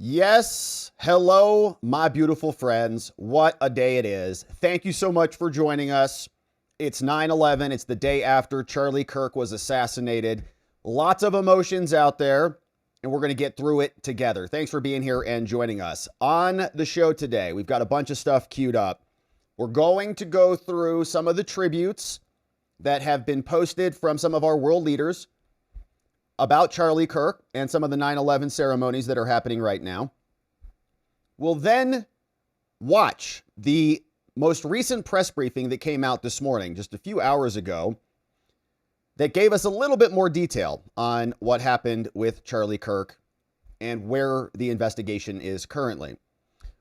Yes, hello, my beautiful friends. What a day it is. Thank you so much for joining us. It's 9/11. It's the day after Charlie Kirk was assassinated. Lots of emotions out there, and we're going to get through it together. Thanks for being here and joining us. On the show today, we've got a bunch of stuff queued up. We're going to go through some of the tributes that have been posted from some of our world leaders about Charlie Kirk and some of the 9/11 ceremonies that are happening right now. We'll then watch the most recent press briefing that came out this morning, just a few hours ago, that gave us a little bit more detail on what happened with Charlie Kirk and where the investigation is currently.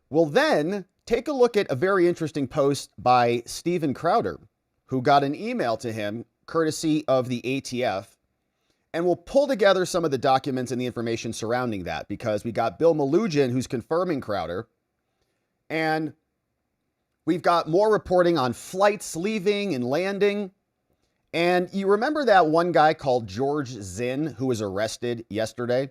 We'll then take a look at a very interesting post by Steven Crowder, who got an email to him courtesy of the ATF. And we'll pull together some of the documents and the information surrounding that, because we got Bill Malugin, who's confirming Crowder. And we've got more reporting on flights leaving and landing. And you remember that one guy called George Zinn, who was arrested yesterday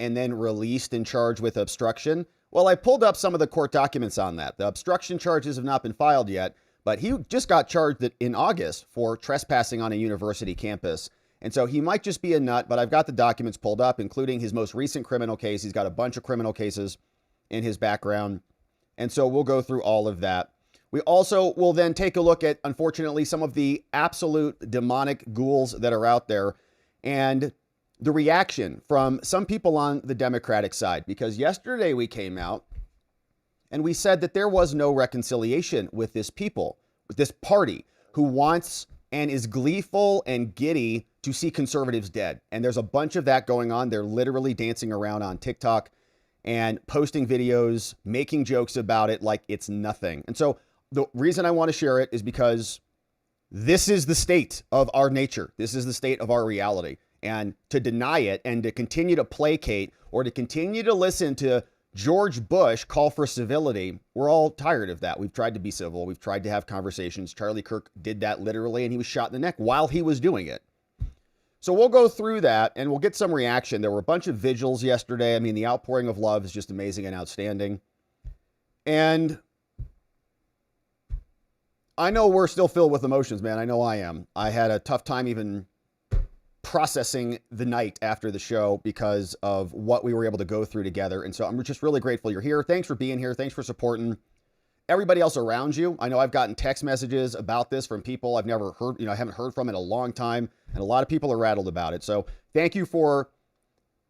and then released and charged with obstruction? Well, I pulled up some of the court documents on that. The obstruction charges have not been filed yet, but he just got charged in August for trespassing on a university campus. And so he might just be a nut, but I've got the documents pulled up, including his most recent criminal case. He's got a bunch of criminal cases in his background. And so we'll go through all of that. We also will then take a look at, unfortunately, some of the absolute demonic ghouls that are out there and the reaction from some people on the Democratic side. Because yesterday we came out and we said that there was no reconciliation with this people, with this party who wants and is gleeful and giddy to see conservatives dead. And there's a bunch of that going on. They're literally dancing around on TikTok and posting videos, making jokes about it like it's nothing. And so the reason I want to share it is because this is the state of our nature. This is the state of our reality. And to deny it and to continue to placate or to continue to listen to George Bush call for civility, we're all tired of that. We've tried to be civil. We've tried to have conversations. Charlie Kirk did that literally, and he was shot in the neck while he was doing it. So we'll go through that and we'll get some reaction. There were a bunch of vigils yesterday. I mean, the outpouring of love is just amazing and outstanding. And I know we're still filled with emotions, man. I know I am. I had a tough time even processing the night after the show because of what we were able to go through together. And so I'm just really grateful you're here. Thanks for being here. Thanks for supporting everybody else around you. I know I've gotten text messages about this from people I've never heard, I haven't heard from in a long time. And a lot of people are rattled about it. So thank you for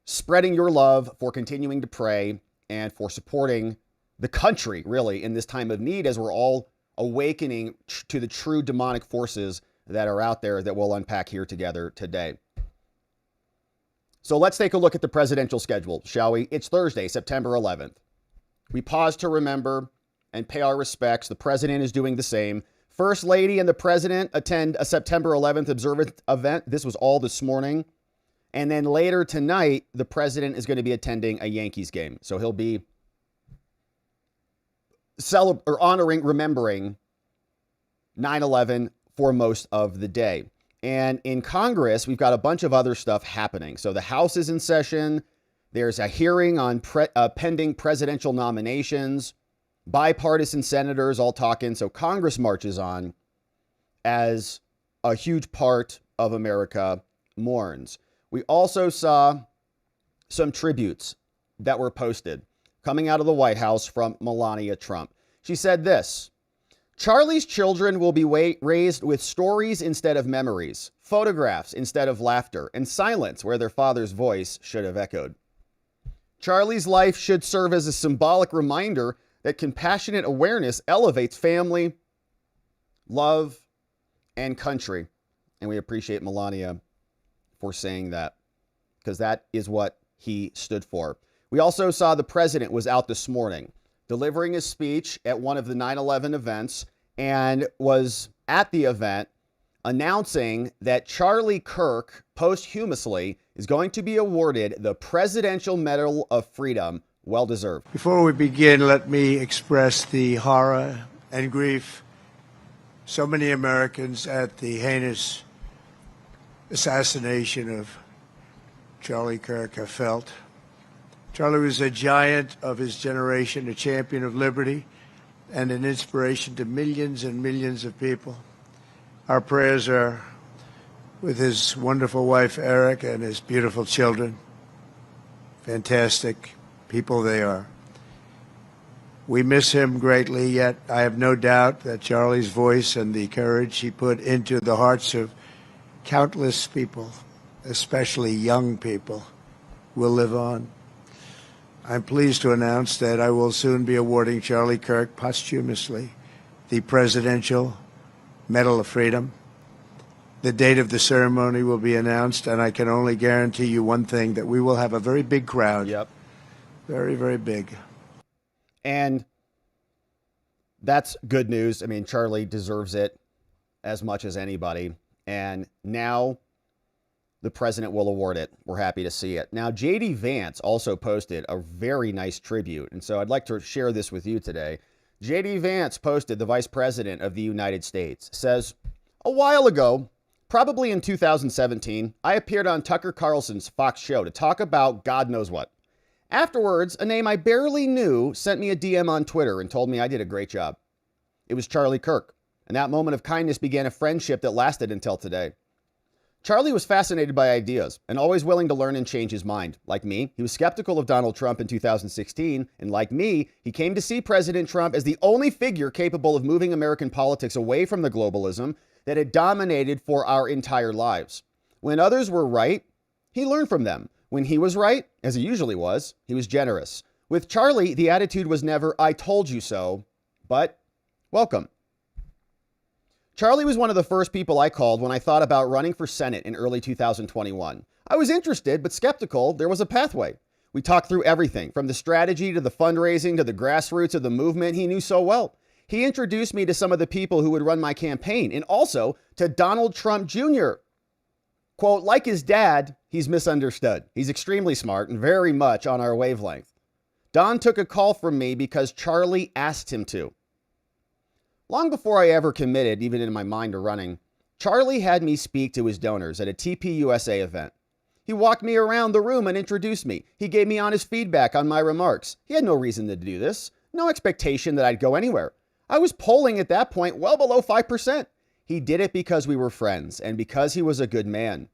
spreading your love, for continuing to pray, and for supporting the country, really, in this time of need as we're all awakening to the true demonic forces that are out there that we'll unpack here together today. So let's take a look at the presidential schedule, shall we? It's Thursday, September 11th. We pause to remember and pay our respects. The president is doing the same. First Lady and the president attend a September 11th observance event. This was all this morning. And then later tonight, the president is going to be attending a Yankees game. So he'll be remembering 9/11 for most of the day. And in Congress, we've got a bunch of other stuff happening. So the House is in session. There's a hearing on pending presidential nominations. Bipartisan senators all talking. So Congress marches on as a huge part of America mourns. We also saw some tributes that were posted coming out of the White House from Melania Trump. She said this: Charlie's children will be raised with stories instead of memories, photographs instead of laughter, and silence where their father's voice should have echoed. Charlie's life should serve as a symbolic reminder that compassionate awareness elevates family, love, and country. And we appreciate Melania for saying that, because that is what he stood for. We also saw the president was out this morning delivering a speech at one of the 9/11 events and was at the event announcing that Charlie Kirk posthumously is going to be awarded the Presidential Medal of Freedom. Well deserved. Before we begin, let me express the horror and grief so many Americans at the heinous assassination of Charlie Kirk have felt. Charlie was a giant of his generation, a champion of liberty, and an inspiration to millions and millions of people. Our prayers are with his wonderful wife, Eric, and his beautiful children. Fantastic people they are. We miss him greatly, yet I have no doubt that Charlie's voice and the courage he put into the hearts of countless people, especially young people, will live on. I'm pleased to announce that I will soon be awarding Charlie Kirk posthumously the Presidential Medal of Freedom. The date of the ceremony will be announced, and I can only guarantee you one thing, that we will have a very big crowd. Yep. Very, very big. And that's good news. I mean, Charlie deserves it as much as anybody. And now the president will award it. We're happy to see it. Now, JD Vance also posted a very nice tribute. And so I'd like to share this with you today. JD Vance posted, the Vice President of the United States, says, a while ago, probably in 2017, I appeared on Tucker Carlson's Fox show to talk about God knows what. Afterwards, a name I barely knew sent me a DM on Twitter and told me I did a great job. It was Charlie Kirk, and that moment of kindness began a friendship that lasted until today. Charlie was fascinated by ideas and always willing to learn and change his mind. Like me, he was skeptical of Donald Trump in 2016, and like me, he came to see President Trump as the only figure capable of moving American politics away from the globalism that had dominated for our entire lives. When others were right, he learned from them. When he was right, as he usually was, he was generous. With Charlie, the attitude was never, I told you so, but welcome. Charlie was one of the first people I called when I thought about running for Senate in early 2021. I was interested, but skeptical there was a pathway. We talked through everything, from the strategy to the fundraising to the grassroots of the movement he knew so well. He introduced me to some of the people who would run my campaign, and also to Donald Trump Jr. Quote, like his dad, he's misunderstood. He's extremely smart and very much on our wavelength. Don took a call from me because Charlie asked him to. Long before I ever committed, even in my mind, to running, Charlie had me speak to his donors at a TPUSA event. He walked me around the room and introduced me. He gave me honest feedback on my remarks. He had no reason to do this, no expectation that I'd go anywhere. I was polling at that point well below 5%. He did it because we were friends and because he was a good man.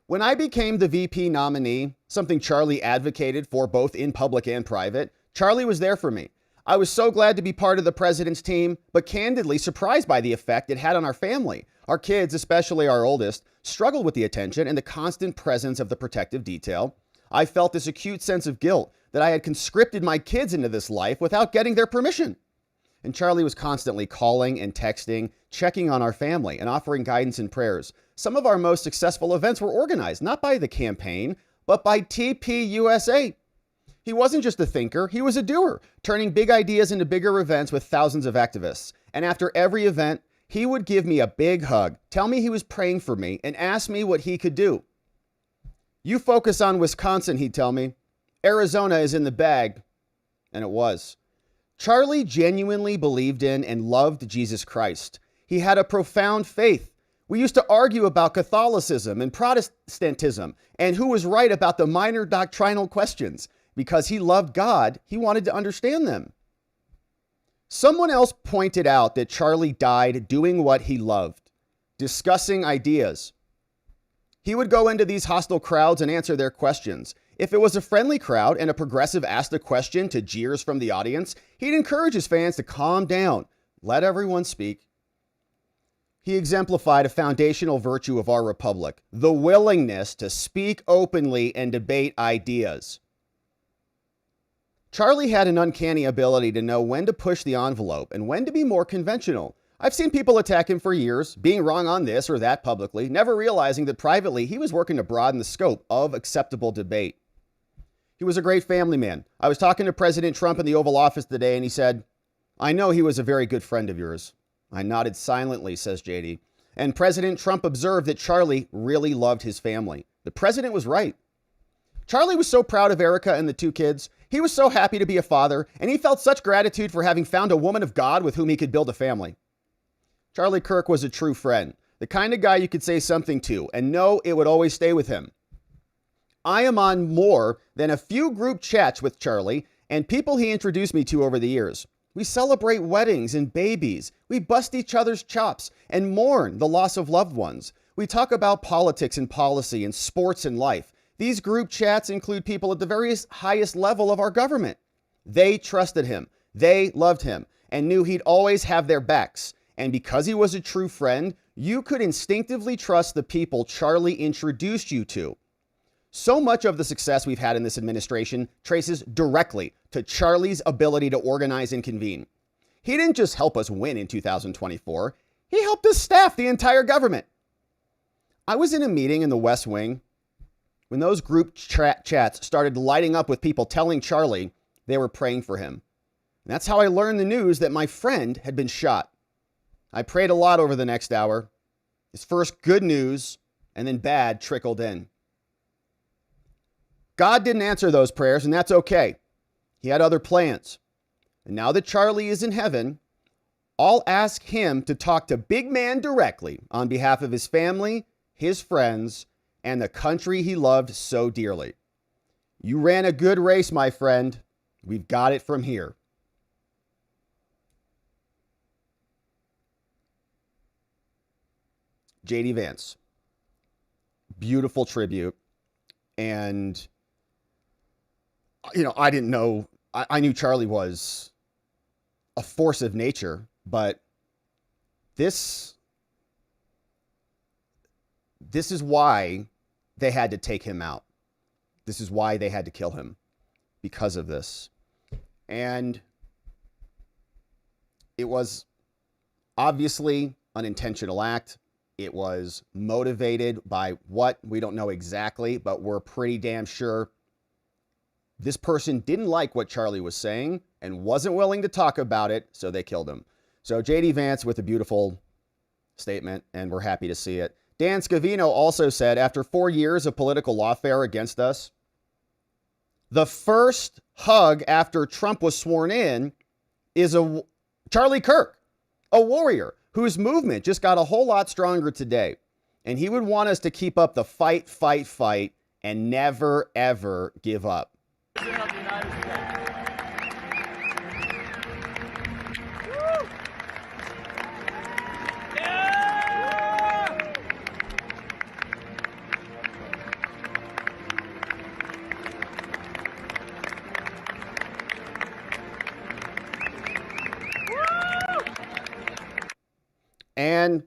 When I became the VP nominee, something Charlie advocated for both in public and private, Charlie was there for me. I was so glad to be part of the president's team, but candidly surprised by the effect it had on our family. Our kids, especially our oldest, struggled with the attention and the constant presence of the protective detail. I felt this acute sense of guilt that I had conscripted my kids into this life without getting their permission. And Charlie was constantly calling and texting, checking on our family and offering guidance and prayers. Some of our most successful events were organized, not by the campaign, but by TPUSA. He wasn't just a thinker, he was a doer, turning big ideas into bigger events with thousands of activists. And after every event, he would give me a big hug, tell me he was praying for me, and ask me what he could do. You focus on Wisconsin, he'd tell me. Arizona is in the bag. And it was. Charlie genuinely believed in and loved Jesus Christ. He had a profound faith. We used to argue about Catholicism and Protestantism and who was right about the minor doctrinal questions. Because he loved God, he wanted to understand them. Someone else pointed out that Charlie died doing what he loved, discussing ideas. He would go into these hostile crowds and answer their questions. If it was a friendly crowd and a progressive asked a question to jeers from the audience, he'd encourage his fans to calm down, let everyone speak. He exemplified a foundational virtue of our republic, the willingness to speak openly and debate ideas. Charlie had an uncanny ability to know when to push the envelope and when to be more conventional. I've seen people attack him for years, being wrong on this or that publicly, never realizing that privately he was working to broaden the scope of acceptable debate. He was a great family man. I was talking to President Trump in the Oval Office today, and he said, I know he was a very good friend of yours. I nodded silently, says JD. And President Trump observed that Charlie really loved his family. The president was right. Charlie was so proud of Erica and the two kids. He was so happy to be a father, and he felt such gratitude for having found a woman of God with whom he could build a family. Charlie Kirk was a true friend, the kind of guy you could say something to and know it would always stay with him. I am on more than a few group chats with Charlie and people he introduced me to over the years. We celebrate weddings and babies. We bust each other's chops and mourn the loss of loved ones. We talk about politics and policy and sports and life. These group chats include people at the very highest level of our government. They trusted him. They loved him and knew he'd always have their backs. And because he was a true friend, you could instinctively trust the people Charlie introduced you to. So much of the success we've had in this administration traces directly to Charlie's ability to organize and convene. He didn't just help us win in 2024, he helped us staff the entire government. I was in a meeting in the West Wing when those group chats started lighting up with people telling Charlie they were praying for him. And that's how I learned the news that my friend had been shot. I prayed a lot over the next hour. His first good news and then bad trickled in. God didn't answer those prayers, and that's okay. He had other plans. And now that Charlie is in heaven, I'll ask him to talk to Big Man directly on behalf of his family, his friends, and the country he loved so dearly. You ran a good race, my friend. We've got it from here. JD Vance. Beautiful tribute. And I didn't know, I knew Charlie was a force of nature, but this is why they had to take him out. This is why they had to kill him, because of this. And it was obviously an intentional act. It was motivated by what? We don't know exactly, but we're pretty damn sure this person didn't like what Charlie was saying and wasn't willing to talk about it, so they killed him. So JD Vance with a beautiful statement, and we're happy to see it. Dan Scavino also said, after 4 years of political lawfare against us, the first hug after Trump was sworn in is Charlie Kirk, a warrior whose movement just got a whole lot stronger today. And he would want us to keep up the fight, and never, ever give up. President of the United States. And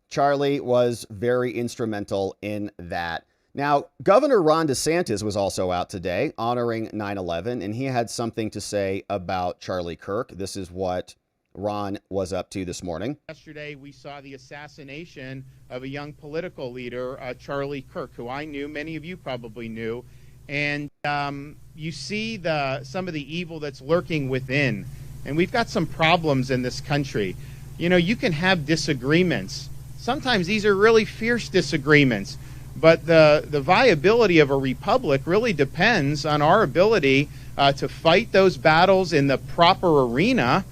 Charlie was very instrumental in that. Now, Governor Ron DeSantis was also out today honoring 9/11, and he had something to say about Charlie Kirk. This is what Ron was up to this morning. Yesterday, we saw the assassination of a young political leader, Charlie Kirk, who I knew, many of you probably knew. And you see some of the evil that's lurking within. And we've got some problems in this country. You can have disagreements. Sometimes these are really fierce disagreements. But the viability of a republic really depends on our ability to fight those battles in the proper arena,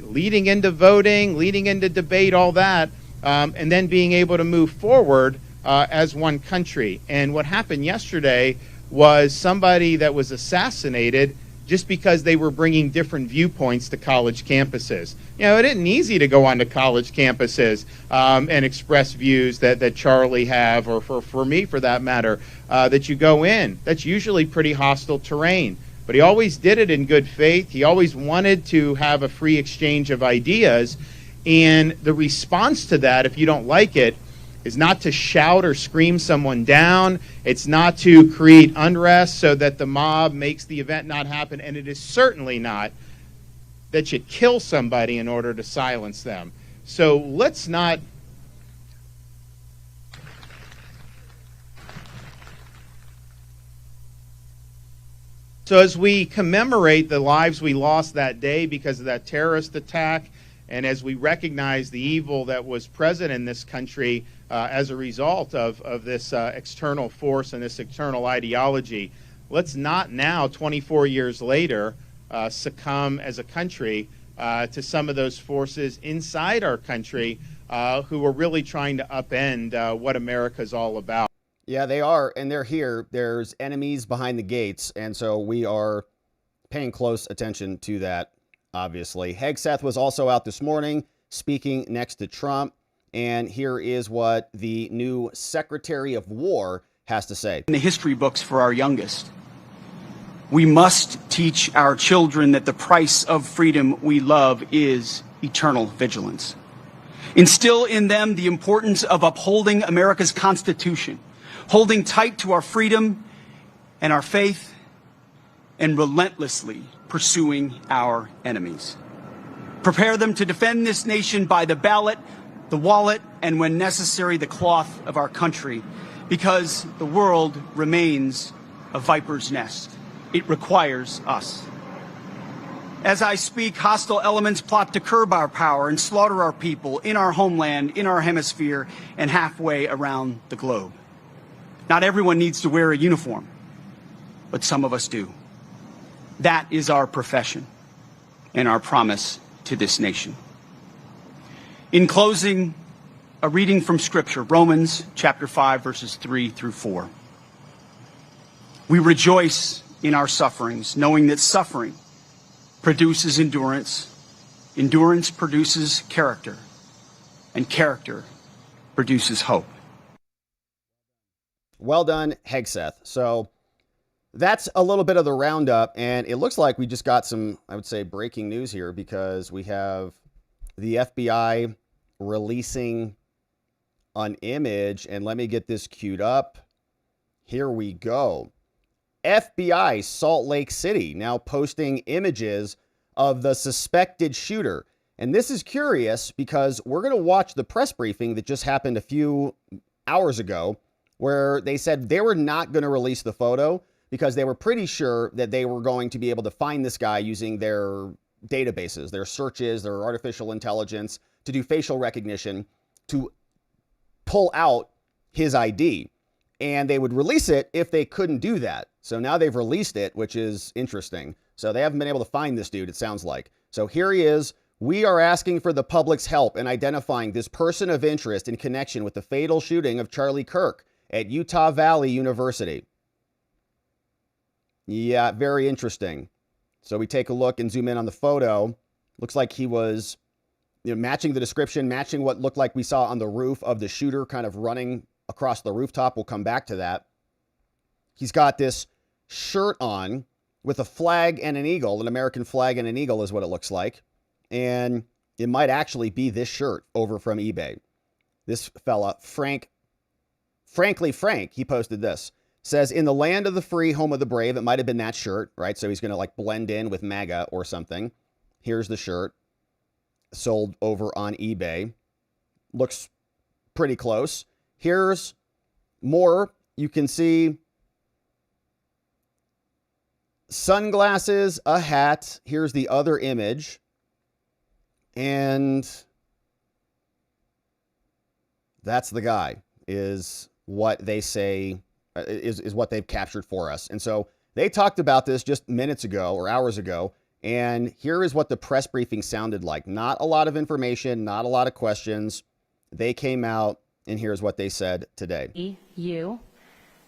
leading into voting, leading into debate, all that, and then being able to move forward as one country. And what happened yesterday was somebody that was assassinated just because they were bringing different viewpoints to college campuses. It isn't easy to go onto college campuses and express views that Charlie have, or for me, for that matter, that you go in. That's usually pretty hostile terrain. But he always did it in good faith. He always wanted to have a free exchange of ideas. And the response to that, if you don't like it, is not to shout or scream someone down. It's not to create unrest so that the mob makes the event not happen. And it is certainly not that you kill somebody in order to silence them. So let's not So as we commemorate the lives we lost that day because of that terrorist attack, and as we recognize the evil that was present in this country as a result of this external force and this external ideology, let's not now, 24 years later, succumb as a country to some of those forces inside our country who are really trying to upend what America's all about. Yeah, they are, and they're here. There's enemies behind the gates, and so we are paying close attention to that, obviously. Hegseth was also out this morning speaking next to Trump, and here is what the new Secretary of War has to say. In the history books for our youngest, we must teach our children that the price of freedom we love is eternal vigilance. Instill in them the importance of upholding America's Constitution, holding tight to our freedom and our faith, and relentlessly pursuing our enemies. Prepare them to defend this nation by the ballot, the wallet, and when necessary, the cloth of our country, because the world remains a viper's nest. It requires us. As I speak, hostile elements plot to curb our power and slaughter our people in our homeland, in our hemisphere, and halfway around the globe. Not everyone needs to wear a uniform, but some of us do. That is our profession and our promise to this nation. In closing, a reading from Scripture, Romans chapter 5, verses 3 through 4. We rejoice in our sufferings, knowing that suffering produces endurance, endurance produces character, and character produces hope. Well done, Hegseth. So that's a little bit of the roundup, and it looks like we just got some, I would say, breaking news here, because we have the FBI releasing an image, and let me get this queued up. Here we go. FBI Salt Lake City now posting images of the suspected shooter. And this is curious because we're going to watch the press briefing that just happened a few hours ago, where they said they were not going to release the photo because they were pretty sure that they were going to be able to find this guy using their databases, their searches, their artificial intelligence, to do facial recognition, to pull out his ID. And they would release it if they couldn't do that. So now they've released it, which is interesting. So they haven't been able to find this dude, it sounds like. So here he is. We are asking for the public's help in identifying this person of interest in connection with the fatal shooting of Charlie Kirk at Utah Valley University. Yeah, very interesting. So we take a look and zoom in on the photo. Looks like he was, matching the description, matching what looked like we saw on the roof of the shooter kind of running across the rooftop. We'll come back to that. He's got this shirt on with a flag and an eagle, an American flag and an eagle is what it looks like. And it might actually be this shirt over from eBay. This fella, Frankly Frank, he posted this. Says, in the land of the free, home of the brave. It might have been that shirt, right? So he's going to like blend in with MAGA or something. Here's the shirt. Sold over on eBay. Looks pretty close. Here's more. You can see sunglasses, a hat. Here's the other image. And that's the guy, is what they say, is what they've captured for us. And so they talked about this just minutes ago or hours ago. And here is what the press briefing sounded like. Not a lot of information, not a lot of questions. They came out, and here's what they said today. E-U,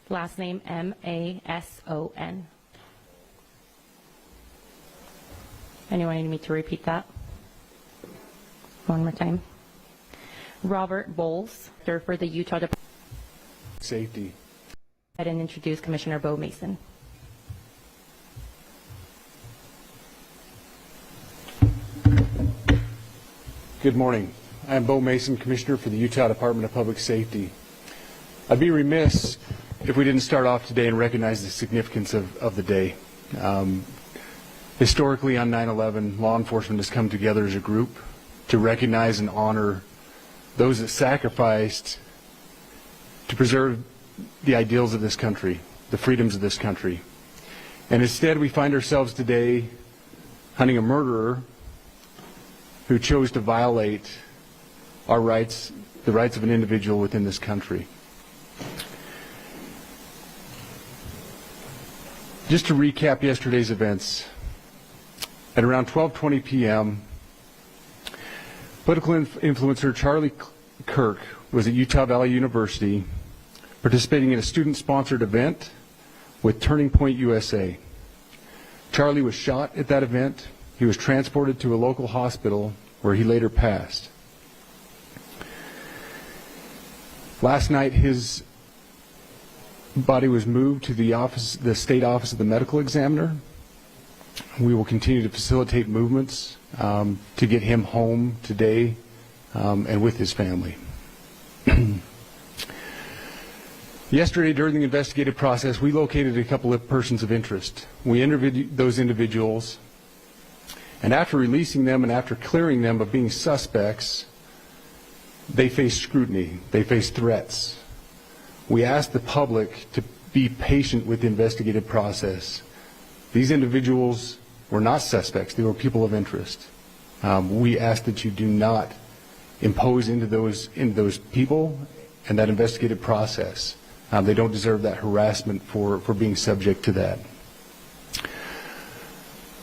last name M-A-S-O-N. Anyone need me to repeat that? One more time. Robert Bowles, for the Utah Department of Safety. And introduce Commissioner Bo Mason. Good morning. I am Bo Mason, Commissioner for the Utah Department of Public Safety. I'd be remiss if we didn't start off today and recognize the significance of the day. Historically, on 9/11, law enforcement has come together as a group to recognize and honor those that sacrificed to preserve the ideals of this country, the freedoms of this country. And instead, we find ourselves today hunting a murderer who chose to violate our rights, the rights of an individual within this country. Just to recap yesterday's events, at around 12:20 p.m., political influencer Charlie Kirk was at Utah Valley University participating in a student-sponsored event with Turning Point USA. Charlie was shot at that event. He was transported to a local hospital where he later passed. Last night, his body was moved to the state office of the medical examiner. We will continue to facilitate movements to get him home today and with his family. Yesterday, during the investigative process, we located a couple of persons of interest. We interviewed those individuals, and after releasing them and after clearing them of being suspects, they face scrutiny, they face threats. We asked the public to be patient with the investigative process. These individuals were not suspects, they were people of interest. We ask that you do not impose into those people and that investigative process. They don't deserve that harassment for being subject to that.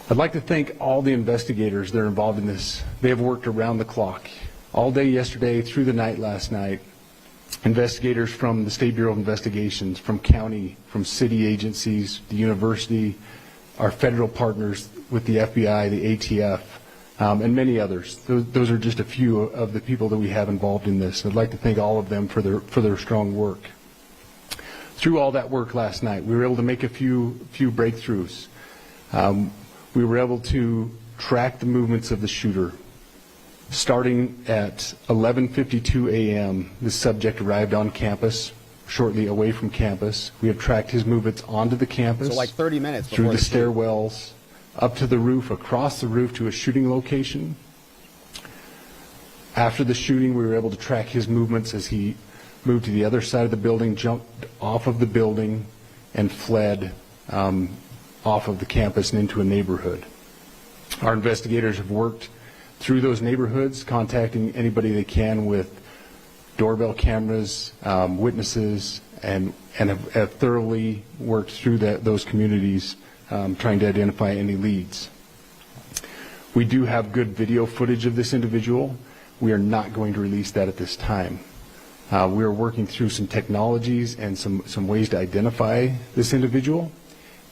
I'd like to thank all the investigators that are involved in this. They have worked around the clock. All day yesterday, through the night last night, investigators from the State Bureau of Investigations, from county, from city agencies, the university, our federal partners with the FBI, the ATF, and many others. Those are just a few of the people that we have involved in this. I'd like to thank all of them for their strong work. Through all that work last night, we were able to make a few breakthroughs. We were able to track the movements of the shooter. Starting at 11:52 a.m., the subject arrived on campus, shortly away from campus. We have tracked his movements onto the campus. So like 30 minutes through before the stairwells, up to the roof, across the roof to a shooting location. After the shooting, we were able to track his movements as he moved to the other side of the building, jumped off of the building, and fled off of the campus and into a neighborhood. Our investigators have worked through those neighborhoods, contacting anybody they can with doorbell cameras, witnesses, and have thoroughly worked through those communities, trying to identify any leads. We do have good video footage of this individual. We are not going to release that at this time. We are working through some technologies and some ways to identify this individual.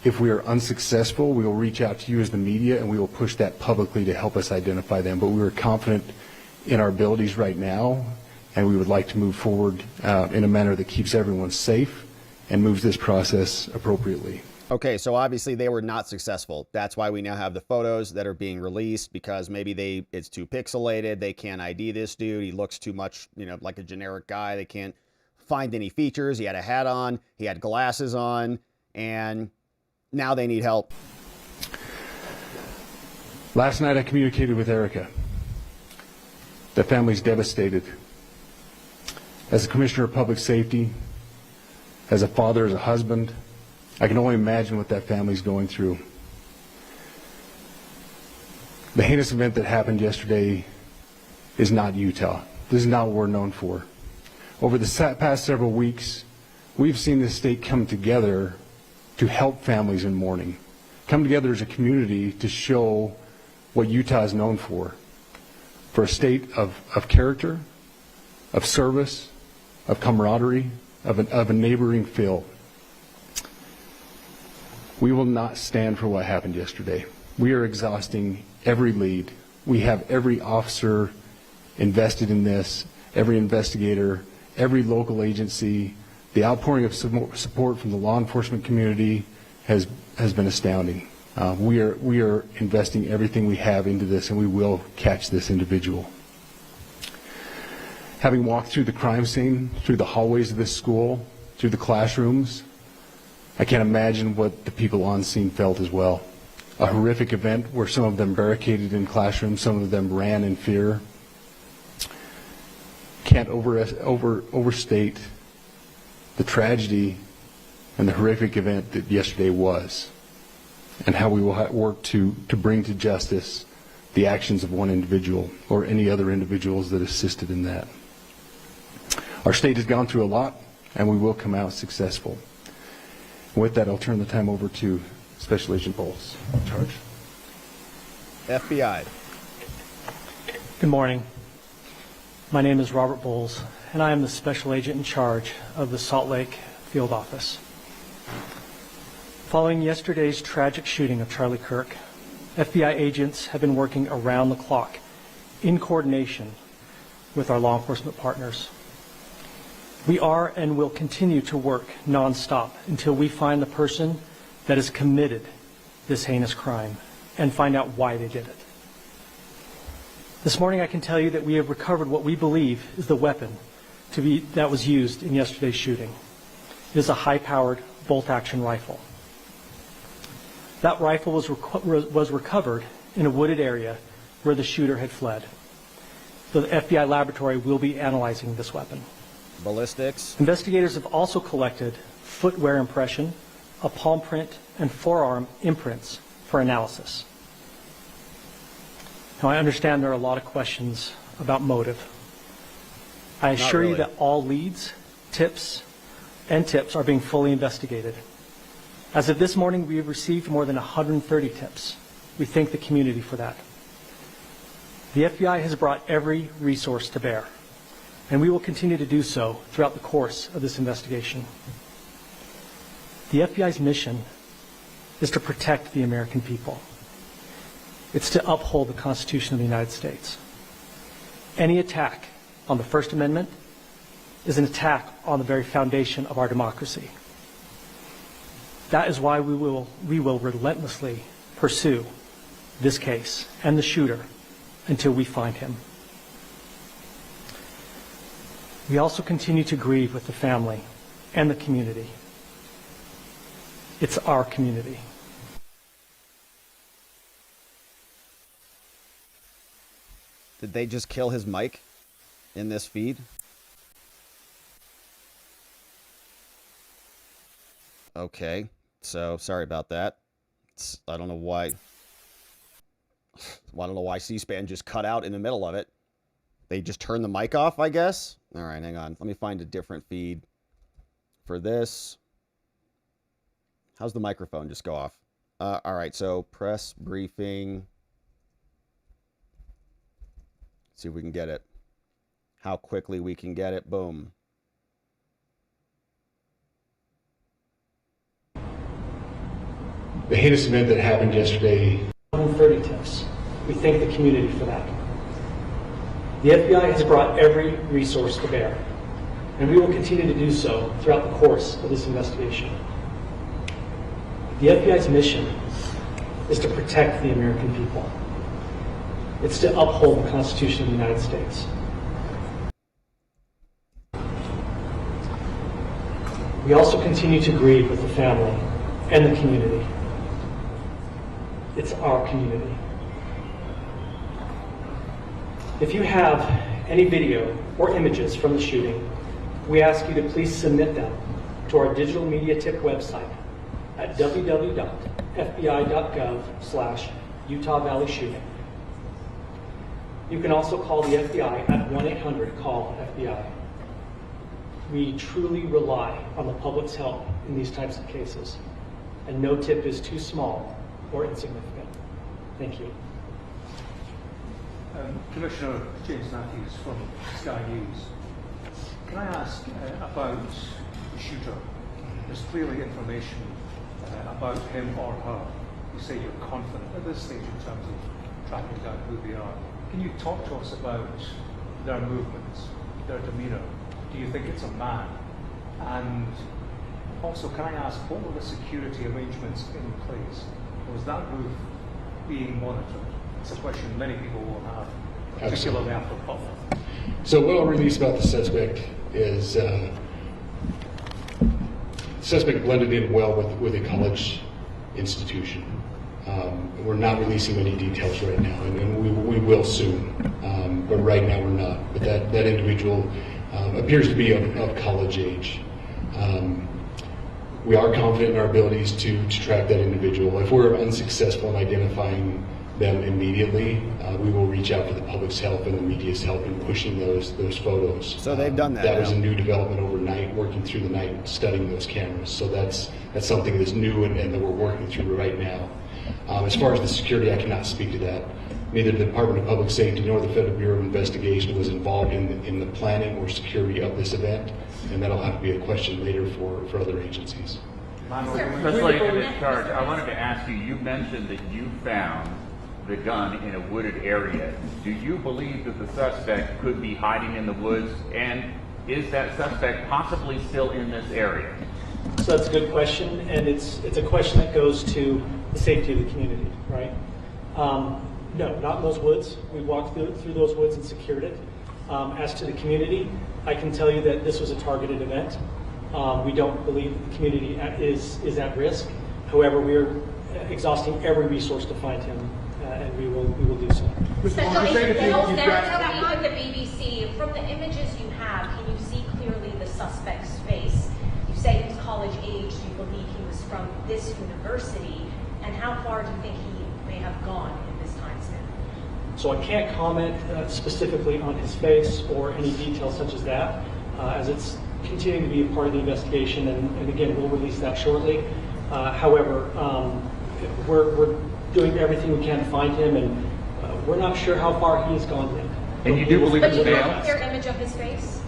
If we are unsuccessful, we will reach out to you as the media and we will push that publicly to help us identify them. But we are confident in our abilities right now, and we would like to move forward in a manner that keeps everyone safe and moves this process appropriately. Okay, so obviously they were not successful. That's why we now have the photos that are being released, because maybe it's too pixelated. They can't ID this dude. He looks too much, like a generic guy. They can't find any features. He had a hat on, he had glasses on, and now they need help. Last night I communicated with Erica. The family's devastated. As a commissioner of public safety, as a father, as a husband, I can only imagine what that family's going through. The heinous event that happened yesterday is not Utah. This is not what we're known for. Over the past several weeks, we've seen this state come together to help families in mourning, come together as a community to show what Utah is known for a state of character, of service, of camaraderie, of a neighboring feel. We will not stand for what happened yesterday. We are exhausting every lead. We have every officer invested in this, every investigator, every local agency. The outpouring of support from the law enforcement community has been astounding. We are investing everything we have into this, and we will catch this individual. Having walked through the crime scene, through the hallways of this school, through the classrooms, I can't imagine what the people on scene felt as well. A horrific event where some of them barricaded in classrooms, some of them ran in fear. Can't overstate the tragedy and the horrific event that yesterday was, and how we will work to bring to justice the actions of one individual or any other individuals that assisted in that. Our state has gone through a lot, and we will come out successful. With that, I'll turn the time over to Special Agent Bowles in charge. FBI. Good morning. My name is Robert Bowles, and I am the Special Agent in charge of the Salt Lake Field Office. Following yesterday's tragic shooting of Charlie Kirk, FBI agents have been working around the clock in coordination with our law enforcement partners. We are and will continue to work nonstop until we find the person that has committed this heinous crime and find out why they did it. This morning I can tell you that we have recovered what we believe is the weapon that was used in yesterday's shooting. It is a high-powered bolt-action rifle. That rifle was recovered in a wooded area where the shooter had fled. So the FBI laboratory will be analyzing this weapon. Ballistics. Investigators have also collected footwear impression, a palm print, and forearm imprints for analysis. Now, I understand there are a lot of questions about motive. I assure you that all leads, tips are being fully investigated. As of this morning, we have received more than 130 tips. We thank the community for that. The FBI has brought every resource to bear, and we will continue to do so throughout the course of this investigation. The FBI's mission is to protect the American people. It's to uphold the Constitution of the United States. Any attack on the First Amendment is an attack on the very foundation of our democracy. That is why we will relentlessly pursue this case and the shooter until we find him. We also continue to grieve with the family and the community. It's our community. Did they just kill his mic in this feed? Okay, so sorry about that. I don't know why. I don't know why C-SPAN just cut out in the middle of it. They just turned the mic off, I guess. All right, hang on. Let me find a different feed for this. How's the microphone just go off? All right, so press briefing. See if we can get it. How quickly we can get it. Boom. The heinous event that happened yesterday. 130 tips. We thank the community for that. The FBI has brought every resource to bear, and we will continue to do so throughout the course of this investigation. The FBI's mission is to protect the American people. It's to uphold the Constitution of the United States. We also continue to grieve with the family and the community. It's our community. If you have any video or images from the shooting, we ask you to please submit them to our digital media tip website at www.fbi.gov/Utah Valley Shooting. You can also call the FBI at 1-800-CALL-FBI. We truly rely on the public's help in these types of cases, and no tip is too small or insignificant. Thank you. Commissioner James Matthews from Sky News. Can I ask about the shooter? There's clearly information about him or her. You say you're confident at this stage in terms of tracking down who they are. Can you talk to us about their movements, their demeanour? Do you think it's a man? And also, can I ask, what were the security arrangements in place? Was that roof being monitored? It's a question many people will have, particularly after Butler. So what I'll release about the suspect is suspect blended in well with a college institution. We're not releasing any details right now, and we will soon, but right now we're not. But that individual appears to be of college age. We are confident in our abilities to track that individual. If we're unsuccessful in identifying them immediately, we will reach out for the public's help and the media's help in pushing those photos. So they've done that. That was a new development overnight, working through the night, studying those cameras. So that's something that's new and that we're working through right now. As far as the security, I cannot speak to that. neither the Department of Public Safety nor the Federal Bureau of Investigation was involved in the planning or security of this event, and that'll have to be a question later for other agencies. Especially in this charge, I wanted to ask you, you mentioned that you found the gun in a wooded area. Do you believe that the suspect could be hiding in the woods, and is that suspect possibly still in this area? So that's a good question, and it's a question that goes to the safety of the community, right? No, not in those woods. We walked through those woods and secured it. As to the community, I can tell you that this was a targeted event. We don't believe that the community is at risk. However, we are exhausting every resource to find him, and we will do so. Special Agent Bill, from the BBC, from the images you have, can you see clearly the suspect's face? You say he was college age. Do you believe he was from this university? And how far do you think he may have gone in this time span? So I can't comment specifically on his face or any details such as that, as it's continuing to be a part of the investigation, and again, we'll release that shortly. However, we're doing everything we can to find him, and we're not sure how far he has gone yet. And you do believe But it's you bail? have a clear image of his face?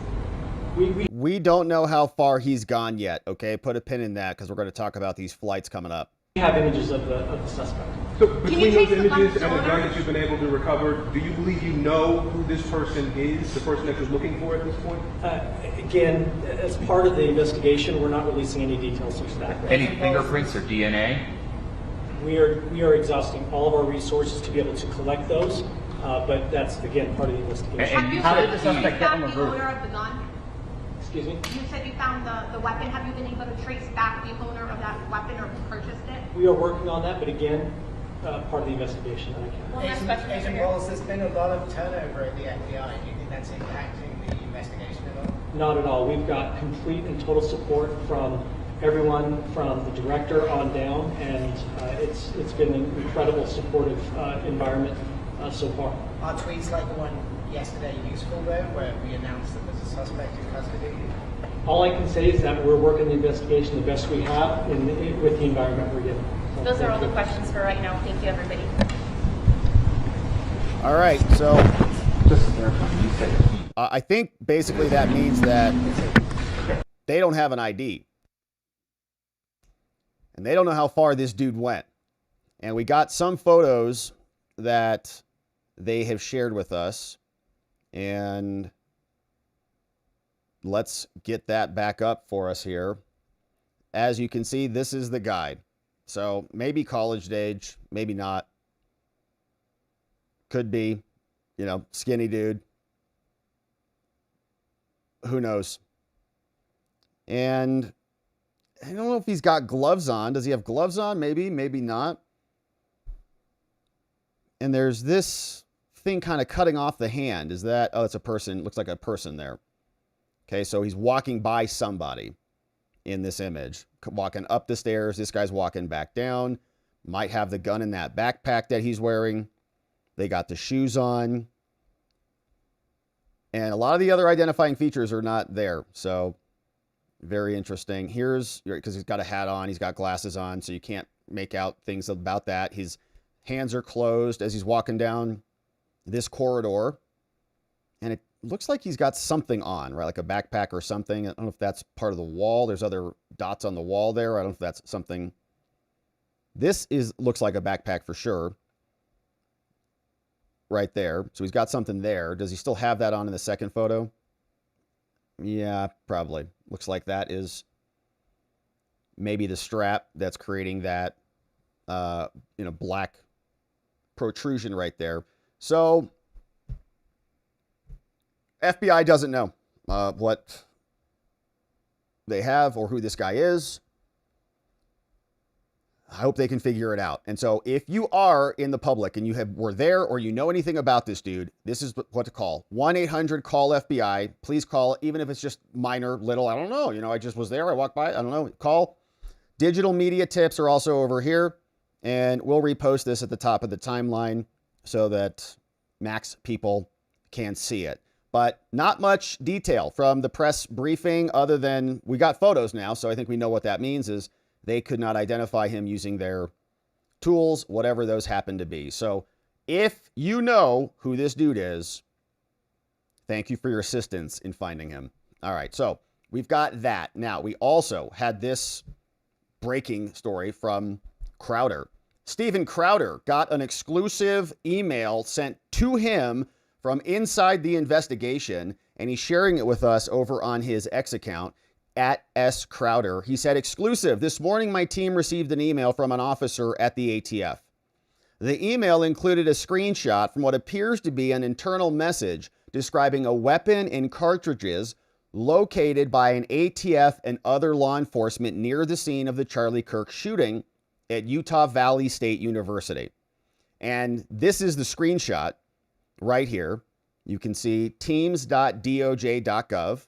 We don't know how far he's gone yet, okay? Put a pin in that because we're going to talk about these flights coming up. We have images of the suspect. So between those images and the gun that you've been able to recover, do you believe you know who this person is, the person that you're looking for at this point? Again, as part of the investigation, we're not releasing any details such as that. Any fingerprints or DNA? We are exhausting all of our resources to be able to collect those, but that's, again, part of the investigation. And how did the suspect get on the roof? owner of the gun? Excuse me? You said you found the weapon. Have you been able to trace back the owner of that weapon or who purchased it? We are working on that, but again, part of the investigation that I can. Agent Wallace, there's been a lot of turnover at the FBI. Do you think that's impacting the investigation at all? Not at all. We've got complete and total support from everyone from the director on down, and it's been an incredible supportive environment so far. Are tweets like the one yesterday useful though, where we announced that there's a suspect in custody? All I can say is that we're working the investigation the best we have with the environment we're given. So Those are all the questions for right now. Thank you, everybody. All right, so Just to clarify, you said I think basically that means that they don't have an ID. And they don't know how far this dude went. And we got some photos that they have shared with us. And let's get that back up for us here. As you can see, this is the guide. So maybe college age, maybe not. Could be, you know, skinny dude. Who knows? And I don't know if he's got gloves on. Does he have gloves on? Maybe, maybe not. And there's this thing kind of cutting off the hand. Is that, oh, it's a person. Looks like a person there. Okay, so he's walking by somebody in this image. Walking up the stairs. This guy's walking back down. Might have the gun in that backpack that he's wearing. They got the shoes on. And a lot of the other identifying features are not there. So very interesting. Here's, because he's got a hat on, he's got glasses on, so you can't make out things about that. His hands are closed as he's walking down this corridor. And it looks like he's got something on, right? Like a backpack or something. I don't know if that's part of the wall. There's other dots on the wall there. I don't know if that's something. This looks like a backpack for sure. Right there. So he's got something there. Does he still have that on in the second photo? Yeah, probably. Looks like that is maybe the strap that's creating that, black protrusion right there. So FBI doesn't know what they have or who this guy is. I hope they can figure it out. And so if you are in the public and were there or you know anything about this dude, this is what to call. 1-800-CALL-FBI. Please call, even if it's just minor, little, I don't know. I just was there. I walked by. I don't know. Call. Digital media tips are also over here. And we'll repost this at the top of the timeline so that max people can see it. But not much detail from the press briefing other than we got photos now. So I think we know what that means is they could not identify him using their tools, whatever those happen to be. So If you know who this dude is, thank you for your assistance in finding him. All right, so we've got that. Now, we also had this breaking story from Crowder. Stephen Crowder got an exclusive email sent to him from inside the investigation, and he's sharing it with us over on his X account, at S. Crowder. He said, exclusive, this morning my team received an email from an officer at the ATF. The email included a screenshot from what appears to be an internal message describing a weapon and cartridges located by an ATF and other law enforcement near the scene of the Charlie Kirk shooting at Utah Valley State University. And this is the screenshot right here. You can see teams.doj.gov.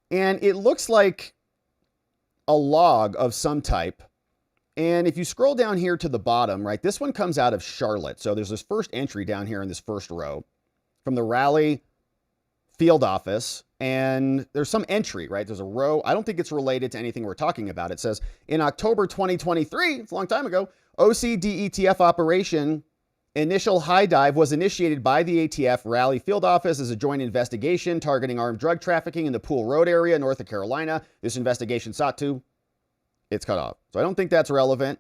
And it looks like a log of some type. And if you scroll down here to the bottom, right, this one comes out of Charlotte. So there's this first entry down here in this first row from the Raleigh field office. And there's some entry, right? There's a row. I don't think it's related to anything we're talking about. It says, in October 2023, it's a long time ago, OCDETF operation initial high dive was initiated by the ATF Raleigh field office as a joint investigation targeting armed drug trafficking in the Pool Road area, North Carolina. This investigation sought to, it's cut off. So I don't think that's relevant,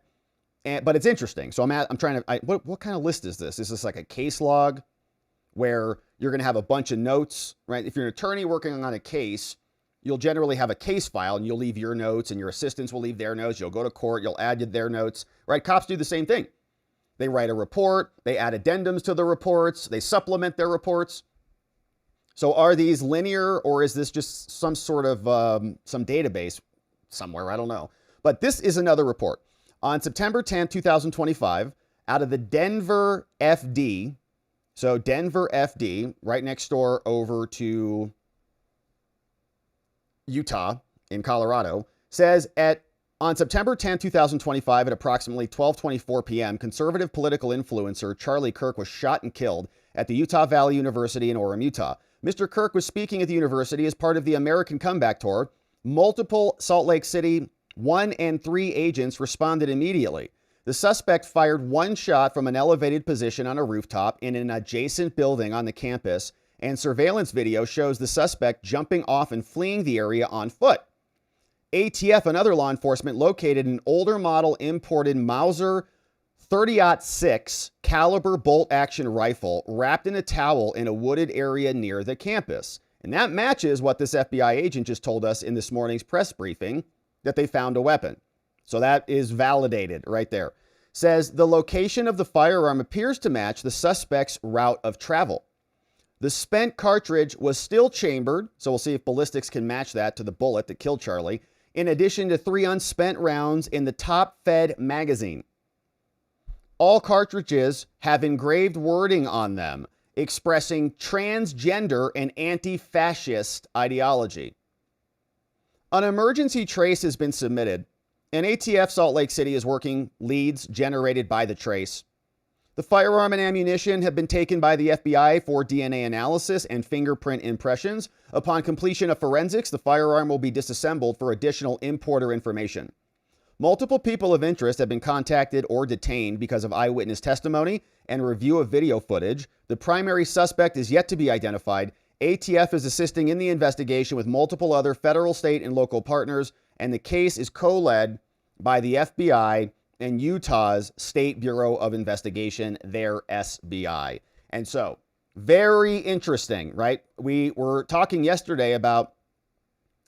but it's interesting. So I'm trying to, what kind of list is this? Is this like a case log where you're going to have a bunch of notes, right? If you're an attorney working on a case, you'll generally have a case file and you'll leave your notes and your assistants will leave their notes. You'll go to court, you'll add their notes, right? Cops do the same thing. They write a report, they add addendums to the reports, they supplement their reports. So are these linear, or is this just some sort of some database somewhere? I don't know. But this is another report. On September 10, 2025, out of the Denver FD, so Denver FD, right next door over to Utah in Colorado, says on September 10, 2025, at approximately 12:24 p.m., conservative political influencer Charlie Kirk was shot and killed at the Utah Valley University in Orem, Utah. Mr. Kirk was speaking at the university as part of the American Comeback Tour. Multiple Salt Lake City 1 and 3 agents responded immediately. The suspect fired one shot from an elevated position on a rooftop in an adjacent building on the campus, and surveillance video shows the suspect jumping off and fleeing the area on foot. ATF and other law enforcement located an older model imported Mauser 30-06 caliber bolt action rifle wrapped in a towel in a wooded area near the campus. And that matches what this FBI agent just told us in this morning's press briefing, that they found a weapon. So that is validated right there. Says the location of the firearm appears to match the suspect's route of travel. The spent cartridge was still chambered, so we'll see if ballistics can match that to the bullet that killed Charlie, in addition to 3 unspent rounds in the top-fed magazine. All cartridges have engraved wording on them expressing transgender and anti-fascist ideology. An emergency trace has been submitted, and ATF Salt Lake City is working leads generated by the trace. The firearm and ammunition have been taken by the FBI for DNA analysis and fingerprint impressions. Upon completion of forensics, the firearm will be disassembled for additional importer information. Multiple people of interest have been contacted or detained because of eyewitness testimony and review of video footage. The primary suspect is yet to be identified. ATF is assisting in the investigation with multiple other federal, state, and local partners, and the case is co-led by the FBI and Utah's State Bureau of Investigation, their SBI. And so, very interesting, right? We were talking yesterday about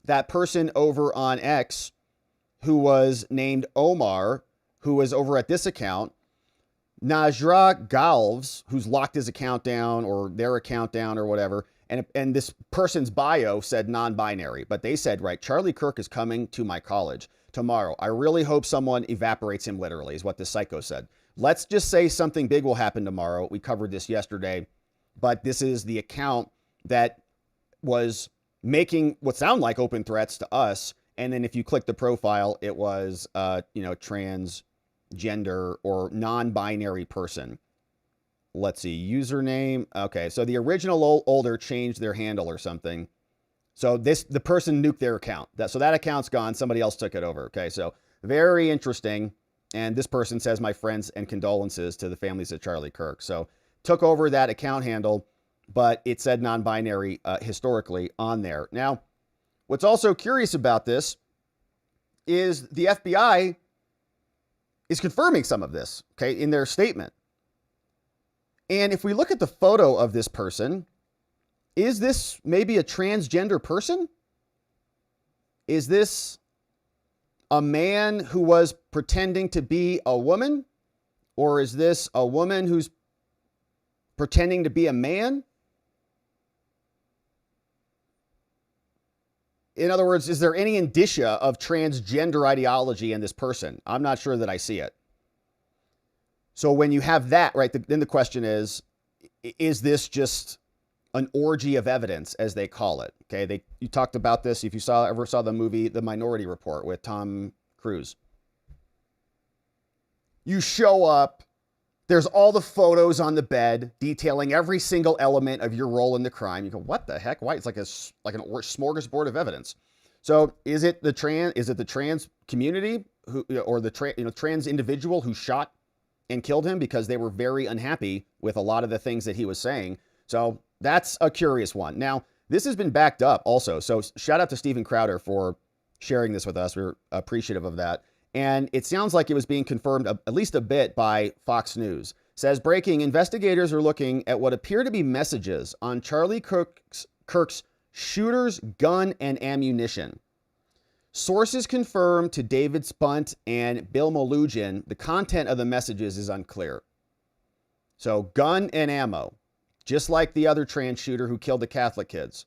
that person over on X who was named Omar, who was over at this account. Najra Galves, who's locked his account down or their account down or whatever, and this person's bio said non-binary, but they said, right, Charlie Kirk is coming to my college tomorrow. I really hope someone evaporates him literally, is what this psycho said. Let's just say something big will happen tomorrow. We covered this yesterday, but this is the account that was making what sound like open threats to us. And then if you click the profile, it was, transgender or non-binary person. Let's see, username. Okay, so the original older changed their handle or something. So the person nuked their account. So that account's gone. Somebody else took it over. Okay, so very interesting. And this person says, my friends and condolences to the families of Charlie Kirk. So took over that account handle, but it said non-binary historically on there. Now, what's also curious about this is the FBI is confirming some of this, okay, in their statement. And if we look at the photo of this person, is this maybe a transgender person? Is this a man who was pretending to be a woman? Or is this a woman who's pretending to be a man? In other words, is there any indicia of transgender ideology in this person? I'm not sure that I see it. So when you have that, right, then the question is this just an orgy of evidence, as they call it? Okay, you talked about this if you ever saw the movie The Minority Report with Tom Cruise. You show up, there's all the photos on the bed detailing every single element of your role in the crime. You go, what the heck? Why? It's like an smorgasbord of evidence. So is it the trans community or the trans individual who shot and killed him because they were very unhappy with a lot of the things that he was saying? So that's a curious one. Now, this has been backed up also. So shout out to Steven Crowder for sharing this with us. We're appreciative of that. And it sounds like it was being confirmed at least a bit by Fox News. Says, breaking, investigators are looking at what appear to be messages on Charlie Kirk's shooter's gun and ammunition. Sources confirm to David Spunt and Bill Malugin the content of the messages is unclear. So gun and ammo, just like the other trans shooter who killed the Catholic kids,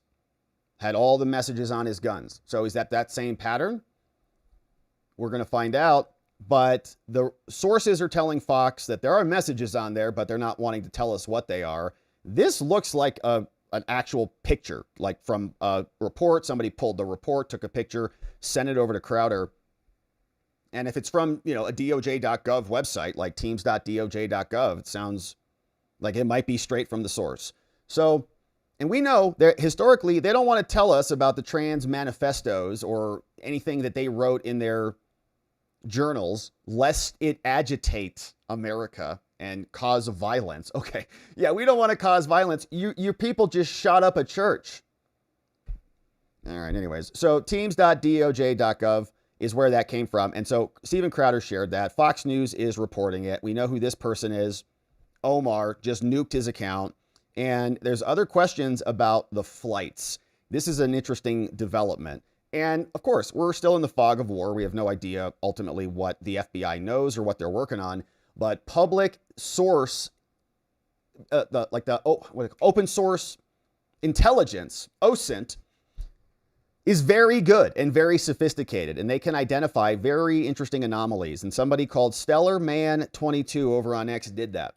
had all the messages on his guns. So is that same pattern? We're going to find out, but the sources are telling Fox that there are messages on there, but they're not wanting to tell us what they are. This looks like an actual picture, like from a report. Somebody pulled the report, took a picture, sent it over to Crowder. And if it's from, a DOJ.gov website, like teams.doj.gov, it sounds like it might be straight from the source. So, and we know that historically, they don't want to tell us about the trans manifestos or anything that they wrote in their journals, lest it agitate America and cause violence. Okay, yeah, we don't want to cause violence. You people just shot up a church. All right, anyways. So teams.doj.gov is where that came from. And so Steven Crowder shared that. Fox News is reporting it. We know who this person is. Omar just nuked his account. And there's other questions about the flights. This is an interesting development. And of course, we're still in the fog of war. We have no idea ultimately what the FBI knows or what they're working on. But public source, open source intelligence, OSINT, is very good and very sophisticated. And they can identify very interesting anomalies. And somebody called Stellar Man 22 over on X did that.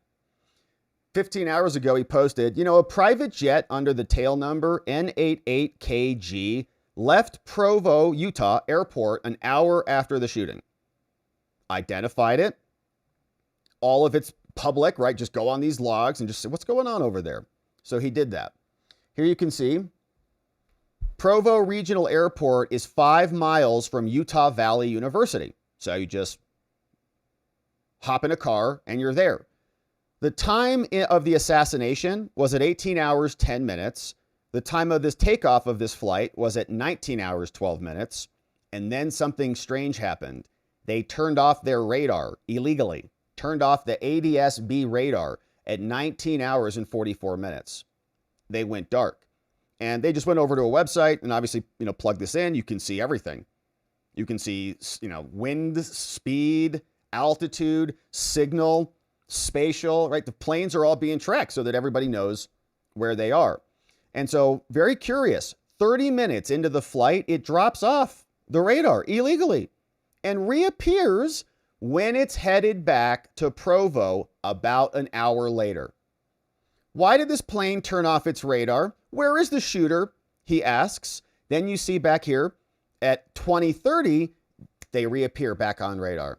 15 hours ago, he posted, a private jet under the tail number N88KG left Provo, Utah airport an hour after the shooting. Identified it. All of it's public, right? Just go on these logs and just say, what's going on over there? So he did that. Here you can see Provo Regional Airport is 5 miles from Utah Valley University. So you just hop in a car and you're there. The time of the assassination was at 18 hours, 10 minutes. The time of this takeoff of this flight was at 19 hours, 12 minutes. And then something strange happened. They turned off their radar illegally, turned off the ADS-B radar at 19 hours and 44 minutes. They went dark. And they just went over to a website and obviously, plug this in. You can see everything. You can see, wind, speed, altitude, signal, spatial, right? The planes are all being tracked so that everybody knows where they are. And so very curious, 30 minutes into the flight, it drops off the radar illegally and reappears when it's headed back to Provo about an hour later. Why did this plane turn off its radar? Where is the shooter? He asks. Then you see back here at 20:30, they reappear back on radar.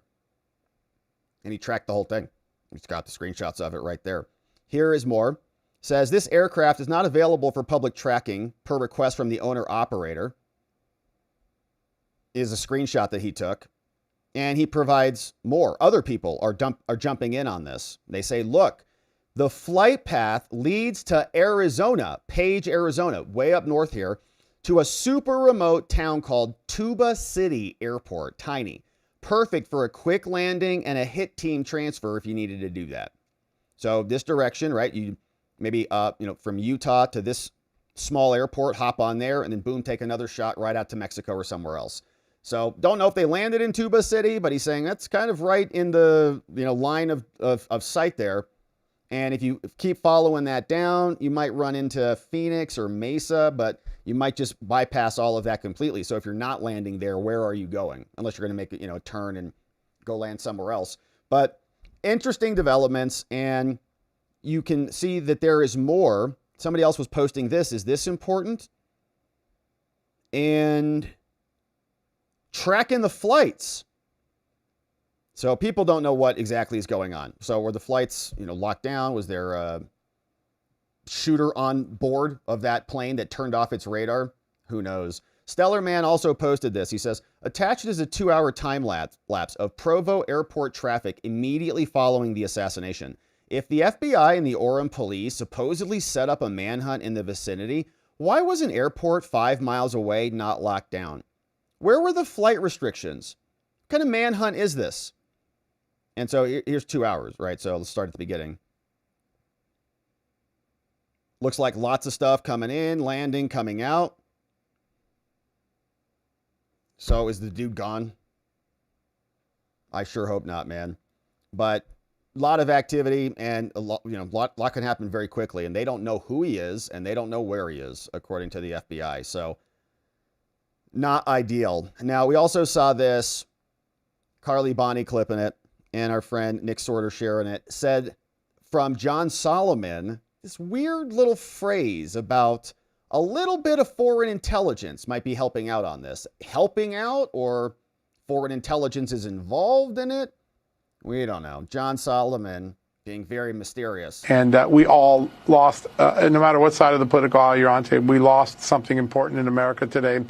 And he tracked the whole thing. He's got the screenshots of it right there. Here is more. Says this aircraft is not available for public tracking per request from the owner operator. Is a screenshot that he took. And he provides more. Other people are jumping in on this. They say, look, The flight path leads to Arizona, Page, Arizona, way up north here, to a super remote town called Tuba City Airport. Tiny. Perfect for a quick landing and a hit team transfer if you needed to do that. So this direction, right? You maybe, from Utah to this small airport, hop on there, and then boom, take another shot right out to Mexico or somewhere else. So don't know if they landed in Tuba City, but he's saying that's kind of right in the line of sight there. And if you keep following that down, you might run into Phoenix or Mesa, but you might just bypass all of that completely. So if you're not landing there, where are you going? Unless you're going to make a turn and go land somewhere else. But interesting developments, and you can see that there is more. Somebody else was posting this. Is this important? And tracking the flights. So people don't know what exactly is going on. So were the flights, locked down? Was there a shooter on board of that plane that turned off its radar? Who knows? Stellar Man also posted this. He says, attached is a 2-hour time lapse of Provo airport traffic immediately following the assassination. If the FBI and the Orem police supposedly set up a manhunt in the vicinity, why was an airport 5 miles away not locked down? Where were the flight restrictions? What kind of manhunt is this? And so here's 2 hours, right? So let's start at the beginning. Looks like lots of stuff coming in, landing, coming out. So is the dude gone? I sure hope not, man. But a lot of activity, and a lot can happen very quickly, and they don't know who he is, and they don't know where he is, according to the FBI. So not ideal. Now, we also saw this, Carly Bonnie clipping it, and our friend Nick Sorter sharing it, said from John Solomon, this weird little phrase about a little bit of foreign intelligence might be helping out on this. Helping out, or foreign intelligence is involved in it? We don't know. John Solomon being very mysterious. And we all lost, no matter what side of the political aisle you're on, we lost something important in America today.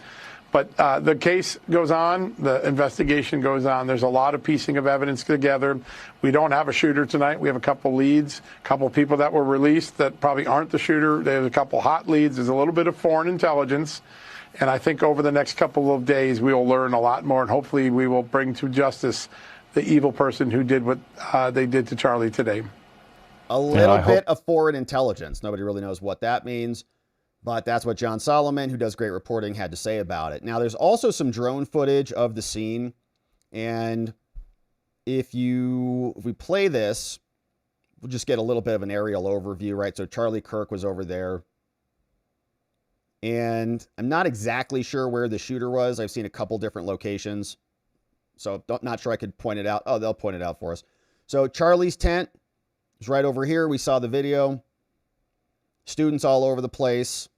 But the case goes on, the investigation goes on. There's a lot of piecing of evidence together. We don't have a shooter tonight. We have a couple leads, a couple people that were released that probably aren't the shooter. There's a couple hot leads. There's a little bit of foreign intelligence. And I think over the next couple of days, we will learn a lot more, and hopefully we will bring to justice the evil person who did what they did to Charlie today. A little bit of foreign intelligence. Nobody really knows what that means. But that's what John Solomon, who does great reporting, had to say about it. Now, there's also some drone footage of the scene. And if we play this, we'll just get a little bit of an aerial overview, right? So Charlie Kirk was over there. And I'm not exactly sure where the shooter was. I've seen a couple different locations. So not sure I could point it out. Oh, they'll point it out for us. So Charlie's tent is right over here. We saw the video. Students all over the place.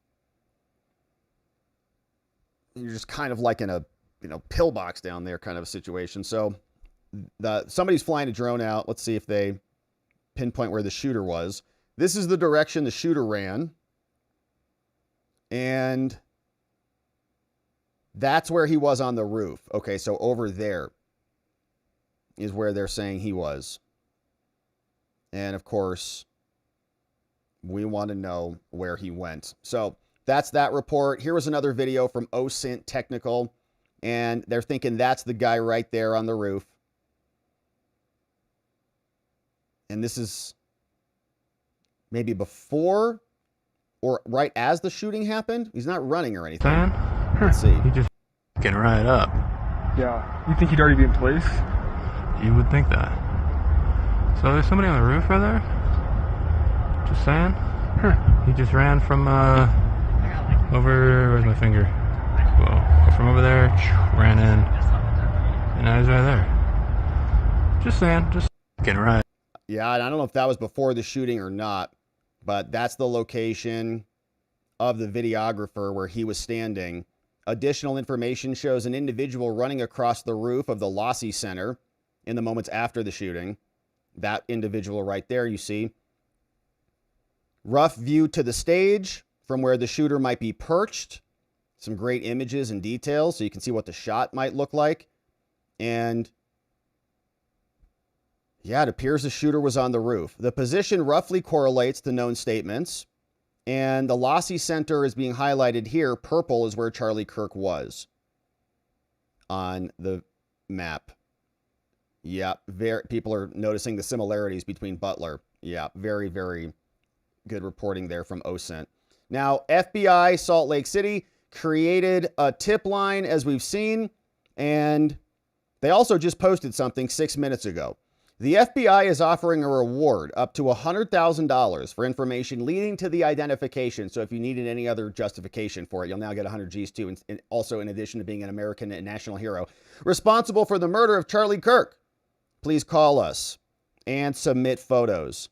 You're just kind of like in a pillbox down there kind of a situation. So somebody's flying a drone out. Let's see if they pinpoint where the shooter was. This is the direction the shooter ran. And that's where he was on the roof. Okay, so over there is where they're saying he was. And of course, we want to know where he went. So that's that report. Here was another video from OSINT Technical, and they're thinking that's the guy right there on the roof. And this is maybe before or right as the shooting happened. He's not running or anything. Let's see. He just getting right up. Yeah. You think he'd already be in place? You would think that. So there's somebody on the roof right there? Just saying. He just ran from over, where's my finger? Whoa. From over there, ran in, and now he's right there. Just saying, just getting right. Yeah, I don't know if that was before the shooting or not, but that's the location of the videographer where he was standing. Additional information shows an individual running across the roof of the Lossy Center in the moments after the shooting. That individual right there, you see. Rough view to the stage from where the shooter might be perched. Some great images and details so you can see what the shot might look like. And Yeah, it appears the shooter was on the roof. The position roughly correlates to known statements. And the Lossy Center is being highlighted here. Purple is where Charlie Kirk was on the map. Yeah, people are noticing the similarities between Butler. Yeah, very, very good reporting there from OSINT. Now, FBI Salt Lake City created a tip line, as we've seen, and they also just posted something 6 minutes ago. The FBI is offering a reward up to $100,000 for information leading to the identification. So if you needed any other justification for it, you'll now get 100 G's too. And also, in addition to being an American and national hero responsible for the murder of Charlie Kirk, please call us and submit photos.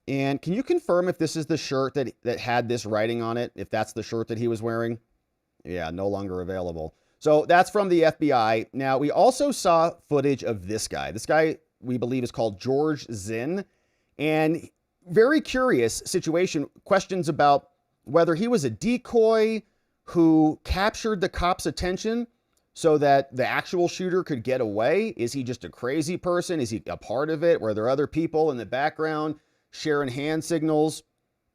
And can you confirm if this is the shirt that had this writing on it? If that's the shirt that he was wearing? Yeah, no longer available. So that's from the FBI. Now, we also saw footage of this guy. This guy, we believe, is called George Zinn. And very curious situation, questions about whether he was a decoy who captured the cops' attention so that the actual shooter could get away. Is he just a crazy person? Is he a part of it? Were there other people in the background sharing hand signals?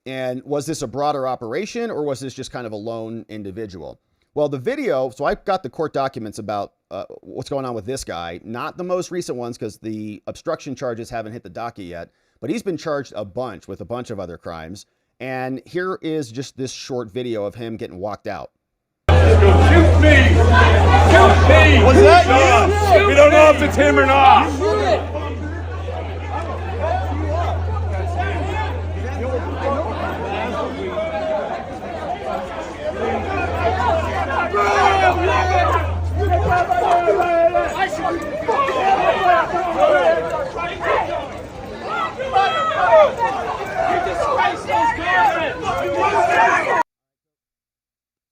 And was this a broader operation, or was this just kind of a lone individual? Well, the video, so I got the court documents about what's going on with this guy, not the most recent ones because the obstruction charges haven't hit the docket yet, but he's been charged a bunch with a bunch of other crimes. And here is just this short video of him getting walked out. Shoot me! Shoot me! Was that you? We don't know if it's him or not.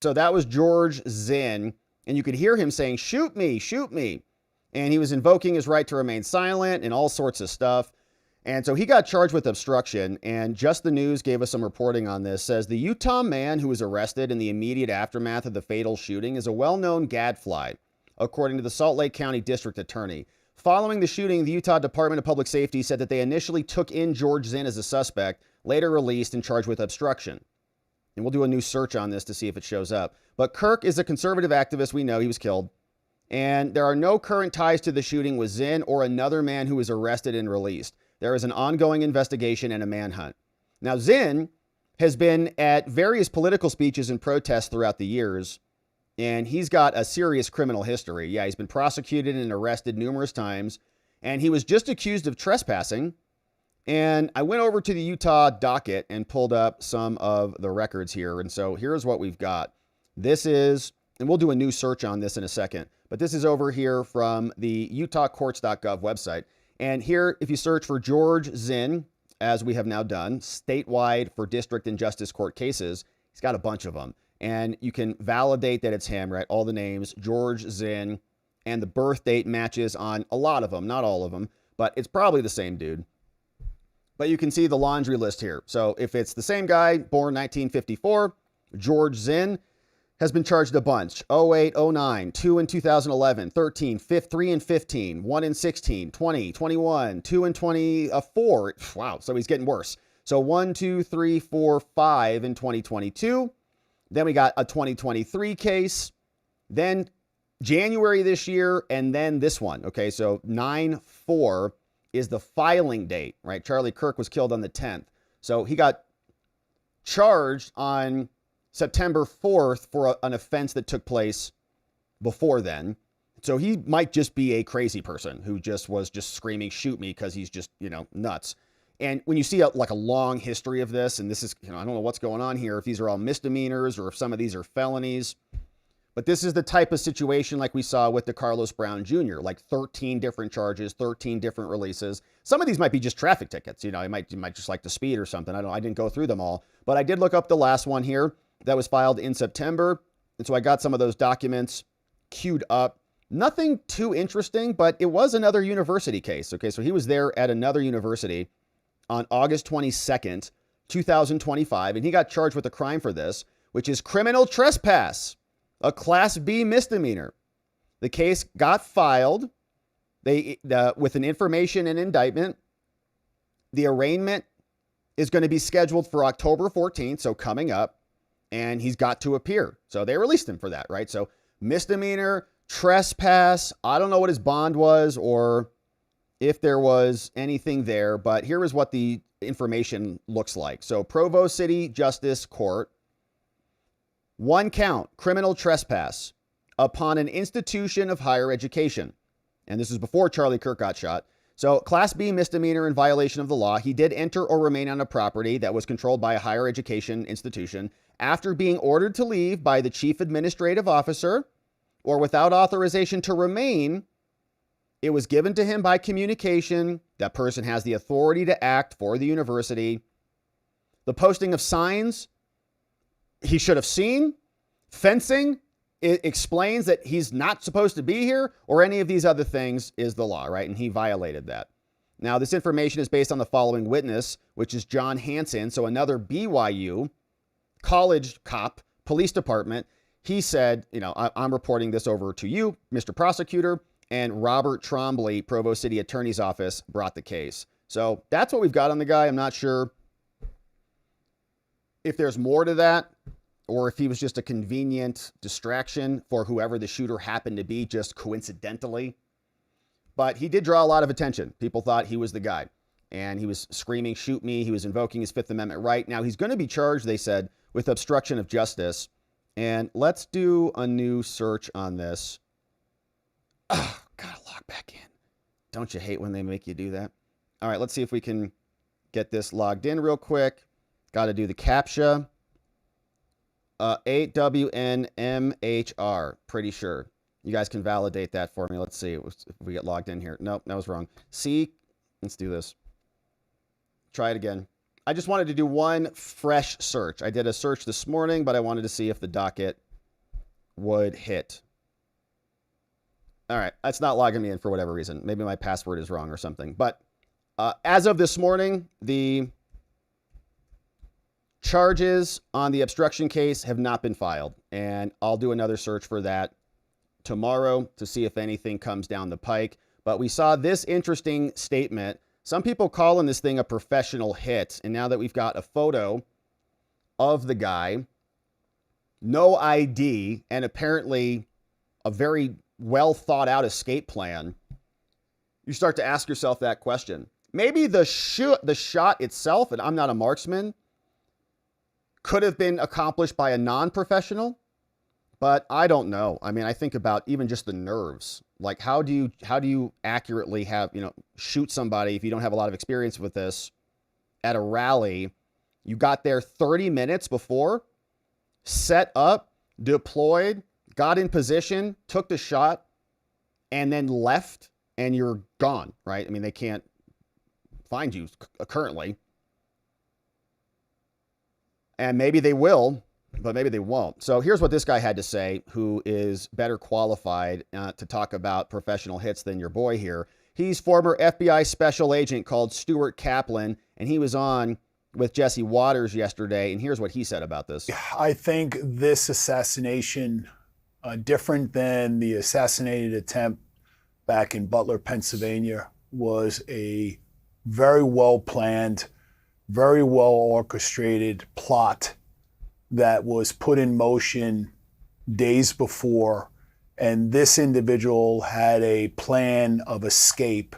So that was George Zinn, and you could hear him saying, "Shoot me, shoot me." And he was invoking his right to remain silent and all sorts of stuff. And so he got charged with obstruction, and Just the News gave us some reporting on this. Says the Utah man who was arrested in the immediate aftermath of the fatal shooting is a well-known gadfly, according to the Salt Lake County District Attorney. Following the shooting, the Utah Department of Public Safety said that they initially took in George Zinn as a suspect, later released and charged with obstruction. And we'll do a new search on this to see if it shows up. But Kirk is a conservative activist. We know he was killed. And there are no current ties to the shooting with Zinn or another man who was arrested and released. There is an ongoing investigation and a manhunt. Now, Zinn has been at various political speeches and protests throughout the years, and he's got a serious criminal history. Yeah, he's been prosecuted and arrested numerous times, and he was just accused of trespassing. And I went over to the Utah docket and pulled up some of the records here. And so here's what we've got. This is, and we'll do a new search on this in a second, but this is over here from the utahcourts.gov website. And here, if you search for George Zinn, as we have now done, statewide for district and justice court cases, he's got a bunch of them. And you can validate that it's him, right? All the names, George Zinn, and the birth date matches on a lot of them, not all of them, but it's probably the same dude. But you can see the laundry list here. So if it's the same guy, born 1954, George Zinn, has been charged a bunch. 08, 09, 2 in 2011, 13, 3 in 15, 1 in 16, 20, 21, 2 in 24. Wow, so he's getting worse. So 1, 2, 3, 4, 5 in 2022. Then we got a 2023 case. Then January this year, and then this one. Okay, so 9/4 is the filing date, right? Charlie Kirk was killed on the 10th. So he got charged on September 4th for an offense that took place before then. So he might just be a crazy person who just was just screaming, "Shoot me," because he's just, nuts. And when you see a long history of this, and this is, I don't know what's going on here, if these are all misdemeanors or if some of these are felonies, but this is the type of situation like we saw with the Carlos Brown Jr., like 13 different charges, 13 different releases. Some of these might be just traffic tickets. He might just like to speed or something. I didn't go through them all, but I did look up the last one here that was filed in September. And so I got some of those documents queued up. Nothing too interesting, but it was another university case. Okay, so he was there at another university on August 22nd, 2025, and he got charged with a crime for this, which is criminal trespass, a Class B misdemeanor. The case got filed, With an information and indictment, the arraignment is going to be scheduled for October 14th, so coming up, and he's got to appear. So they released him for that, right? So misdemeanor, trespass, I don't know what his bond was or if there was anything there, but here is what the information looks like. So Provo City Justice Court, 1 count, criminal trespass upon an institution of higher education. And this is before Charlie Kirk got shot. So Class B misdemeanor in violation of the law. He did enter or remain on a property that was controlled by a higher education institution after being ordered to leave by the chief administrative officer or without authorization to remain. It was given to him by communication. That person has the authority to act for the university. The posting of signs he should have seen. Fencing, it explains that he's not supposed to be here, or any of these other things is the law, right? And he violated that. Now, this information is based on the following witness, which is John Hansen. So another BYU college cop, police department. He said, I'm reporting this over to you, Mr. Prosecutor, and Robert Trombley, Provo City Attorney's Office, brought the case. So that's what we've got on the guy. I'm not sure if there's more to that, or if he was just a convenient distraction for whoever the shooter happened to be, just coincidentally. But he did draw a lot of attention. People thought he was the guy. And he was screaming, shoot me. He was invoking his Fifth Amendment right. Now, he's going to be charged, they said, with obstruction of justice. And let's do a new search on this. Oh, gotta log back in. Don't you hate when they make you do that? All right, let's see if we can get this logged in real quick. Got to do the CAPTCHA. 8WNMHR, pretty sure. You guys can validate that for me. Let's see if we get logged in here. Nope, that was wrong. C, let's do this. Try it again. I just wanted to do one fresh search. I did a search this morning, but I wanted to see if the docket would hit. All right, that's not logging me in for whatever reason. Maybe my password is wrong or something. But as of this morning, the charges on the obstruction case have not been filed. And I'll do another search for that tomorrow to see if anything comes down the pike. But we saw this interesting statement. Some people calling this thing a professional hit. And now that we've got a photo of the guy, no ID, and apparently a very well thought out escape plan, you start to ask yourself that question. Maybe the shot itself, and I'm not a marksman, could have been accomplished by a non-professional, but I don't know. I mean, I think about even just the nerves. Like, how do you accurately shoot somebody if you don't have a lot of experience with this at a rally? You got there 30 minutes before, set up, deployed, got in position, took the shot, and then left, and you're gone, right? I mean, they can't find you currently. And maybe they will, but maybe they won't. So here's what this guy had to say, who is better qualified to talk about professional hits than your boy here. He's former FBI special agent called Stuart Kaplan, and he was on with Jesse Waters yesterday, and here's what he said about this. I think this assassination, different than the assassinated attempt back in Butler, Pennsylvania, was a very well-planned, very well-orchestrated plot that was put in motion days before. And this individual had a plan of escape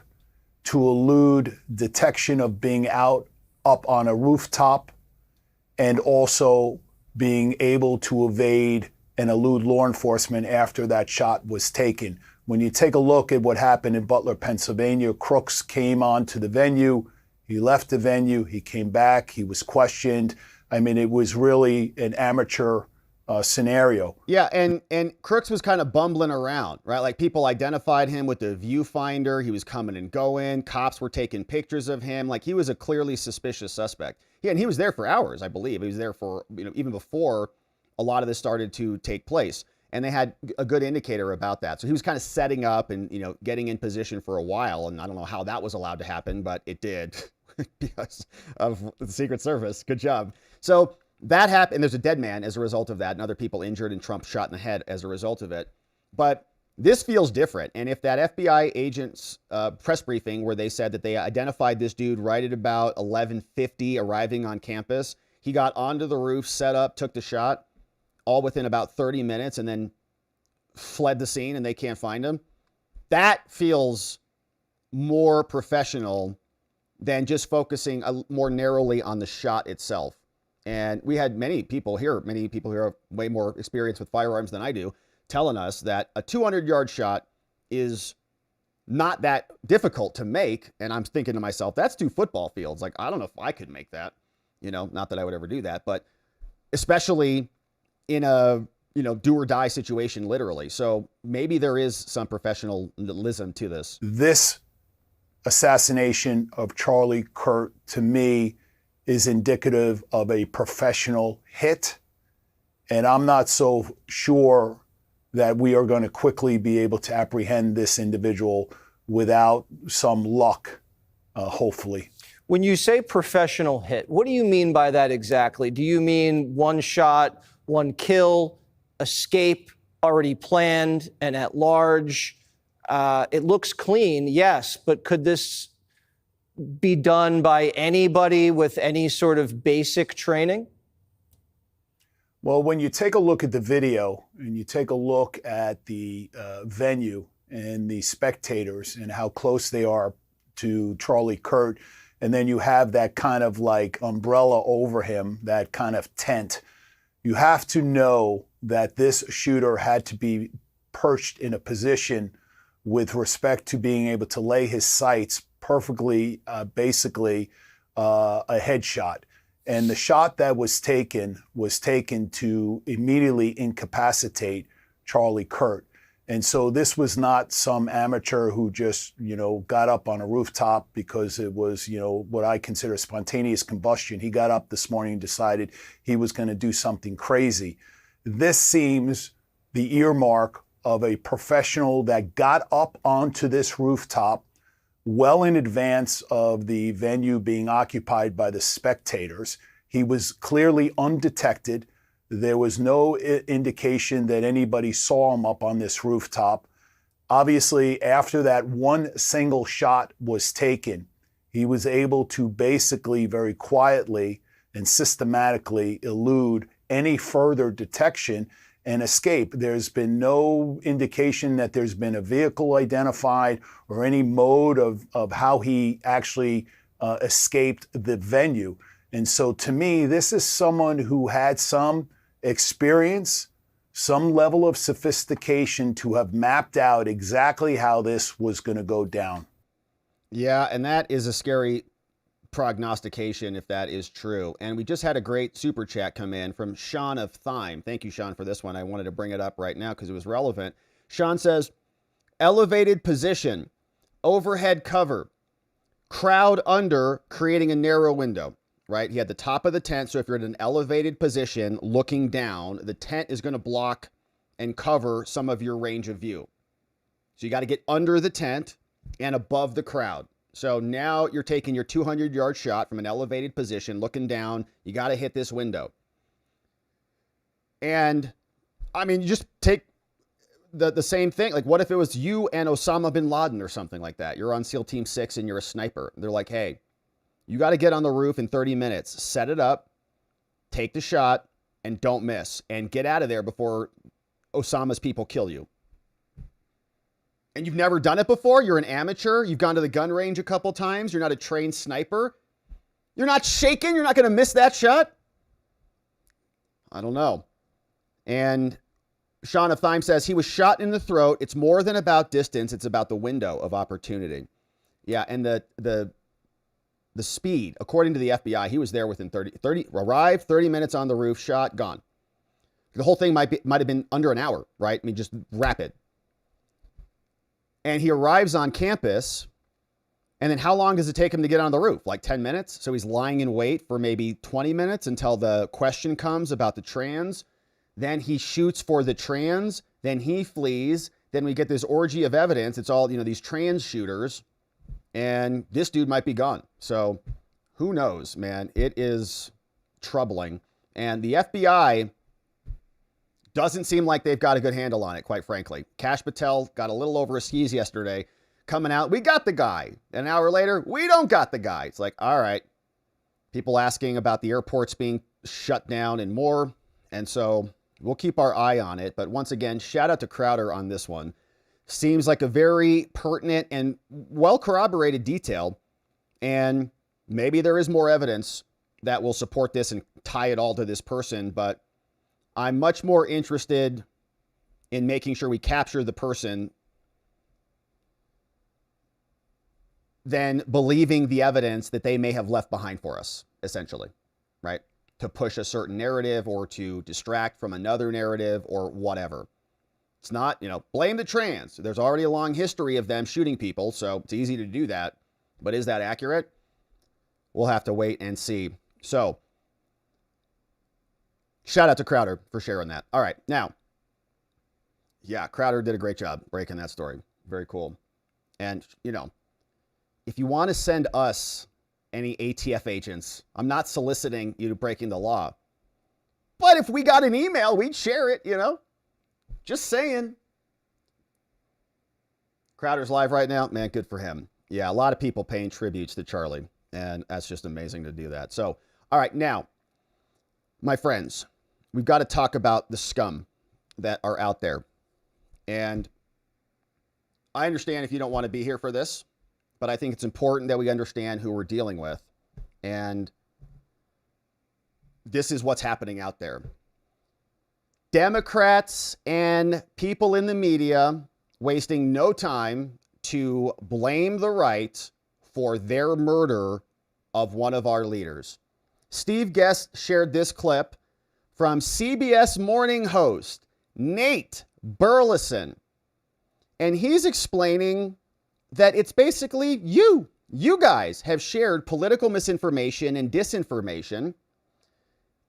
to elude detection of being up on a rooftop, and also being able to evade and elude law enforcement after that shot was taken. When you take a look at what happened in Butler, Pennsylvania, Crooks came onto the venue. He left the venue, he came back, he was questioned. I mean, it was really an amateur scenario. Yeah, and Crooks was kind of bumbling around, right? Like, people identified him with the viewfinder. He was coming and going. Cops were taking pictures of him. Like, he was a clearly suspicious suspect. Yeah, and he was there for hours, I believe. He was there for, even before a lot of this started to take place. And they had a good indicator about that. So he was kind of setting up and, getting in position for a while. And I don't know how that was allowed to happen, but it did because of the Secret Service. Good job. So that happened. And there's a dead man as a result of that, and other people injured, and Trump shot in the head as a result of it. But This feels different. And if that FBI agent's press briefing where they said that they identified this dude right at about 11:50 arriving on campus, he got onto the roof, set up, took the shot, all within about 30 minutes, and then fled the scene and they can't find him. That feels more professional than just focusing more narrowly on the shot itself. And we had many people here have way more experience with firearms than I do, telling us that a 200-yard shot is not that difficult to make. And I'm thinking to myself, that's 2 football fields. Like, I don't know if I could make that, not that I would ever do that, but especially in a, do or die situation, literally. So maybe there is some professionalism to this. This assassination of Charlie Kirk, to me, is indicative of a professional hit. And I'm not so sure that we are going to quickly be able to apprehend this individual without some luck, hopefully. When you say professional hit, what do you mean by that exactly? Do you mean one shot, one kill, escape already planned and at large? It looks clean, yes, but could this be done by anybody with any sort of basic training? Well, when you take a look at the video and you take a look at the venue and the spectators and how close they are to Charlie Kirk, and then you have that kind of like umbrella over him, that kind of tent, you have to know that this shooter had to be perched in a position with respect to being able to lay his sights perfectly, basically a headshot. And the shot that was taken to immediately incapacitate Charlie Kirk. And so this was not some amateur who just, got up on a rooftop because it was, what I consider spontaneous combustion. He got up this morning and decided he was going to do something crazy. This seems the earmark of a professional that got up onto this rooftop well in advance of the venue being occupied by the spectators. He was clearly undetected. There was no indication that anybody saw him up on this rooftop. Obviously, after that one single shot was taken, he was able to basically very quietly and systematically elude any further detection and escape. There's been no indication that there's been a vehicle identified or any mode of how he actually escaped the venue. And so to me, this is someone who had some experience, some level of sophistication to have mapped out exactly how this was going to go down. Yeah, and that is a scary prognostication if that is true. And we just had a great super chat come in from Sean of Thyme. Thank you, Sean, for this one. I wanted to bring it up right now because it was relevant. Sean says, elevated position, overhead cover, crowd under, creating a narrow window, right? He had the top of the tent. So if you're in an elevated position looking down, the tent is going to block and cover some of your range of view. So you got to get under the tent and above the crowd. So now you're taking your 200-yard shot from an elevated position, looking down. You got to hit this window. And, I mean, you just take the same thing. Like, what if it was you and Osama bin Laden or something like that? You're on SEAL Team 6 and you're a sniper. They're like, hey, you got to get on the roof in 30 minutes. Set it up, take the shot, and don't miss. And get out of there before Osama's people kill you. And you've never done it before? You're an amateur? You've gone to the gun range a couple times? You're not a trained sniper? You're not shaking? You're not going to miss that shot? I don't know. And Sean of Thyme says, he was shot in the throat. It's more than about distance. It's about the window of opportunity. Yeah, and the speed, according to the FBI, he was there within 30 arrived, 30 minutes on the roof, shot, gone. The whole thing might have been under an hour, right? I mean, just rapid. And he arrives on campus, and then how long does it take him to get on the roof? Like 10 minutes? So he's lying in wait for maybe 20 minutes until the question comes about the trans. Then he shoots for the trans. Then he flees. Then we get this orgy of evidence. It's all, these trans shooters. And this dude might be gone. So who knows, man? It is troubling. And the FBI Doesn't seem like they've got a good handle on it, quite frankly. Kash Patel got a little over his skis yesterday, coming out, we got the guy. An hour later, we don't got the guy. It's like, all right. People asking about the airports being shut down and more. And so we'll keep our eye on it. But once again, shout out to Crowder on this one. Seems like a very pertinent and well corroborated detail. And maybe there is more evidence that will support this and tie it all to this person. But I'm much more interested in making sure we capture the person than believing the evidence that they may have left behind for us, essentially, right? To push a certain narrative or to distract from another narrative or whatever. It's not, blame the trans. There's already a long history of them shooting people, so it's easy to do that. But is that accurate? We'll have to wait and see. So, shout out to Crowder for sharing that. All right, now, yeah, Crowder did a great job breaking that story. Very cool. And, if you want to send us any ATF agents, I'm not soliciting you to breaking the law. But if we got an email, we'd share it, Just saying. Crowder's live right now. Man, good for him. Yeah, a lot of people paying tributes to Charlie. And that's just amazing to do that. So, all right, now, my friends, we've got to talk about the scum that are out there. And I understand if you don't want to be here for this, but I think it's important that we understand who we're dealing with. And this is what's happening out there. Democrats and people in the media wasting no time to blame the right for their murder of one of our leaders. Steve Guest shared this clip from CBS morning host Nate Burleson. And he's explaining that it's basically you guys have shared political misinformation and disinformation,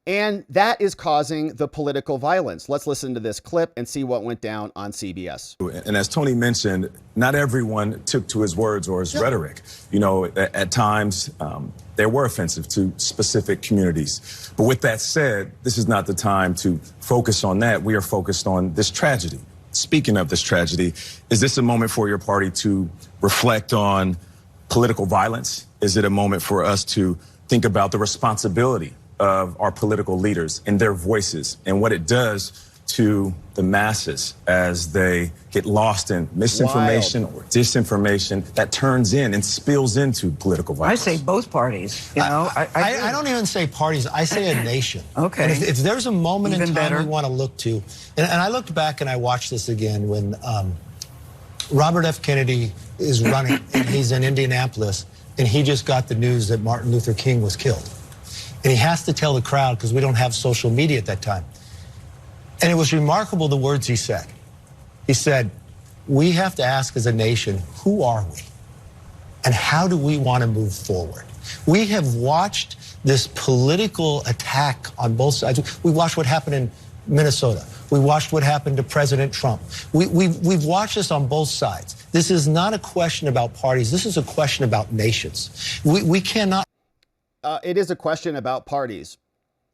and that is causing the political violence. Let's listen to this clip and see what went down on CBS. And as Tony mentioned, not everyone took to his words or his rhetoric. At times, they were offensive to specific communities. But with that said, this is not the time to focus on that. We are focused on this tragedy. Speaking of this tragedy, is this a moment for your party to reflect on political violence? Is it a moment for us to think about the responsibility of our political leaders and their voices and what it does to the masses as they get lost in misinformation or disinformation that turns in and spills into political violence? I say both parties. I don't even say parties. I say a nation. Okay. And if there's a moment in time we want to look to, and I looked back and I watched this again when Robert F. Kennedy is running and he's in Indianapolis and he just got the news that Martin Luther King was killed. And he has to tell the crowd because we don't have social media at that time. And it was remarkable the words he said. He said, we have to ask as a nation, who are we? And how do we want to move forward? We have watched this political attack on both sides. We watched what happened in Minnesota. We watched what happened to President Trump. We've watched this on both sides. This is not a question about parties. This is a question about nations. We cannot. It is a question about parties.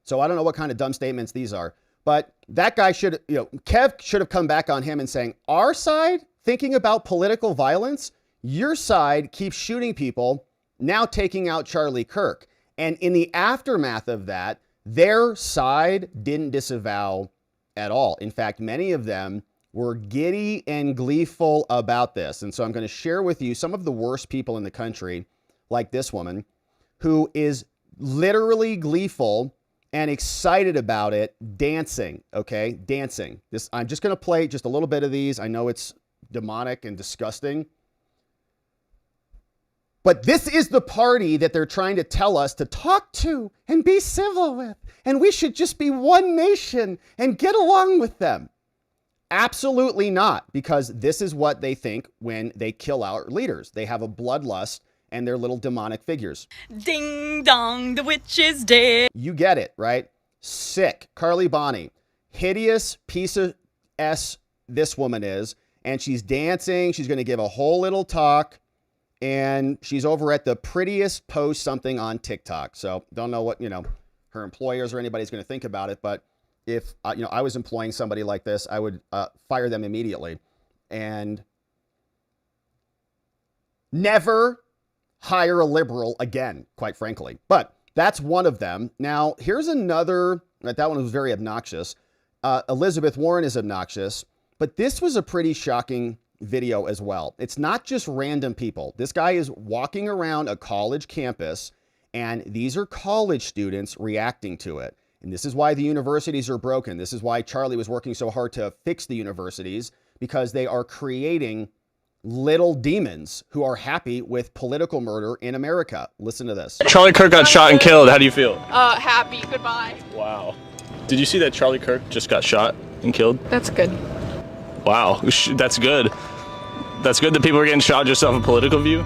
So I don't know what kind of dumb statements these are. But that guy should, Kev should have come back on him and saying, our side thinking about political violence, your side keeps shooting people, now taking out Charlie Kirk. And in the aftermath of that, their side didn't disavow at all. In fact, many of them were giddy and gleeful about this. And so I'm going to share with you some of the worst people in the country, like this woman, who is literally gleeful and excited about it, dancing, okay? Dancing. I'm just going to play just a little bit of these. I know it's demonic and disgusting. But this is the party that they're trying to tell us to talk to and be civil with. And we should just be one nation and get along with them. Absolutely not, because this is what they think when they kill our leaders. They have a bloodlust and they're little demonic figures. Ding dong, the witch is dead. You get it, right? Sick. Carly Bonney. Hideous piece of S this woman is. And she's dancing. She's going to give a whole little talk. And she's over at the prettiest post something on TikTok. So don't know what, her employers or anybody's going to think about it. But if I was employing somebody like this, I would fire them immediately and never hire a liberal again, quite frankly. But that's one of them. Now, here's another. That one was very obnoxious. Elizabeth Warren is obnoxious, but this was a pretty shocking video as well. It's not just random people. This guy is walking around a college campus, and these are college students reacting to it. And this is why the universities are broken. This is why Charlie was working so hard to fix the universities, because they are creating little demons who are happy with political murder in America. Listen to this. Charlie Kirk got shot and killed. How do you feel? Happy. Goodbye. Wow. Did you see that Charlie Kirk just got shot and killed? That's good. Wow. That's good. That's good that people are getting shot just off a political view.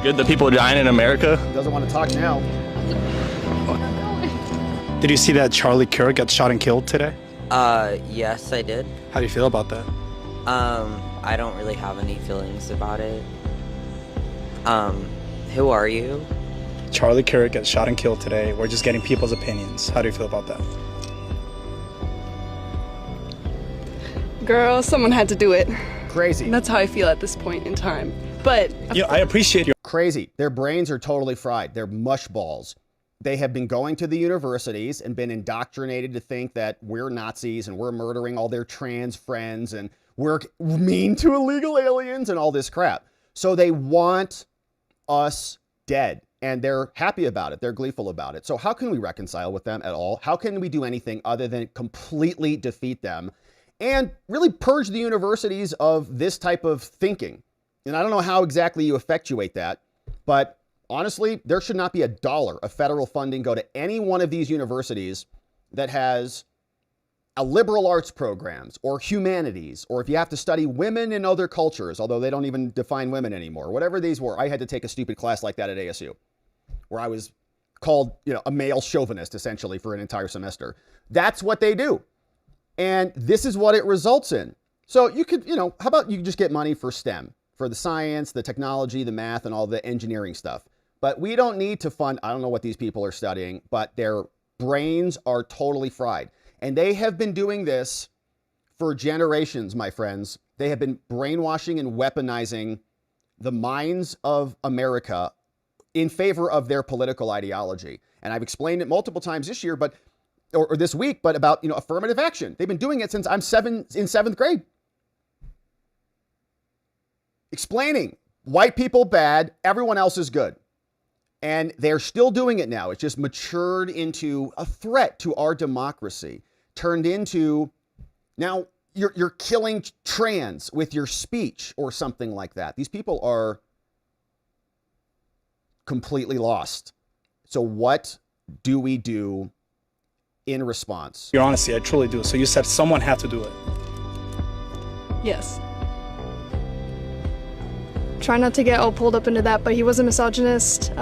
Good that people are dying in America. Doesn't want to talk now. Did you see that Charlie Kirk got shot and killed today? Yes, I did. How do you feel about that? I don't really have any feelings about it. Who are you? Charlie Kirk got shot and killed today. We're just getting people's opinions. How do you feel about that? Girl, someone had to do it. Crazy. And that's how I feel at this point in time. But I appreciate your crazy. Their brains are totally fried. They're mush balls. They have been going to the universities and been indoctrinated to think that we're Nazis and we're murdering all their trans friends and we're mean to illegal aliens and all this crap. So they want us dead, and they're happy about it. They're gleeful about it. So how can we reconcile with them at all? How can we do anything other than completely defeat them and really purge the universities of this type of thinking? And I don't know how exactly you effectuate that, but honestly, there should not be $1 of federal funding go to any one of these universities that has a liberal arts programs or humanities, or if you have to study women in other cultures, although they don't even define women anymore, whatever these were. I had to take a stupid class like that at ASU, where I was called, a male chauvinist essentially for an entire semester. That's what they do. And this is what it results in. So you could, how about you just get money for STEM, for the science, the technology, the math, and all the engineering stuff. But we don't need to fund, I don't know what these people are studying, but their brains are totally fried. And they have been doing this for generations, my friends. They have been brainwashing and weaponizing the minds of America in favor of their political ideology. And I've explained it multiple times this year, or this week, but about, affirmative action. They've been doing it since I'm in seventh grade. Explaining white people bad, everyone else is good. And they're still doing it now. It's just matured into a threat to our democracy. Turned into, now you're killing trans with your speech or something like that. These people are completely lost. So what do we do in response? Your honesty, I truly do. So you said someone had to do it. yes. Try not to get all pulled up into that, but he was a misogynist.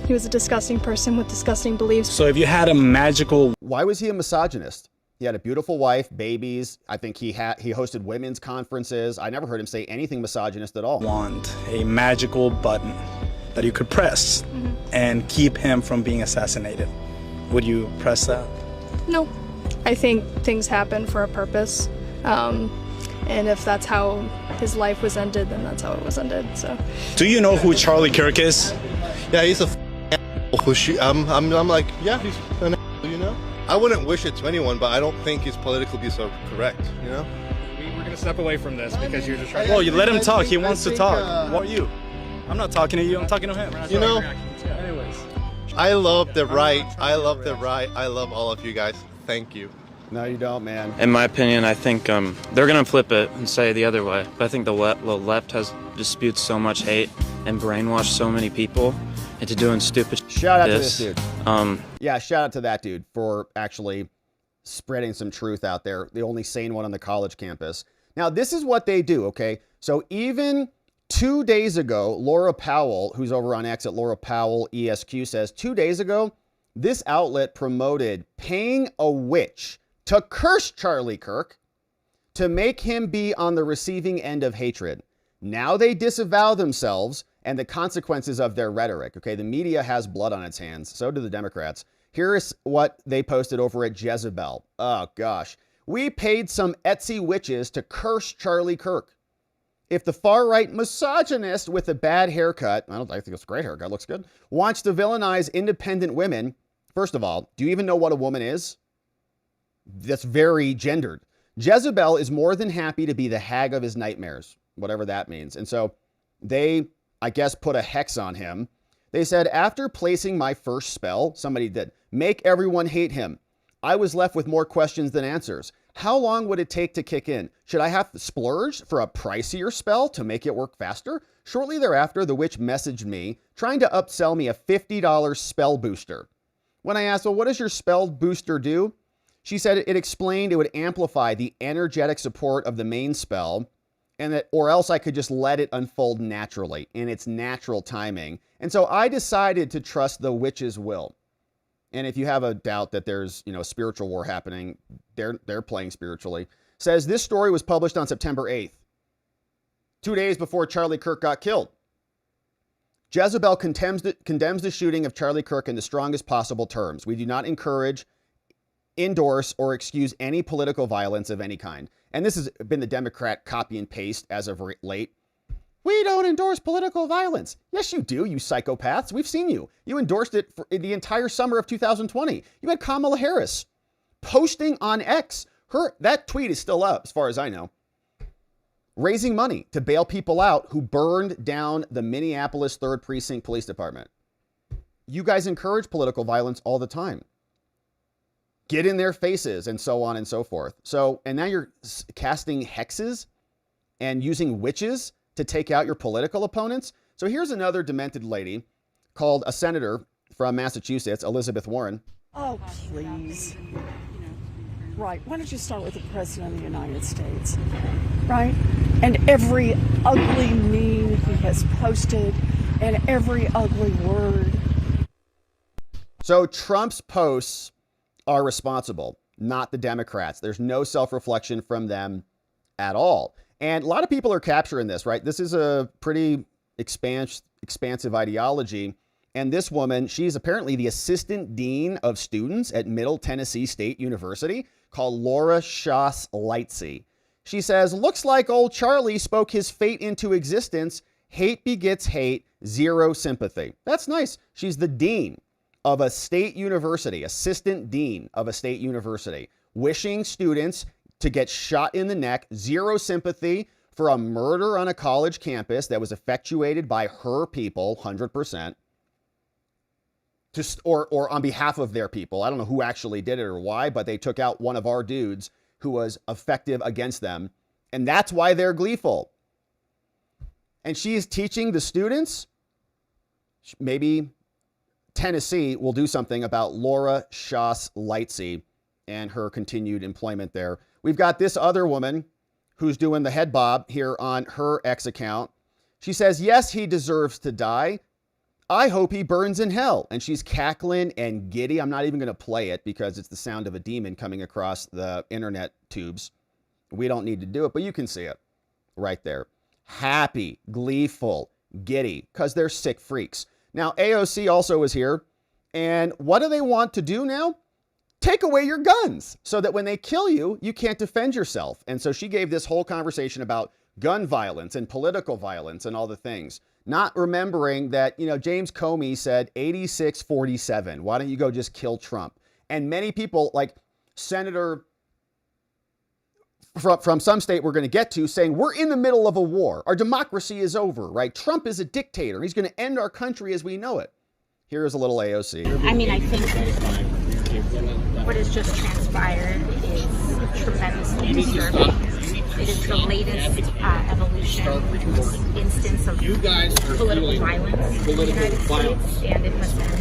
He was a disgusting person with disgusting beliefs. So if you had a magical... Why was he a misogynist? He had a beautiful wife, babies. I think he hosted women's conferences. I never heard him say anything misogynist at all. Want a magical button that you could press and keep him from being assassinated. Would you press that? No. I think things happen for a purpose. And if that's how his life was ended, then that's how it was ended. So. Do you know who Charlie Kirk is? Yeah, he's a who she. I'm like, yeah, he's an I wouldn't wish it to anyone, but I don't think his political views are correct. We're gonna step away from this because you're just trying. Well, you let him talk. He wants to talk. What are you? I'm not talking to you. I'm talking to him. Anyways. I love the right. I love the right. I love all of you guys. Thank you. No, you don't, man. In my opinion, I think they're going to flip it and say the other way. But I think the left has disputes so much hate and brainwashed so many people into doing stupid shit. Shout out to this dude. Yeah, shout out to that dude for actually spreading some truth out there. The only sane one on the college campus. Now, this is what they do, okay? So even 2 days ago, Laura Powell, who's over on X at Laura Powell ESQ, says 2 days ago, this outlet promoted paying a witch to curse Charlie Kirk to make him be on the receiving end of hatred. Now they disavow themselves and the consequences of their rhetoric. Okay, the media has blood on its hands. So do the Democrats. Here is what they posted over at Jezebel. Oh, gosh. We paid some Etsy witches to curse Charlie Kirk. If the far-right misogynist with a bad haircut, I think it's a great haircut, looks good, wants to villainize independent women, first of all, do you even know what a woman is? That's very gendered. Jezebel is more than happy to be the hag of his nightmares, whatever that means. And so they, I guess, put a hex on him. They said, after placing my first spell, somebody did, make everyone hate him. I was left with more questions than answers. How long would it take to kick in? Should I have to splurge for a pricier spell to make it work faster? Shortly thereafter, the witch messaged me, trying to upsell me a $50 spell booster. When I asked, well, what does your spell booster do? She said it explained it would amplify the energetic support of the main spell, and that, or else I could just let it unfold naturally in its natural timing. And so I decided to trust the witch's will. And if you have a doubt that there's, a spiritual war happening, they're playing spiritually. Says this story was published on September 8th, 2 days before Charlie Kirk got killed. Jezebel condemns the shooting of Charlie Kirk in the strongest possible terms. We do not encourage, endorse, or excuse any political violence of any kind. And this has been the Democrat copy and paste as of late. We don't endorse political violence. Yes, you do, you psychopaths. We've seen you. You endorsed it for the entire summer of 2020. You had Kamala Harris posting on X. That tweet is still up, as far as I know. Raising money to bail people out who burned down the Minneapolis 3rd Precinct Police Department. You guys encourage political violence all the time. Get in their faces and so on and so forth. So, and now you're casting hexes and using witches to take out your political opponents. So here's another demented lady called a senator from Massachusetts, Elizabeth Warren. Oh, please. Right. Why don't you start with the President of the United States? Right? And every ugly meme he has posted and every ugly word. So Trump's posts are responsible, not the Democrats. There's no self-reflection from them at all. And a lot of people are capturing this, right? This is a pretty expansive ideology. And this woman, she's apparently the assistant dean of students at Middle Tennessee State University, called Laura Sosh-Lighty. She says, looks like old Charlie spoke his fate into existence. Hate begets hate, zero sympathy. That's nice. She's the dean of a state university, assistant dean of a state university, wishing students to get shot in the neck, zero sympathy for a murder on a college campus that was effectuated by her people, 100%, or on behalf of their people. I don't know who actually did it or why, but they took out one of our dudes who was effective against them, and that's why they're gleeful. And she's teaching the students. Maybe Tennessee will do something about Laura Sosh-Lighty and her continued employment there. We've got this other woman who's doing the head bob here on her X account. She says, yes, he deserves to die. I hope he burns in hell. And she's cackling and giddy. I'm not even going to play it because it's the sound of a demon coming across the internet tubes. We don't need to do it, but you can see it right there. Happy, gleeful, giddy, because they're sick freaks. Now, AOC also is here. And what do they want to do now? Take away your guns so that when they kill you, you can't defend yourself. And so she gave this whole conversation about gun violence and political violence and all the things, not remembering that, James Comey said 86-47. Why don't you go just kill Trump? And many people, like Senator from some state we're going to get to, saying we're in the middle of a war. Our democracy is over, right? Trump is a dictator. He's going to end our country as we know it. Here's a little AOC. I mean, I think what has just transpired is tremendously disturbing. It is the latest evolution, instance of political violence in the United States, and it must end.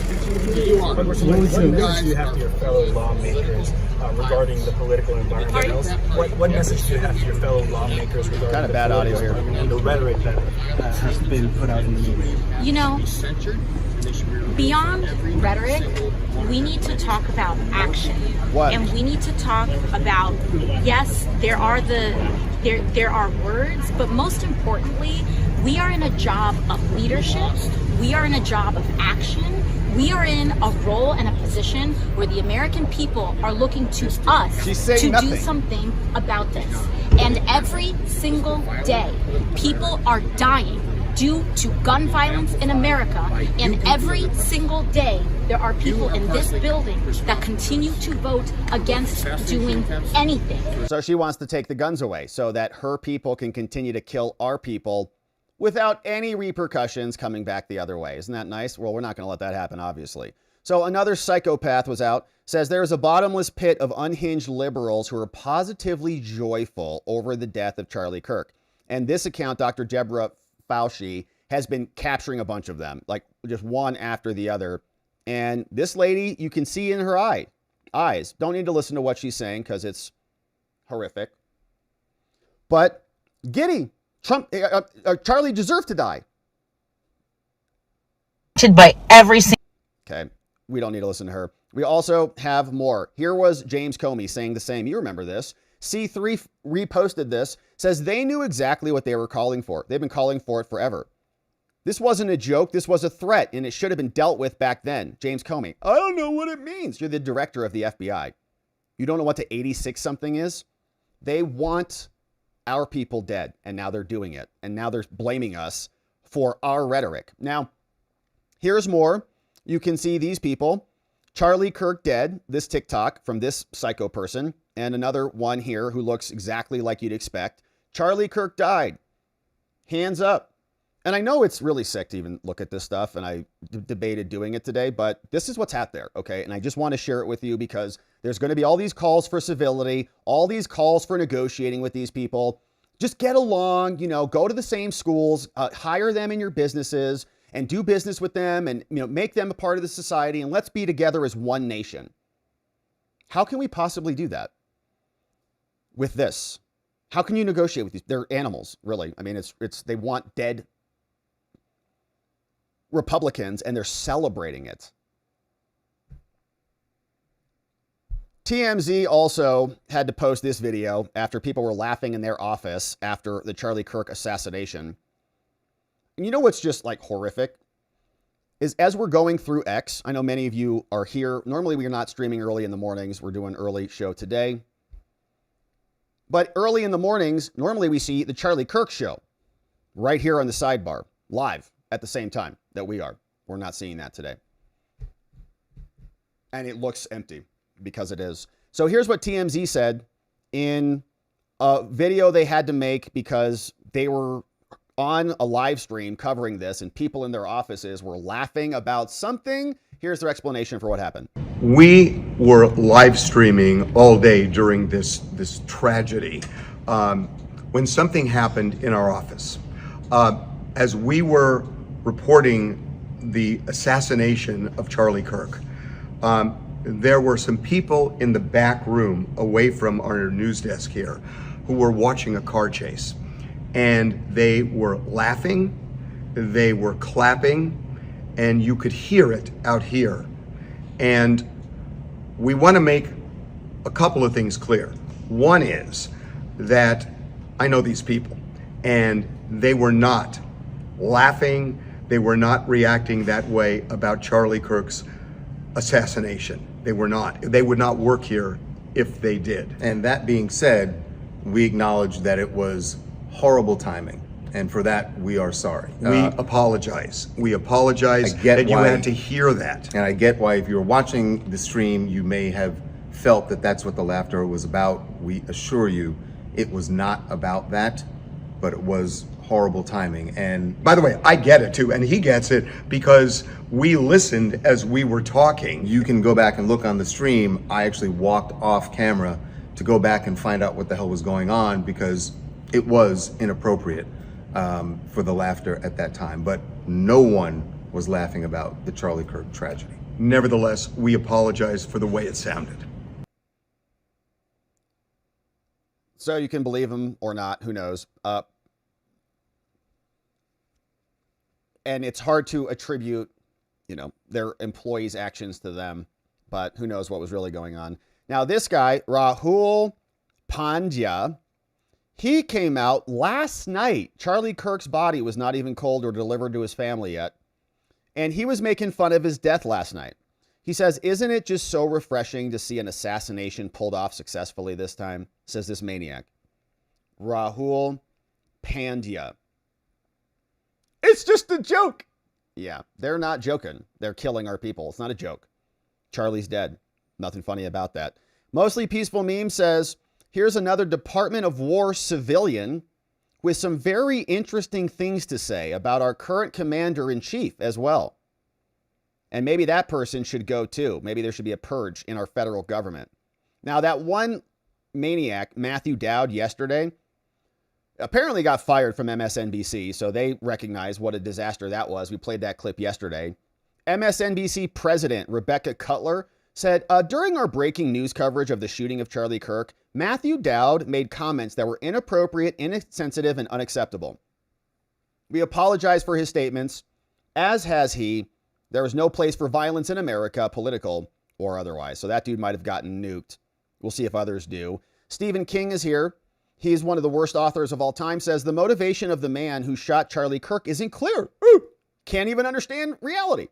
What message do you have to your fellow lawmakers regarding the political environment? What message do you have to your fellow lawmakers regarding kind of bad audio here and the rhetoric that has been put out in the media? Beyond rhetoric, we need to talk about action. What? And we need to talk about, yes, there are words, but most importantly, we are in a job of leadership. We are in a job of action. We are in a role and a position where the American people are looking to us to do something about this. And every single day, people are dying due to gun violence in America. And every single day, there are people in this building that continue to vote against doing anything. So she wants to take the guns away so that her people can continue to kill our people without any repercussions coming back the other way. Isn't that nice? Well, we're not going to let that happen, obviously. So another psychopath was out, says there is a bottomless pit of unhinged liberals who are positively joyful over the death of Charlie Kirk. And this account, Dr. Deborah Fauci, has been capturing a bunch of them, like just one after the other. And this lady, you can see in her eyes. Don't need to listen to what she's saying because it's horrific. But GIDDY. Charlie deserved to die. By every single. Okay, we don't need to listen to her. We also have more. Here was James Comey saying the same. You remember this. C3 reposted this, says they knew exactly what they were calling for. They've been calling for it forever. This wasn't a joke. This was a threat, and it should have been dealt with back then. James Comey. I don't know what it means. You're the director of the FBI. You don't know what the 86 something is? They want our people dead, and now they're doing it. And now they're blaming us for our rhetoric. Now, here's more. You can see these people. Charlie Kirk dead, this TikTok from this psycho person, and another one here who looks exactly like you'd expect. Charlie Kirk died. Hands up. And I know it's really sick to even look at this stuff, and I debated doing it today, but this is what's out there, okay? And I just want to share it with you because there's going to be all these calls for civility, all these calls for negotiating with these people. Just get along, go to the same schools, hire them in your businesses, and do business with them, and make them a part of the society, and let's be together as one nation. How can we possibly do that with this? How can you negotiate with these? They're animals, really. I mean, they want dead Republicans, and they're celebrating it. TMZ also had to post this video after people were laughing in their office after the Charlie Kirk assassination. And you know what's just like horrific? Is as we're going through X, I know many of you are here. Normally we are not streaming early in the mornings. We're doing early show today. But early in the mornings, normally we see the Charlie Kirk show right here on the sidebar, live at the same time that we are. We're not seeing that today. And it looks empty because it is. So here's what TMZ said in a video they had to make because they were on a live stream covering this and people in their offices were laughing about something. Here's their explanation for what happened. We were live streaming all day during this tragedy when something happened in our office. As we were reporting the assassination of Charlie Kirk, there were some people in the back room away from our news desk here who were watching a car chase. And they were laughing, they were clapping, and you could hear it out here. And we want to make a couple of things clear. One is that I know these people, and they were not laughing, they were not reacting that way about Charlie Kirk's assassination. They were not. They would not work here if they did. And that being said, we acknowledge that it was horrible timing, and for that we are sorry. We apologize. We apologize that you had to hear that. And I get why if you were watching the stream, you may have felt that that's what the laughter was about. We assure you it was not about that, but it was horrible timing. And by the way, I get it too, and he gets it because we listened as we were talking. You can go back and look on the stream. I actually walked off camera to go back and find out what the hell was going on because it was inappropriate for the laughter at that time, but no one was laughing about the Charlie Kirk tragedy. Nevertheless, we apologize for the way it sounded. So you can believe him or not, who knows? And it's hard to attribute, their employees' actions to them. but who knows what was really going on. Now, this guy, Rahul Pandya, he came out last night. Charlie Kirk's body was not even cold or delivered to his family yet. And he was making fun of his death last night. He says, isn't it just so refreshing to see an assassination pulled off successfully this time? Says this maniac. Rahul Pandya. It's just a joke. Yeah, they're not joking. They're killing our people. It's not a joke. Charlie's dead. Nothing funny about that. Mostly Peaceful Meme says, here's another Department of War civilian with some very interesting things to say about our current commander-in-chief as well. And maybe that person should go too. Maybe there should be a purge in our federal government. Now, that one maniac, Matthew Dowd, yesterday, apparently got fired from MSNBC, so they recognize what a disaster that was. We played that clip yesterday. MSNBC President Rebecca Cutler said, during our breaking news coverage of the shooting of Charlie Kirk, Matthew Dowd made comments that were inappropriate, insensitive, and unacceptable. We apologize for his statements, as has he. There is no place for violence in America, political or otherwise. So that dude might have gotten nuked. We'll see if others do. Stephen King is here. He's one of the worst authors of all time, says the motivation of the man who shot Charlie Kirk isn't clear. Can't even understand reality.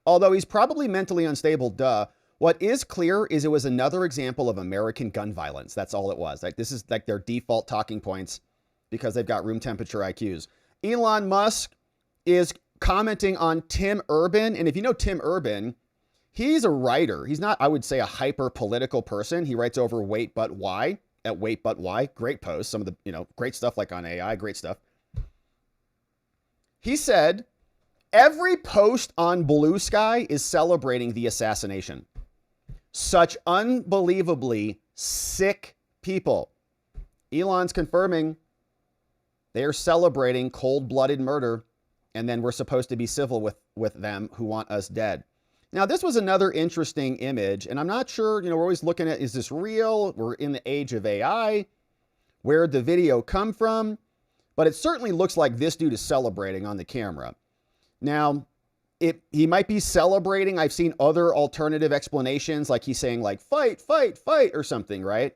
Although he's probably mentally unstable, duh. What is clear is it was another example of American gun violence. That's all it was. Like, this is like their default talking points because they've got room temperature IQs. Elon Musk is commenting on Tim Urban. And if you know Tim Urban, he's a writer. He's not, I would say, a hyper political person. He writes over Wait But Why at Wait But Why. Great posts. Some of the, great stuff like on AI. Great stuff. He said, every post on Blue Sky is celebrating the assassination. Such unbelievably sick people. Elon's confirming they are celebrating cold-blooded murder, and then we're supposed to be civil with them who want us dead. Now, this was another interesting image, and I'm not sure, we're always looking at, is this real? We're in the age of AI. Where'd the video come from? But it certainly looks like this dude is celebrating on the camera. Now, he might be celebrating. I've seen other alternative explanations, like he's saying like, fight, fight, fight, or something, right?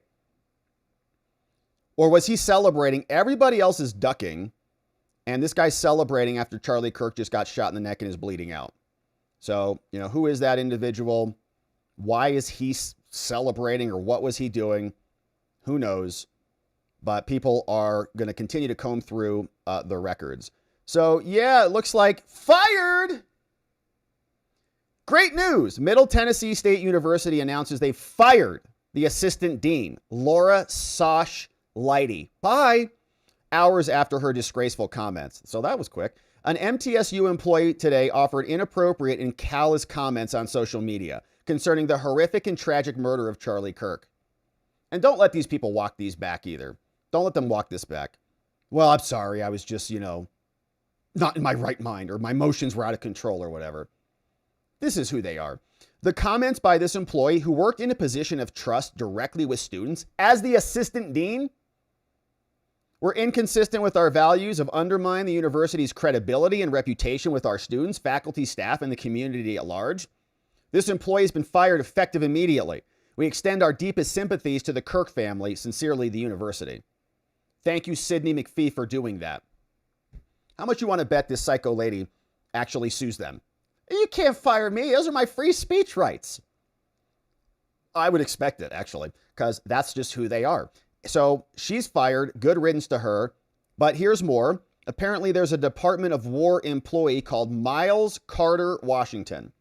Or was he celebrating? Everybody else is ducking, and this guy's celebrating after Charlie Kirk just got shot in the neck and is bleeding out. So, who is that individual? Why is he celebrating, or what was he doing? Who knows? But people are going to continue to comb through the records. So, yeah, it looks like fired. Great news. Middle Tennessee State University announces they fired the assistant dean, Laura Sosh-Lighty, by hours after her disgraceful comments. So that was quick. An MTSU employee today offered inappropriate and callous comments on social media concerning the horrific and tragic murder of Charlie Kirk. And don't let these people walk these back either. Don't let them walk this back. Well, I'm sorry. I was just, not in my right mind, or my emotions were out of control or whatever. This is who they are. The comments by this employee, who worked in a position of trust directly with students as the assistant dean, were inconsistent with our values of undermine the university's credibility and reputation with our students, faculty, staff, and the community at large. This employee has been fired effective immediately. We extend our deepest sympathies to the Kirk family. Sincerely, the university. Thank you, Sidney McPhee, for doing that. How much you want to bet this psycho lady actually sues them? You can't fire me. Those are my free speech rights. I would expect it, actually, because that's just who they are. So she's fired. Good riddance to her. But here's more. Apparently, there's a Department of War employee called Miles Carter Washington,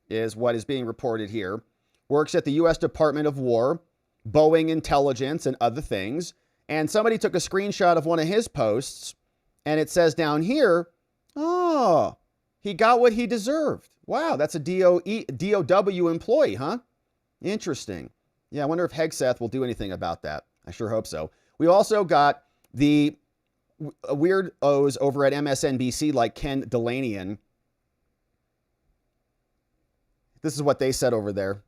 is what is being reported here. Works at the U.S. Department of War, Boeing Intelligence, and other things. And somebody took a screenshot of one of his posts, and it says down here, oh, he got what he deserved. Wow, that's a DOW employee, huh? Interesting. Yeah, I wonder if Hegseth will do anything about that. I sure hope so. We also got the weirdos over at MSNBC like Ken Delanian. This is what they said over there.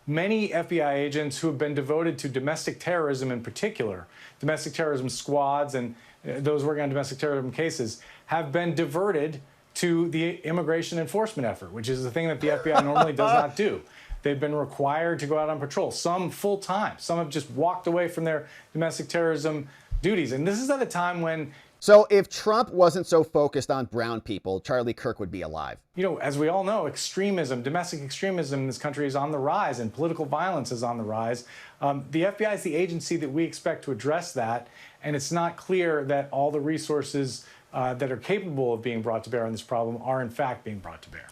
Many FBI agents who have been devoted to domestic terrorism in particular, domestic terrorism squads and those working on domestic terrorism cases, have been diverted to the immigration enforcement effort, which is the thing that the FBI normally does not do. They've been required to go out on patrol, some full time. Some have just walked away from their domestic terrorism duties. And this is at a time when... So if Trump wasn't so focused on brown people, Charlie Kirk would be alive. You know, as we all know, extremism, domestic extremism in this country is on the rise, and political violence is on the rise. The FBI is the agency that we expect to address that, and it's not clear that all the resources that are capable of being brought to bear on this problem are in fact being brought to bear.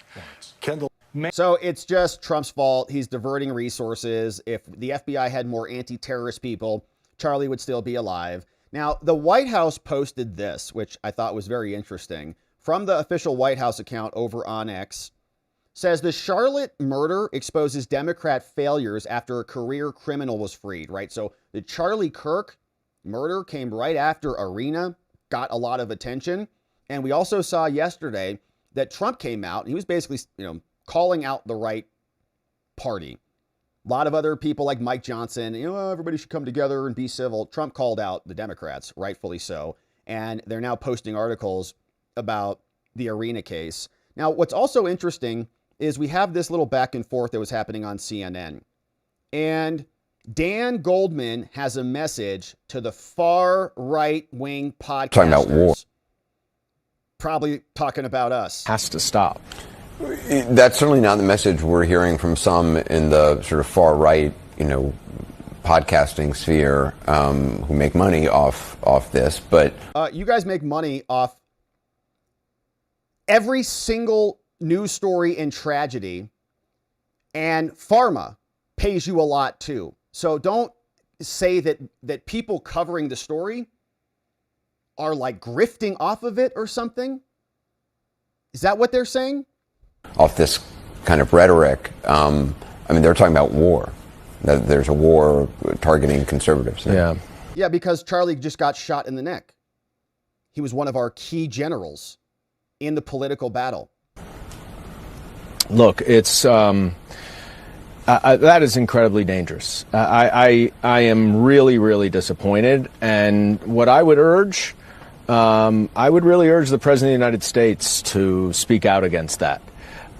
Kendall. So it's just Trump's fault. He's diverting resources. If the FBI had more anti-terrorist people, Charlie would still be alive. Now, the White House posted this, which I thought was very interesting, from the official White House account over on X. Says the Charlotte murder exposes Democrat failures after a career criminal was freed, right? So the Charlie Kirk murder came right after Arena got a lot of attention. And we also saw yesterday that Trump came out and he was basically, calling out the right party. A lot of other people like Mike Johnson, everybody should come together and be civil. Trump called out the Democrats, rightfully so. And they're now posting articles about the Arena case. Now, what's also interesting is we have this little back and forth that was happening on CNN. And Dan Goldman has a message to the far right-wing podcasters. Talking about war. Probably talking about us. Has to stop. That's certainly not the message we're hearing from some in the sort of far right, podcasting sphere who make money off this. But you guys make money off every single news story and tragedy, and pharma pays you a lot too. So don't say that people covering the story are like grifting off of it or something. Is that what they're saying? Off this kind of rhetoric, they're talking about war. That there's a war targeting conservatives. Yeah, because Charlie just got shot in the neck. He was one of our key generals in the political battle. Look, it's that is incredibly dangerous. I am really, really disappointed. And what I would urge, I would really urge the President of the United States to speak out against that.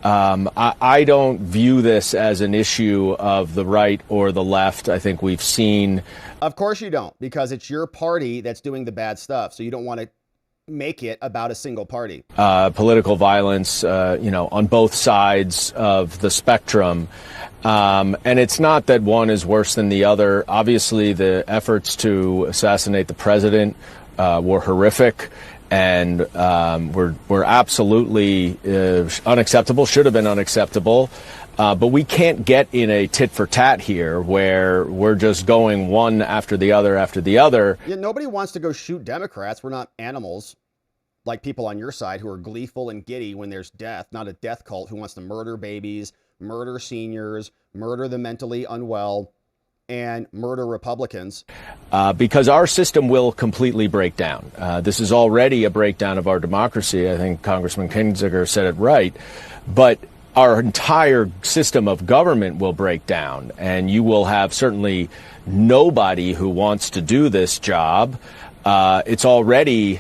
I don't view this as an issue of the right or the left. I think we've seen... Of course you don't, because it's your party that's doing the bad stuff. So you don't want to make it about a single party. Political violence, on both sides of the spectrum. And it's not that one is worse than the other. Obviously, the efforts to assassinate the president were horrific. And were absolutely unacceptable, should have been unacceptable. But we can't get in a tit for tat here where we're just going one after the other after the other. Yeah, nobody wants to go shoot Democrats. We're not animals like people on your side who are gleeful and giddy when there's death, not a death cult who wants to murder babies, murder seniors, murder the mentally unwell, and murder Republicans. Because our system will completely break down. This is already a breakdown of our democracy. I think Congressman Kinzinger said it right. But our entire system of government will break down, and you will have certainly nobody who wants to do this job. It's already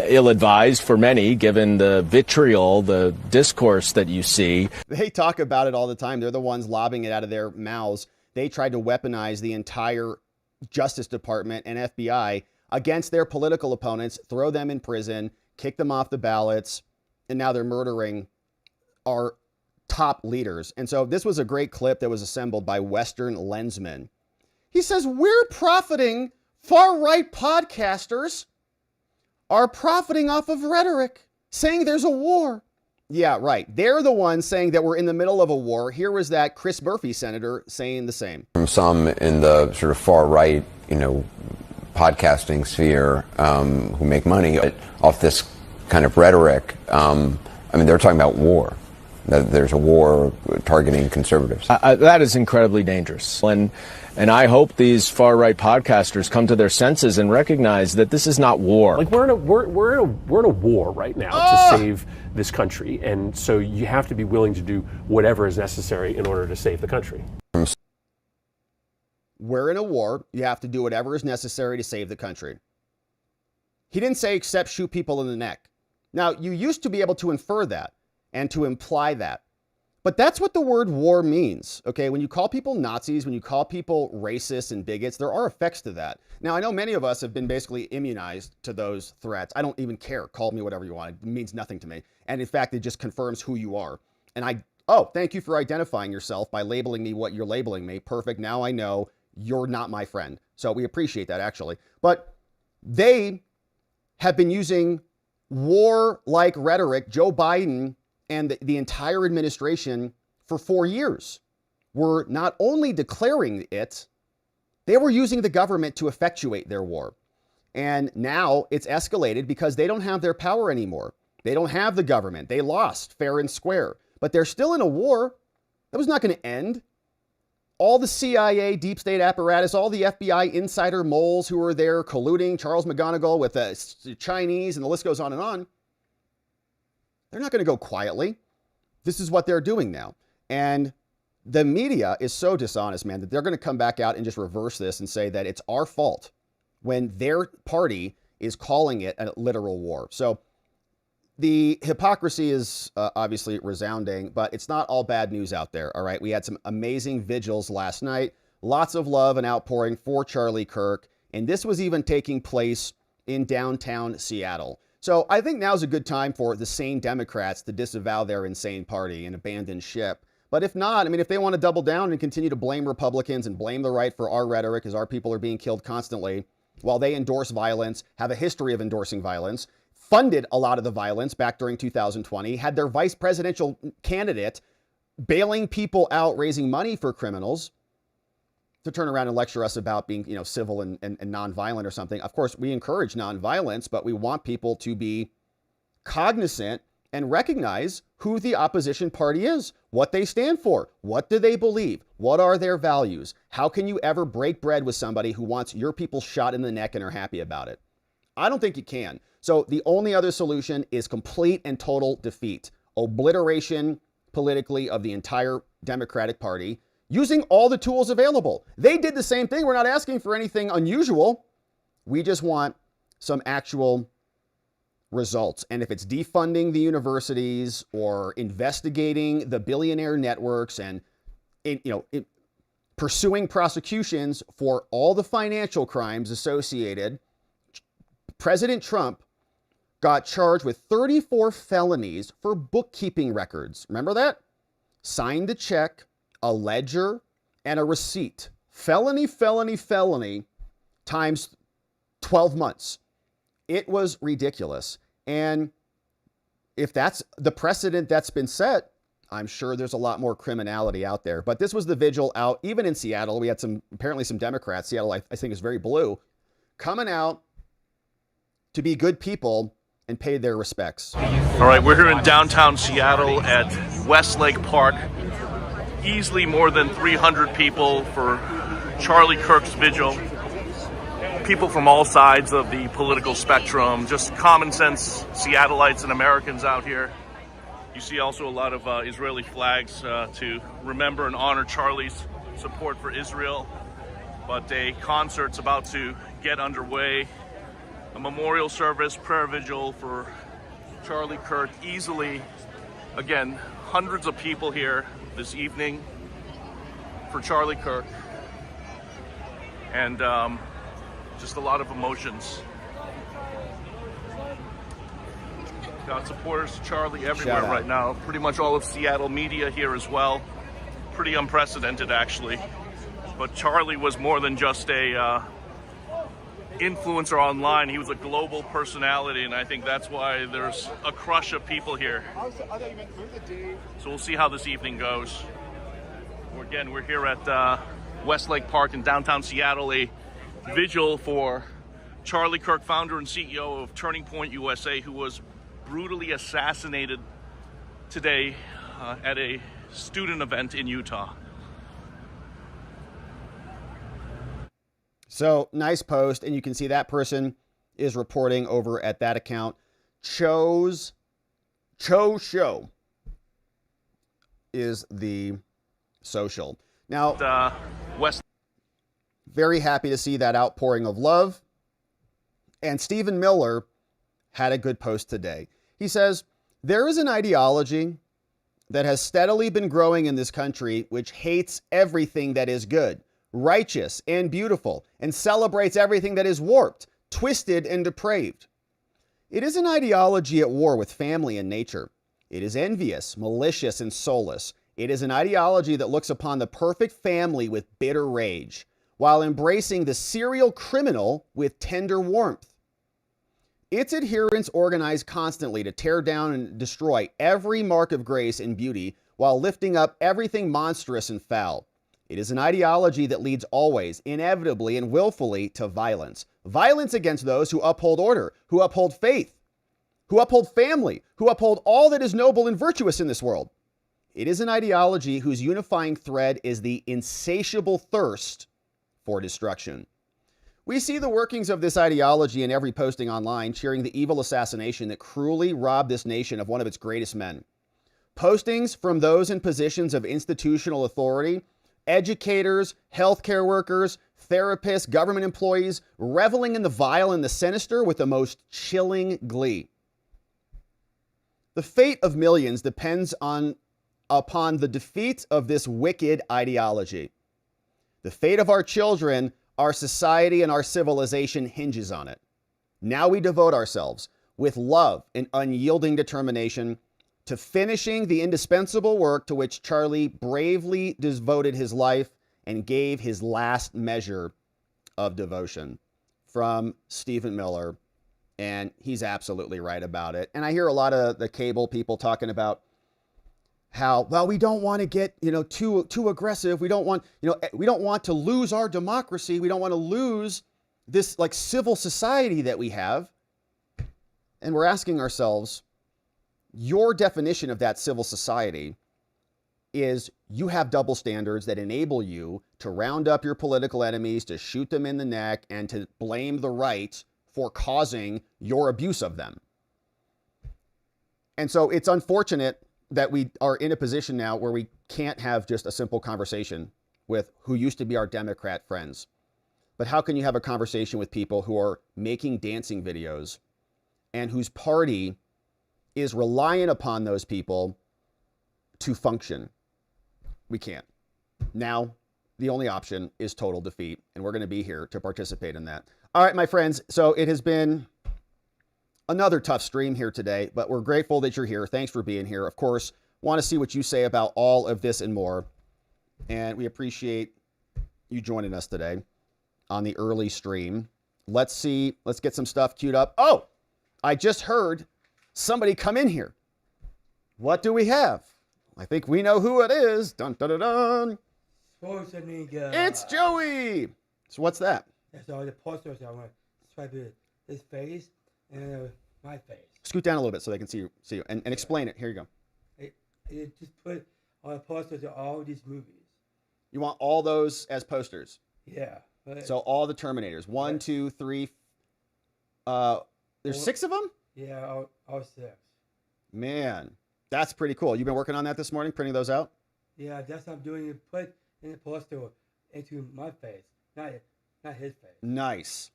ill-advised for many, given the vitriol, the discourse that you see. They talk about it all the time. They're the ones lobbing it out of their mouths. They tried to weaponize the entire Justice Department and FBI against their political opponents, throw them in prison, kick them off the ballots, and now they're murdering our top leaders. And so this was a great clip that was assembled by Western Lensman. He says, we're profiting, far-right podcasters are profiting off of rhetoric, saying there's a war. Yeah, right. They're the ones saying that we're in the middle of a war. Here was that Chris Murphy senator saying the same. From some in the sort of far right, podcasting sphere who make money off this kind of rhetoric, they're talking about war. That there's a war targeting conservatives. That is incredibly dangerous. And I hope these far-right podcasters come to their senses and recognize that this is not war. Like we're in a war right now to save this country, and so you have to be willing to do whatever is necessary in order to save the country. We're in a war. You have to do whatever is necessary to save the country. He didn't say except shoot people in the neck. Now, you used to be able to infer that and to imply that. But that's what the word war means, okay? When you call people Nazis, when you call people racists and bigots, there are effects to that. Now, I know many of us have been basically immunized to those threats. I don't even care. Call me whatever you want. It means nothing to me. And in fact, it just confirms who you are. And thank you for identifying yourself by labeling me what you're labeling me. Perfect. Now I know you're not my friend. So we appreciate that, actually. But they have been using war-like rhetoric. Joe Biden and the entire administration for 4 years were not only declaring it, they were using the government to effectuate their war. And now it's escalated because they don't have their power anymore. They don't have the government. They lost fair and square. But they're still in a war. That was not going to end. All the CIA, deep state apparatus, all the FBI insider moles who were there colluding, Charles McGonigal with the Chinese, and the list goes on and on. They're not going to go quietly. This is what they're doing now. And the media is so dishonest, man, that they're going to come back out and just reverse this and say that it's our fault when their party is calling it a literal war. So the hypocrisy is obviously resounding, but it's not all bad news out there, all right? We had some amazing vigils last night. Lots of love and outpouring for Charlie Kirk. And this was even taking place in downtown Seattle. So I think now's a good time for the sane Democrats to disavow their insane party and abandon ship. But if not, I mean, if they want to double down and continue to blame Republicans and blame the right for our rhetoric as our people are being killed constantly, while they endorse violence, have a history of endorsing violence, funded a lot of the violence back during 2020, had their vice presidential candidate bailing people out, raising money for criminals, to turn around and lecture us about being, civil and nonviolent or something. Of course, we encourage nonviolence, but we want people to be cognizant and recognize who the opposition party is, what they stand for, what do they believe, what are their values. How can you ever break bread with somebody who wants your people shot in the neck and are happy about it? I don't think you can. So the only other solution is complete and total defeat, obliteration politically of the entire Democratic Party, using all the tools available. They did the same thing. We're not asking for anything unusual. We just want some actual results. And if it's defunding the universities or investigating the billionaire networks and pursuing prosecutions for all the financial crimes associated, President Trump got charged with 34 felonies for bookkeeping records. Remember that? Signed a check, a ledger, and a receipt. Felony times 12 months. It was ridiculous. And if that's the precedent that's been set, I'm sure there's a lot more criminality out there. But this was the vigil out, even in Seattle. We had apparently some Democrats. Seattle, I think, is very blue, coming out to be good people and pay their respects. All right, we're here in downtown Seattle at Westlake Park. Easily more than 300 people for Charlie Kirk's vigil. People from all sides of the political spectrum, just common sense Seattleites and Americans out here. You see also a lot of Israeli flags to remember and honor Charlie's support for Israel. But a concert's about to get underway. A memorial service, prayer vigil for Charlie Kirk. Easily, again, hundreds of people here this evening for Charlie Kirk. And just a lot of emotions. Got supporters of Charlie everywhere right now. Pretty much all of Seattle media here as well. Pretty unprecedented, actually. But Charlie was more than just a influencer online. He was a global personality, and I think that's why there's a crush of people here. So we'll see how this evening goes. Again, we're here at Westlake Park in downtown Seattle, a vigil for Charlie Kirk, founder and CEO of Turning Point USA, who was brutally assassinated today at a student event in Utah. So nice post, and you can see that person is reporting over at that account. Cho Show is the social. Now, very happy to see that outpouring of love. And Stephen Miller had a good post today. He says, there is an ideology that has steadily been growing in this country, which hates everything that is good, righteous, and beautiful, and celebrates everything that is warped, twisted, and depraved. It is an ideology at war with family and nature. It is envious, malicious, and soulless. It is an ideology that looks upon the perfect family with bitter rage, while embracing the serial criminal with tender warmth. Its adherents organize constantly to tear down and destroy every mark of grace and beauty, while lifting up everything monstrous and foul. It is an ideology that leads always, inevitably, and willfully to violence. Violence against those who uphold order, who uphold faith, who uphold family, who uphold all that is noble and virtuous in this world. It is an ideology whose unifying thread is the insatiable thirst for destruction. We see the workings of this ideology in every posting online, cheering the evil assassination that cruelly robbed this nation of one of its greatest men. Postings from those in positions of institutional authority, educators, healthcare workers, therapists, government employees, reveling in the vile and the sinister with the most chilling glee. The fate of millions depends upon the defeat of this wicked ideology. The fate of our children, our society, and our civilization hinges on it. Now we devote ourselves with love and unyielding determination to finishing the indispensable work to which Charlie bravely devoted his life and gave his last measure of devotion. From Stephen Miller. And he's absolutely right about it. And I hear a lot of the cable people talking about how, well, we don't want to get, too aggressive. We don't want, we don't want to lose our democracy. We don't want to lose this like civil society that we have. And we're asking ourselves, your definition of that civil society is you have double standards that enable you to round up your political enemies, to shoot them in the neck, and to blame the right for causing your abuse of them. And so it's unfortunate that we are in a position now where we can't have just a simple conversation with who used to be our Democrat friends. But how can you have a conversation with people who are making dancing videos and whose party is reliant upon those people to function? We can't. Now, the only option is total defeat, and we're going to be here to participate in that. All right, my friends, so it has been another tough stream here today, but we're grateful that you're here. Thanks for being here. Of course, want to see what you say about all of this and more, and we appreciate you joining us today on the early stream. Let's get some stuff queued up. Oh, I just heard somebody come in here. What do we have? I think we know who it is. Dun, dun, dun, dun. It's Joey. So what's that? That's all the posters I want to swipe his face and my face. Scoot down a little bit so they can see you, and explain it. Here you go. It just put all the posters of all these movies. You want all those as posters? Yeah. So all the Terminators. 1, 2, 3. There's 6 of them? Yeah, all 6. Man, that's pretty cool. You've been working on that this morning, printing those out? Yeah, that's what I'm doing. Put in the poster into my face, not his face. Nice.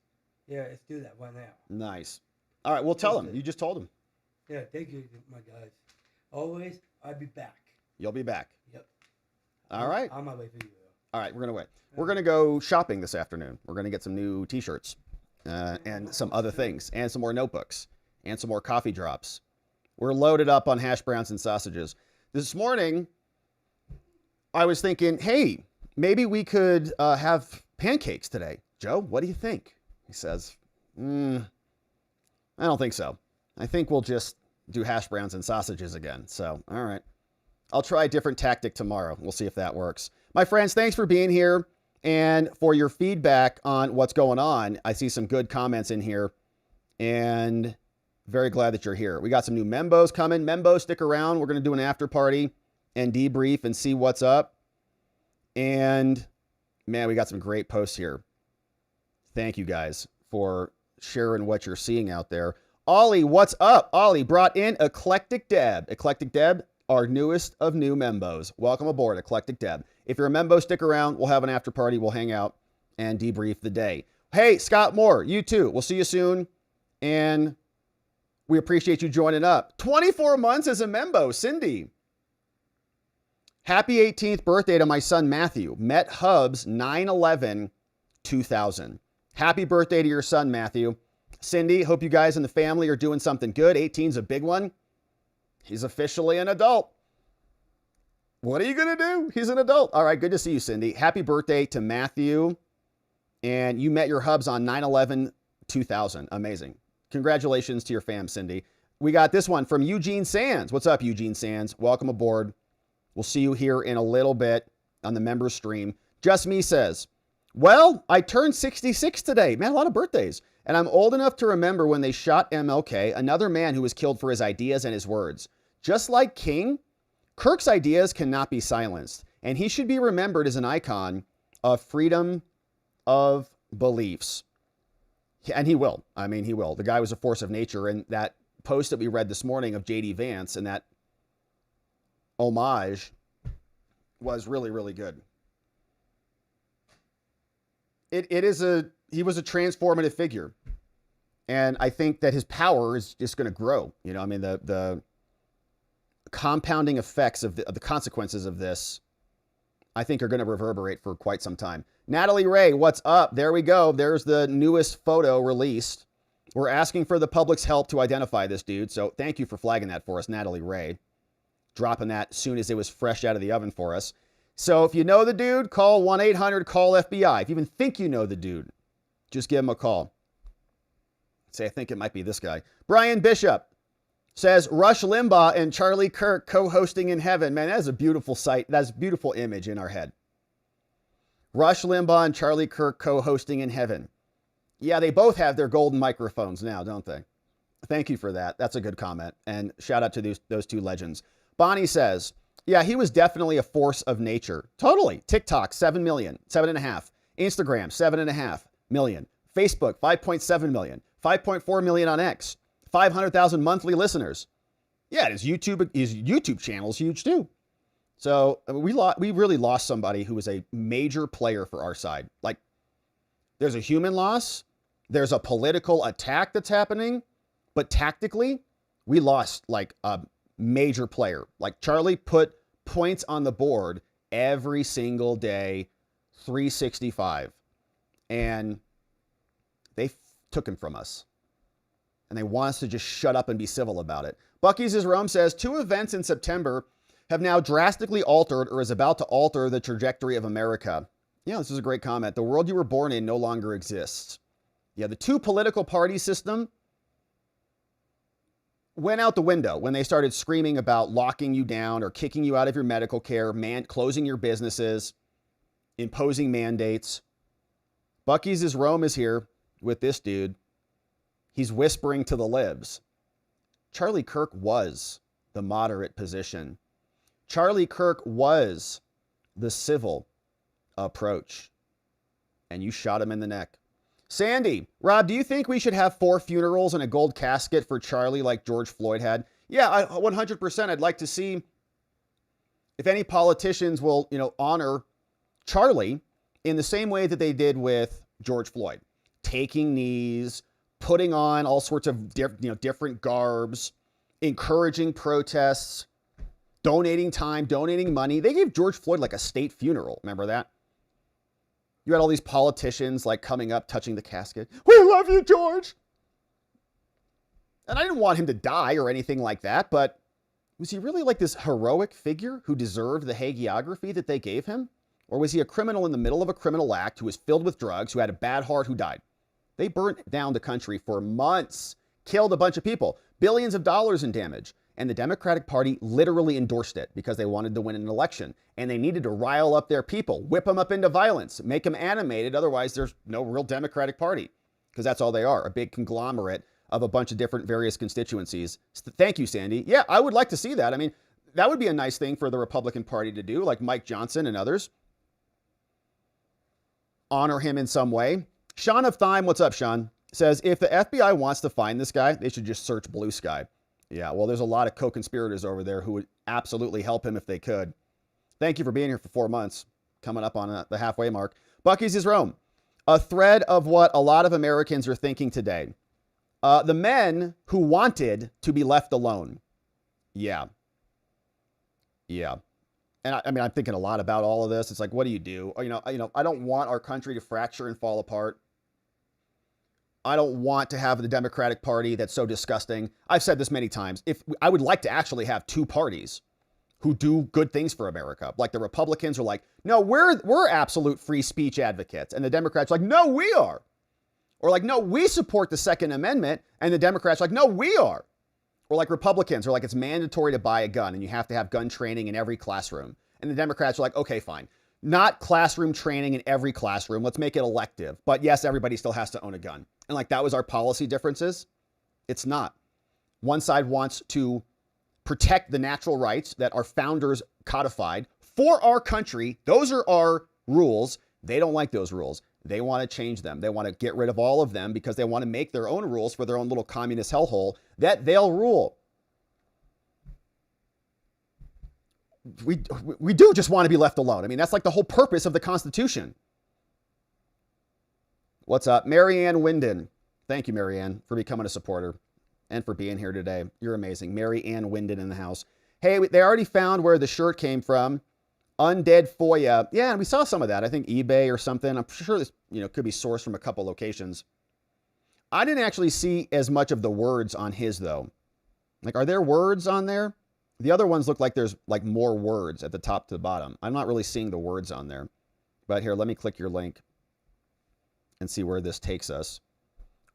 Yeah, let's do that right now. Nice. All right, well, tell him. You just told him. Yeah, thank you, my guys. Always, I'll be back. You'll be back. Yep. All right. I'm on my way for you. All right, we're going to wait. We're going to go shopping this afternoon. We're going to get some new T-shirts and some other things, and some more notebooks, and some more coffee drops. We're loaded up on hash browns and sausages. This morning, I was thinking, hey, maybe we could have pancakes today. Joe, what do you think? He says, I don't think so. I think we'll just do hash browns and sausages again. So, all right. I'll try a different tactic tomorrow. We'll see if that works. My friends, thanks for being here and for your feedback on what's going on. I see some good comments in here and very glad that you're here. We got some new membos coming. Membos, stick around. We're going to do an after party and debrief and see what's up. And man, we got some great posts here. Thank you guys for sharing what you're seeing out there. Ollie, what's up? Ollie brought in Eclectic Deb. Eclectic Deb, our newest of new membos. Welcome aboard, Eclectic Deb. If you're a membo, stick around. We'll have an after party. We'll hang out and debrief the day. Hey, Scott Moore, you too. We'll see you soon. And we appreciate you joining up. 24 months as a membo, Cindy. Happy 18th birthday to my son, Matthew. Met Hubs 9/11/2000. Happy birthday to your son, Matthew. Cindy, hope you guys and the family are doing something good. 18's a big one. He's officially an adult. What are you going to do? He's an adult. All right, good to see you, Cindy. Happy birthday to Matthew. And you met your Hubs on 9/11/2000. Amazing. Congratulations to your fam, Cindy. We got this one from Eugene Sands. What's up, Eugene Sands? Welcome aboard. We'll see you here in a little bit on the members stream. Just Me says, well, I turned 66 today. Man, a lot of birthdays. And I'm old enough to remember when they shot MLK, another man who was killed for his ideas and his words. Just like King, Kirk's ideas cannot be silenced, and he should be remembered as an icon of freedom of beliefs. And he will. I mean, he will. The guy was a force of nature, and that post that we read this morning of J.D. Vance and that homage was really, really good. He was a transformative figure. And I think that his power is just going to grow. You know, I mean, the compounding effects of the consequences of this, I think, are going to reverberate for quite some time. Natalie Ray, what's up? There we go. There's the newest photo released. We're asking for the public's help to identify this dude. So thank you for flagging that for us, Natalie Ray. Dropping that as soon as it was fresh out of the oven for us. So if you know the dude, call 1-800-CALL-FBI. If you even think you know the dude, just give him a call. Say, I think it might be this guy. Brian Bishop says, Rush Limbaugh and Charlie Kirk co-hosting in heaven. Man, that is a beautiful sight. That's a beautiful image in our head. Rush Limbaugh and Charlie Kirk co-hosting in heaven. Yeah, they both have their golden microphones now, don't they? Thank you for that. That's a good comment. And shout out to those two legends. Bonnie says, yeah, he was definitely a force of nature. Totally. TikTok, 7 million, 7.5. Instagram, 7.5 million. Facebook, 5.7 million. 5.4 million on X. 500,000 monthly listeners. Yeah, his YouTube channel is huge too. So I mean, we really lost somebody who was a major player for our side. Like, there's a human loss. There's a political attack that's happening. But tactically, we lost like a major player. Like, Charlie put points on the board every single day, 365. And they took him from us. And they want us to just shut up and be civil about it. Bucky's is Rome says, 2 events in September have now drastically altered or is about to alter the trajectory of America. Yeah, this is a great comment. The world you were born in no longer exists. Yeah, the 2 political party system went out the window when they started screaming about locking you down or kicking you out of your medical care, closing your businesses, imposing mandates. Bucky's is Rome is here with this dude. He's whispering to the libs. Charlie Kirk was the moderate position. Charlie Kirk was the civil approach. And you shot him in the neck. Sandy, Rob, do you think we should have 4 funerals and a gold casket for Charlie like George Floyd had? Yeah, 100%. I'd like to see if any politicians will, honor Charlie in the same way that they did with George Floyd. Taking knees, putting on all sorts of different garbs, encouraging protests, donating time, donating money. They gave George Floyd like a state funeral. Remember that? You had all these politicians like coming up, touching the casket. We love you, George. And I didn't want him to die or anything like that, but was he really like this heroic figure who deserved the hagiography that they gave him? Or was he a criminal in the middle of a criminal act who was filled with drugs, who had a bad heart, who died? They burnt down the country for months, killed a bunch of people, billions of dollars in damage. And the Democratic Party literally endorsed it because they wanted to win an election. And they needed to rile up their people, whip them up into violence, make them animated. Otherwise, there's no real Democratic Party because that's all they are, a big conglomerate of a bunch of different various constituencies. Thank you, Sandy. Yeah, I would like to see that. I mean, that would be a nice thing for the Republican Party to do, like Mike Johnson and others. Honor him in some way. Sean of Thyme, what's up, Sean? Says, if the FBI wants to find this guy, they should just search Blue Sky. Yeah, well, there's a lot of co-conspirators over there who would absolutely help him if they could. Thank you for being here for 4 months. Coming up on the halfway mark. Bucky's is Rome. A thread of what a lot of Americans are thinking today. The men who wanted to be left alone. Yeah. and I mean, I'm thinking a lot about all of this. It's like, what do? You know, I don't want our country to fracture and fall apart. I don't want to have the Democratic Party that's so disgusting. I've said this many times. If I would like to actually have two parties who do good things for America. Like the Republicans are like, no, we're absolute free speech advocates. And the Democrats are like, no, we are. Or like, no, we support the Second Amendment. And the Democrats are like, no, we are. Or like Republicans are like, it's mandatory to buy a gun and you have to have gun training in every classroom. And the Democrats are like, okay, fine. Not classroom training in every classroom. Let's make it elective. But yes, everybody still has to own a gun. And like that was our policy differences. It's not. One side wants to protect the natural rights that our founders codified for our country. Those are our rules. They don't like those rules. They want to change them. They want to get rid of all of them because they want to make their own rules for their own little communist hellhole that they'll rule. We do just want to be left alone. I mean, that's like the whole purpose of the Constitution. What's up? Marianne Winden. Thank you, Marianne, for becoming a supporter and for being here today. You're amazing. Marianne Winden in the house. Hey, they already found where the shirt came from. Undead Foya. Yeah, and we saw some of that. I think eBay or something. I'm sure this, could be sourced from a couple locations. I didn't actually see as much of the words on his, though. Like, are there words on there? The other ones look like there's like more words at the top to the bottom. I'm not really seeing the words on there. But here, let me click your link and see where this takes us.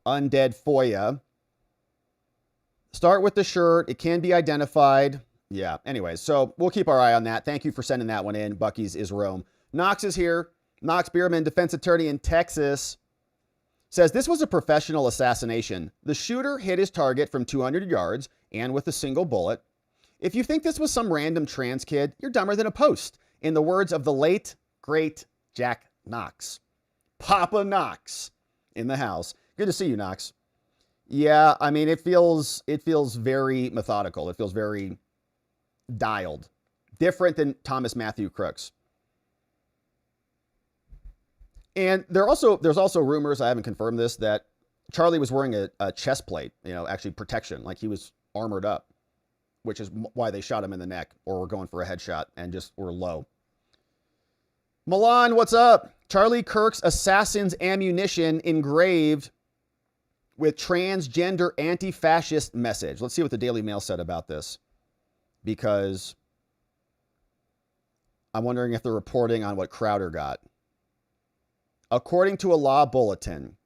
Undead Foya. Start with the shirt. It can be identified. Yeah, anyways, so we'll keep our eye on that. Thank you for sending that one in. Bucky's is Rome. Knox is here. Knox Bierman, defense attorney in Texas, says this was a professional assassination. The shooter hit his target from 200 yards and with a single bullet. If you think this was some random trans kid, you're dumber than a post. In the words of the late, great Jack Knox. Papa Knox in the house. Good to see you, Knox. Yeah, I mean, it feels very methodical. It feels very dialed. Different than Thomas Matthew Crooks. And there's also rumors, I haven't confirmed this, that Charlie was wearing a chest plate, actually protection, like he was armored up, which is why they shot him in the neck or were going for a headshot and just were low. Milan, what's up? Charlie Kirk's assassin's ammunition engraved with transgender anti-fascist message. Let's see what the Daily Mail said about this, because I'm wondering if they're reporting on what Crowder got. According to a law bulletin,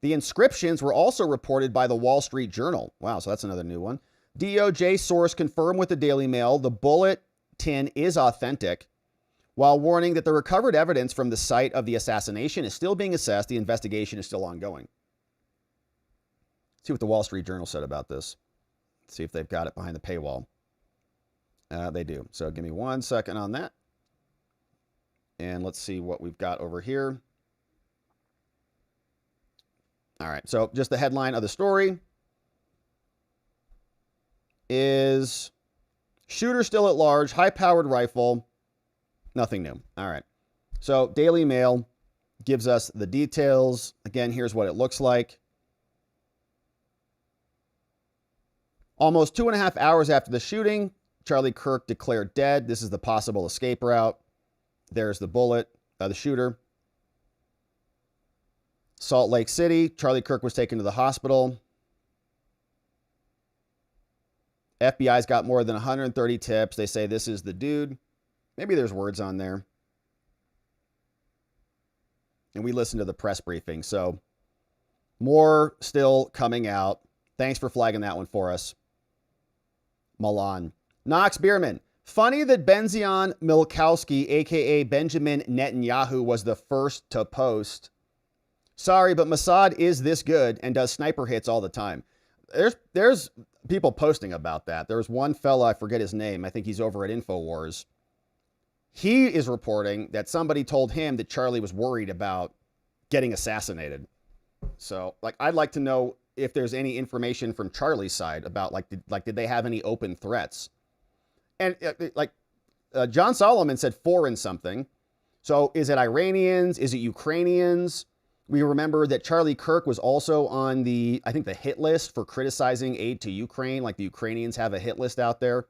the inscriptions were also reported by the Wall Street Journal. Wow, so that's another new one. DOJ source confirmed with the Daily Mail the bulletin is authentic, while warning that the recovered evidence from the site of the assassination is still being assessed. The investigation is still ongoing. Let's see what the Wall Street Journal said about this. Let's see if they've got it behind the paywall. They do. So give me 1 second on that. And let's see what we've got over here. All right. So just the headline of the story is shooter still at large, high-powered rifle. Nothing new. All right. So Daily Mail gives us the details. Again, here's what it looks like. Almost 2.5 hours after the shooting, Charlie Kirk declared dead. This is the possible escape route. There's the bullet, the shooter. Salt Lake City, Charlie Kirk was taken to the hospital. FBI's got more than 130 tips. They say this is the dude. Maybe there's words on there. And we listened to the press briefing. So more still coming out. Thanks for flagging that one for us, Milan. Knox Bierman. Funny that Benzion Milkowski, a.k.a. Benjamin Netanyahu, was the first to post. Sorry, but Mossad is this good and does sniper hits all the time. There's people posting about that. There's one fella, I forget his name. I think he's over at InfoWars. He is reporting that somebody told him that Charlie was worried about getting assassinated. So, I'd like to know if there's any information from Charlie's side about, did they have any open threats? And, John Solomon said foreign something. So, is it Iranians? Is it Ukrainians? We remember that Charlie Kirk was also on the hit list for criticizing aid to Ukraine. Like the Ukrainians have a hit list out there.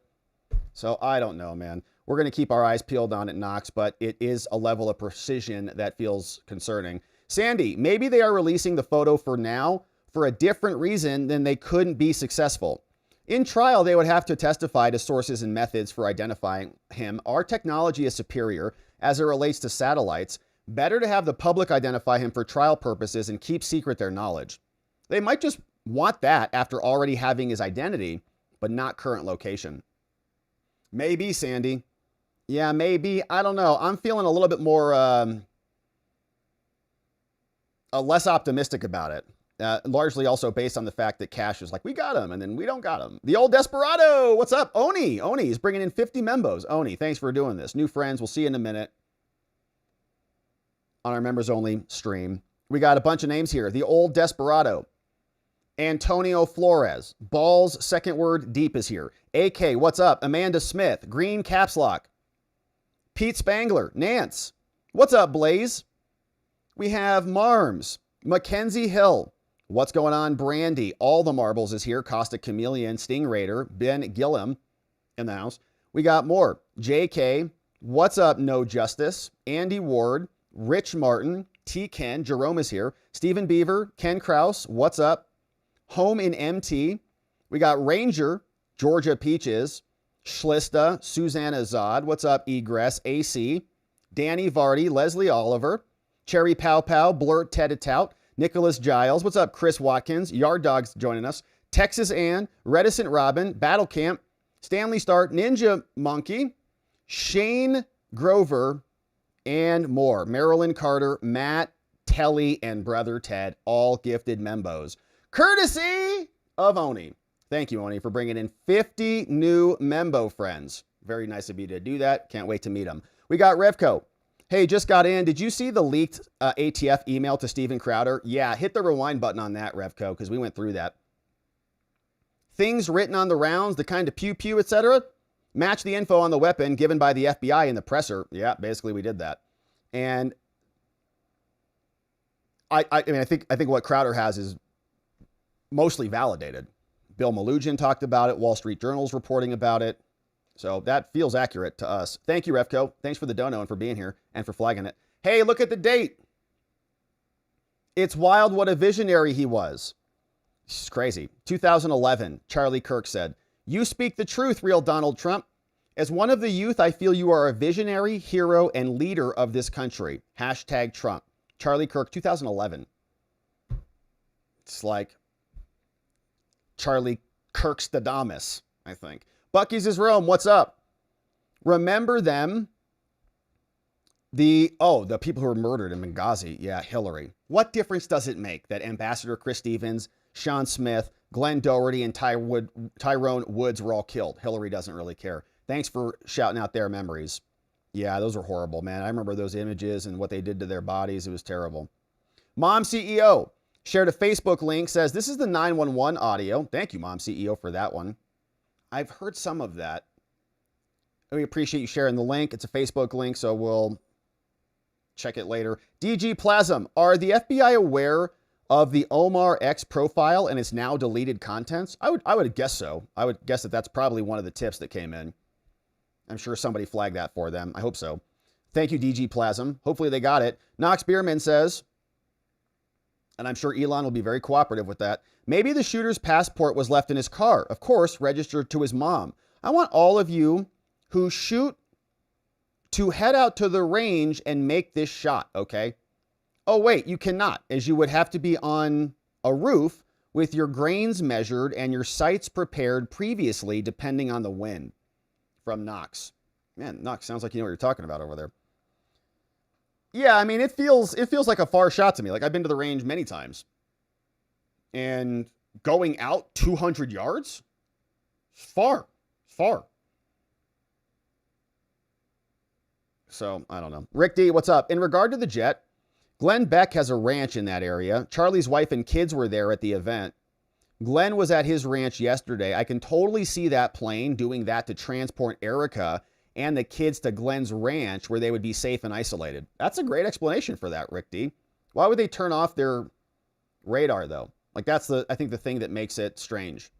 So, I don't know, man. we're going to keep our eyes peeled on it, Knox, but it is a level of precision that feels concerning. Sandy, maybe they are releasing the photo for now for a different reason than they couldn't be successful. In trial, they would have to testify to sources and methods for identifying him. Our technology is superior as it relates to satellites. Better to have the public identify him for trial purposes and keep secret their knowledge. They might just want that after already having his identity, but not current location. Maybe, Sandy. Yeah, maybe. I don't know. I'm feeling a little bit more, less optimistic about it. Largely also based on the fact that Cash is like, we got him, and then we don't got him. The old desperado. What's up? Oni is bringing in 50 membos. Oni, thanks for doing this. New friends. We'll see you in a minute on our members only stream. We got a bunch of names here. The old desperado. Antonio Flores. Balls, second word, deep is here. AK, what's up? Amanda Smith. Green caps lock. Pete Spangler. Nance. What's up, Blaze? We have Marms. Mackenzie Hill. What's going on, Brandy? All the marbles is here. Costa Chameleon, Sting Raider, Ben Gillum in the house. We got more. JK. What's up, No Justice? Andy Ward. Rich Martin. T. Ken. Jerome is here. Stephen Beaver. Ken Kraus. What's up? Home in MT. We got Ranger. Georgia Peaches. Schlista. Susanna Zod. What's up, Egress? AC. Danny Vardy. Leslie Oliver. Cherry Pow Pow. Blurt Ted Tout. Nicholas Giles. What's up, Chris Watkins? Yard Dogs joining us. Texas Ann. Reticent Robin. Battle Camp. Stanley Stark. Ninja Monkey. Shane Grover. And more. Marilyn Carter. Matt Telly. And Brother Ted. All gifted membos. Courtesy of Oni. Thank you, Oni, for bringing in 50 new membo friends. Very nice of you to do that. Can't wait to meet them. We got Revco. Hey, just got in. Did you see the leaked ATF email to Steven Crowder? Yeah, hit the rewind button on that, Revco, because we went through that. Things written on the rounds, the kind of pew-pew, etc. Match the info on the weapon given by the FBI in the presser. Yeah, basically we did that. And I think what Crowder has is mostly validated. Bill Malugin talked about it. Wall Street Journal's reporting about it. So that feels accurate to us. Thank you, Revco. Thanks for the dono and for being here and for flagging it. Hey, look at the date. It's wild what a visionary he was. It's crazy. 2011, Charlie Kirk said, "You speak the truth, real Donald Trump. As one of the youth, I feel you are a visionary, hero, and leader of this country. Hashtag Trump." Charlie Kirk, 2011. It's like Charlie Kirkstadamus, I think. Bucky's is Rome. What's up? Remember them? The people who were murdered in Benghazi. Yeah, Hillary. What difference does it make that Ambassador Chris Stevens, Sean Smith, Glenn Doherty, and Tyrone Woods were all killed? Hillary doesn't really care. Thanks for shouting out their memories. Yeah, those were horrible, man. I remember those images and what they did to their bodies. It was terrible. Mom CEO shared a Facebook link, says, this is the 911 audio. Thank you, Mom CEO, for that one. I've heard some of that. We appreciate you sharing the link. It's a Facebook link, so we'll check it later. DG Plasm, are the FBI aware of the Omar X profile and its now deleted contents? I would guess so. I would guess that that's probably one of the tips that came in. I'm sure somebody flagged that for them. I hope so. Thank you, DG Plasm. Hopefully they got it. Knox Bierman says, and I'm sure Elon will be very cooperative with that, maybe the shooter's passport was left in his car, of course, registered to his mom. I want all of you who shoot to head out to the range and make this shot, okay? Oh, wait, you cannot, as you would have to be on a roof with your grains measured and your sights prepared previously, depending on the wind. From Knox. Man, Knox, sounds like you know what you're talking about over there. Yeah, I mean, it feels like a far shot to me. Like, I've been to the range many times. And going out 200 yards? Far. So, I don't know. Rick D, what's up? In regard to the jet, Glenn Beck has a ranch in that area. Charlie's wife and kids were there at the event. Glenn was at his ranch yesterday. I can totally see that plane doing that to transport Erica and the kids to Glenn's ranch where they would be safe and isolated. That's a great explanation for that, Rick D. Why would they turn off their radar, though? Like, that's I think the thing that makes it strange.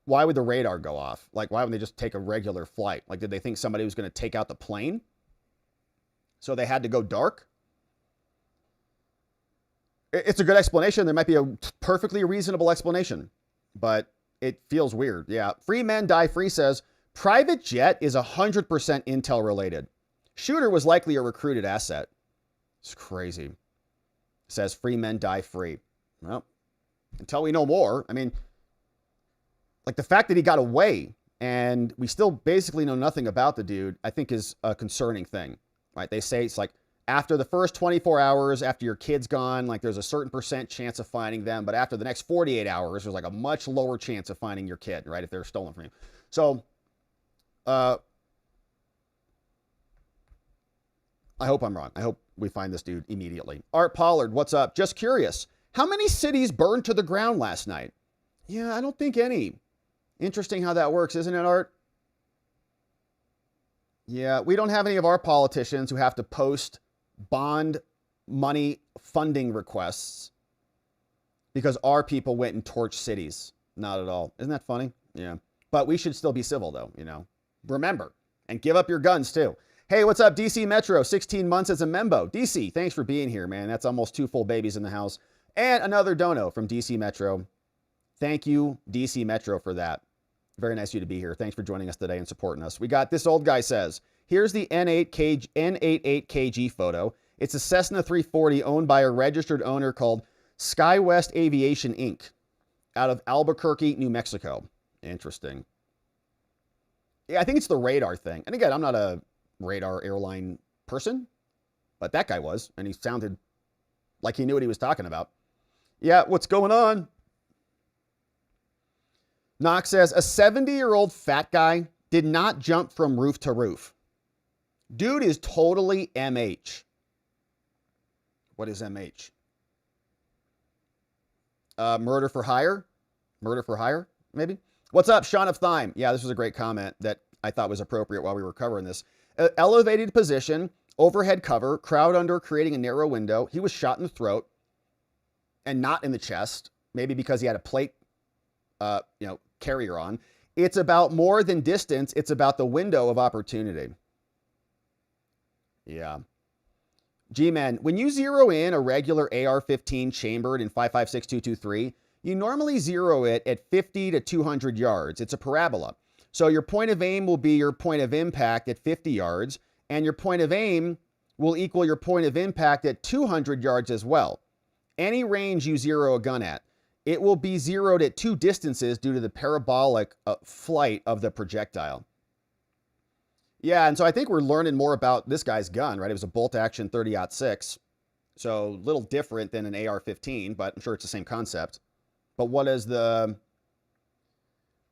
why would the radar go off? Like, why wouldn't they just take a regular flight? Like, did they think somebody was going to take out the plane? So they had to go dark? It's a good explanation. There might be a perfectly reasonable explanation, but it feels weird. Yeah. Free Men Die Free says, private jet is 100% intel related. Shooter was likely a recruited asset. It's crazy. Says Free Men Die Free. Well, until we know more, I mean, like the fact that he got away and we still basically know nothing about the dude, I think is a concerning thing, right? They say it's like after the first 24 hours, after your kid's gone, like there's a certain % chance of finding them. But after the next 48 hours, there's like a much lower chance of finding your kid, right? If they're stolen from you. So, I hope I'm wrong. I hope we find this dude immediately. Art Pollard, what's up? Just curious. How many cities burned to the ground last night? Yeah, I don't think any. Interesting how that works, isn't it, Art? Yeah, we don't have any of our politicians who have to post bond money funding requests because our people went and torched cities. Not at all. Isn't that funny? Yeah. But we should still be civil, though, you know. Remember. And give up your guns, too. Hey, what's up, DC Metro? 16 months as a membo. DC, thanks for being here, man. That's almost 2 full babies in the house. And another dono from DC Metro. Thank you, DC Metro, for that. Very nice of you to be here. Thanks for joining us today and supporting us. We got This Old Guy Says, here's the N88KG photo. It's a Cessna 340 owned by a registered owner called SkyWest Aviation, Inc. out of Albuquerque, New Mexico. Interesting. Yeah, I think it's the radar thing. And again, I'm not a radar airline person, but that guy was, and he sounded like he knew what he was talking about. Yeah, what's going on? Knox says, a 70-year-old fat guy did not jump from roof to roof. Dude is totally MH. What is MH? Murder for hire? Murder for hire, maybe? What's up, Sean of Thyme? Yeah, this was a great comment that I thought was appropriate while we were covering this. Elevated position, overhead cover, crowd under, creating a narrow window. He was shot in the throat and not in the chest, maybe because he had a plate carrier on. It's about more than distance. It's about the window of opportunity. Yeah. G-Men, when you zero in a regular AR-15 chambered in 5.56.223, you normally zero it at 50 to 200 yards. It's a parabola. So your point of aim will be your point of impact at 50 yards, and your point of aim will equal your point of impact at 200 yards as well. Any range you zero a gun at, it will be zeroed at 2 distances due to the parabolic flight of the projectile. Yeah, and so I think we're learning more about this guy's gun, right? It was a bolt-action 30-06, so a little different than an AR-15, but I'm sure it's the same concept. But what is the,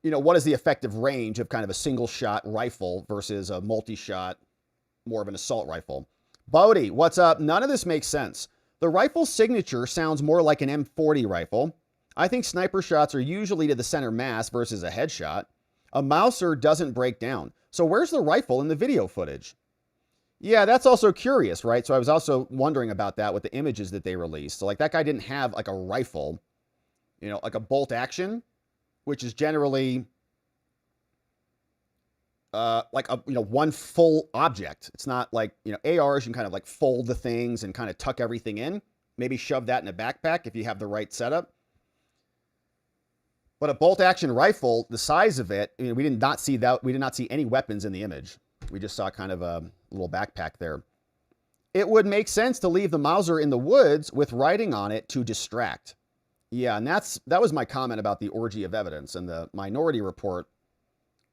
what is the effective range of kind of a single-shot rifle versus a multi-shot, more of an assault rifle? Bodie, what's up? None of this makes sense. The rifle signature sounds more like an M40 rifle. I think sniper shots are usually to the center mass versus a headshot. A Mauser doesn't break down. So where's the rifle in the video footage? Yeah, that's also curious, right? So I was also wondering about that with the images that they released. So like that guy didn't have like a rifle, like a bolt action, which is generally like a, one full object. It's not like, ARs, you can kind of like fold the things and kind of tuck everything in. Maybe shove that in a backpack if you have the right setup. But a bolt-action rifle, the size of it, we did not see that. We did not see any weapons in the image. We just saw kind of a little backpack there. It would make sense to leave the Mauser in the woods with writing on it to distract. Yeah, and that was my comment about the orgy of evidence and the Minority Report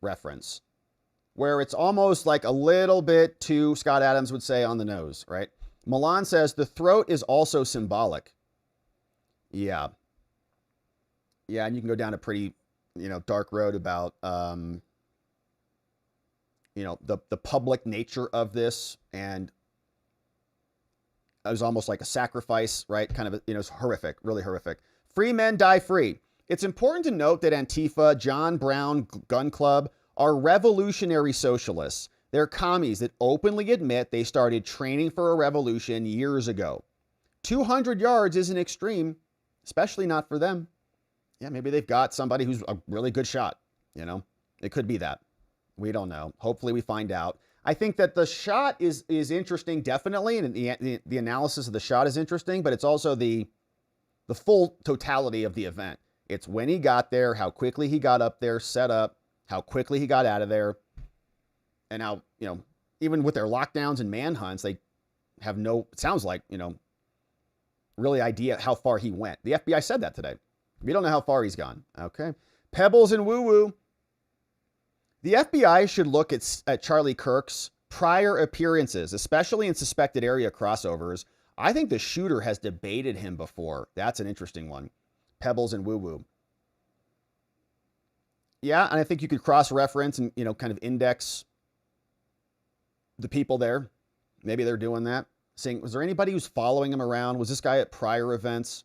reference, where it's almost like a little bit too, Scott Adams would say, on the nose, right? Milan says the throat is also symbolic. Yeah. Yeah, and you can go down a pretty, dark road about, the public nature of this. And it was almost like a sacrifice, right? Kind of, it's horrific, really horrific. Free men die free. It's important to note that Antifa, John Brown Gun Club are revolutionary socialists. They're commies that openly admit they started training for a revolution years ago. 200 yards isn't extreme, especially not for them. Yeah, maybe they've got somebody who's a really good shot. You know, it could be that. We don't know. Hopefully we find out. I think that the shot is interesting, definitely, and the analysis of the shot is interesting, but it's also the full totality of the event. It's when he got there, how quickly he got up there, set up, how quickly he got out of there, and how, you know, even with their lockdowns and manhunts, they have no, it sounds like, you know, really idea how far he went. The FBI said that today. We don't know how far he's gone. Okay. Pebbles and woo-woo. The FBI should look at Charlie Kirk's prior appearances, especially in suspected area crossovers. I think the shooter has debated him before. That's an interesting one. Pebbles and woo-woo. Yeah, and I think you could cross-reference and, you know, kind of index the people there. Maybe they're doing that. Saying, was there anybody who's following him around? Was this guy at prior events?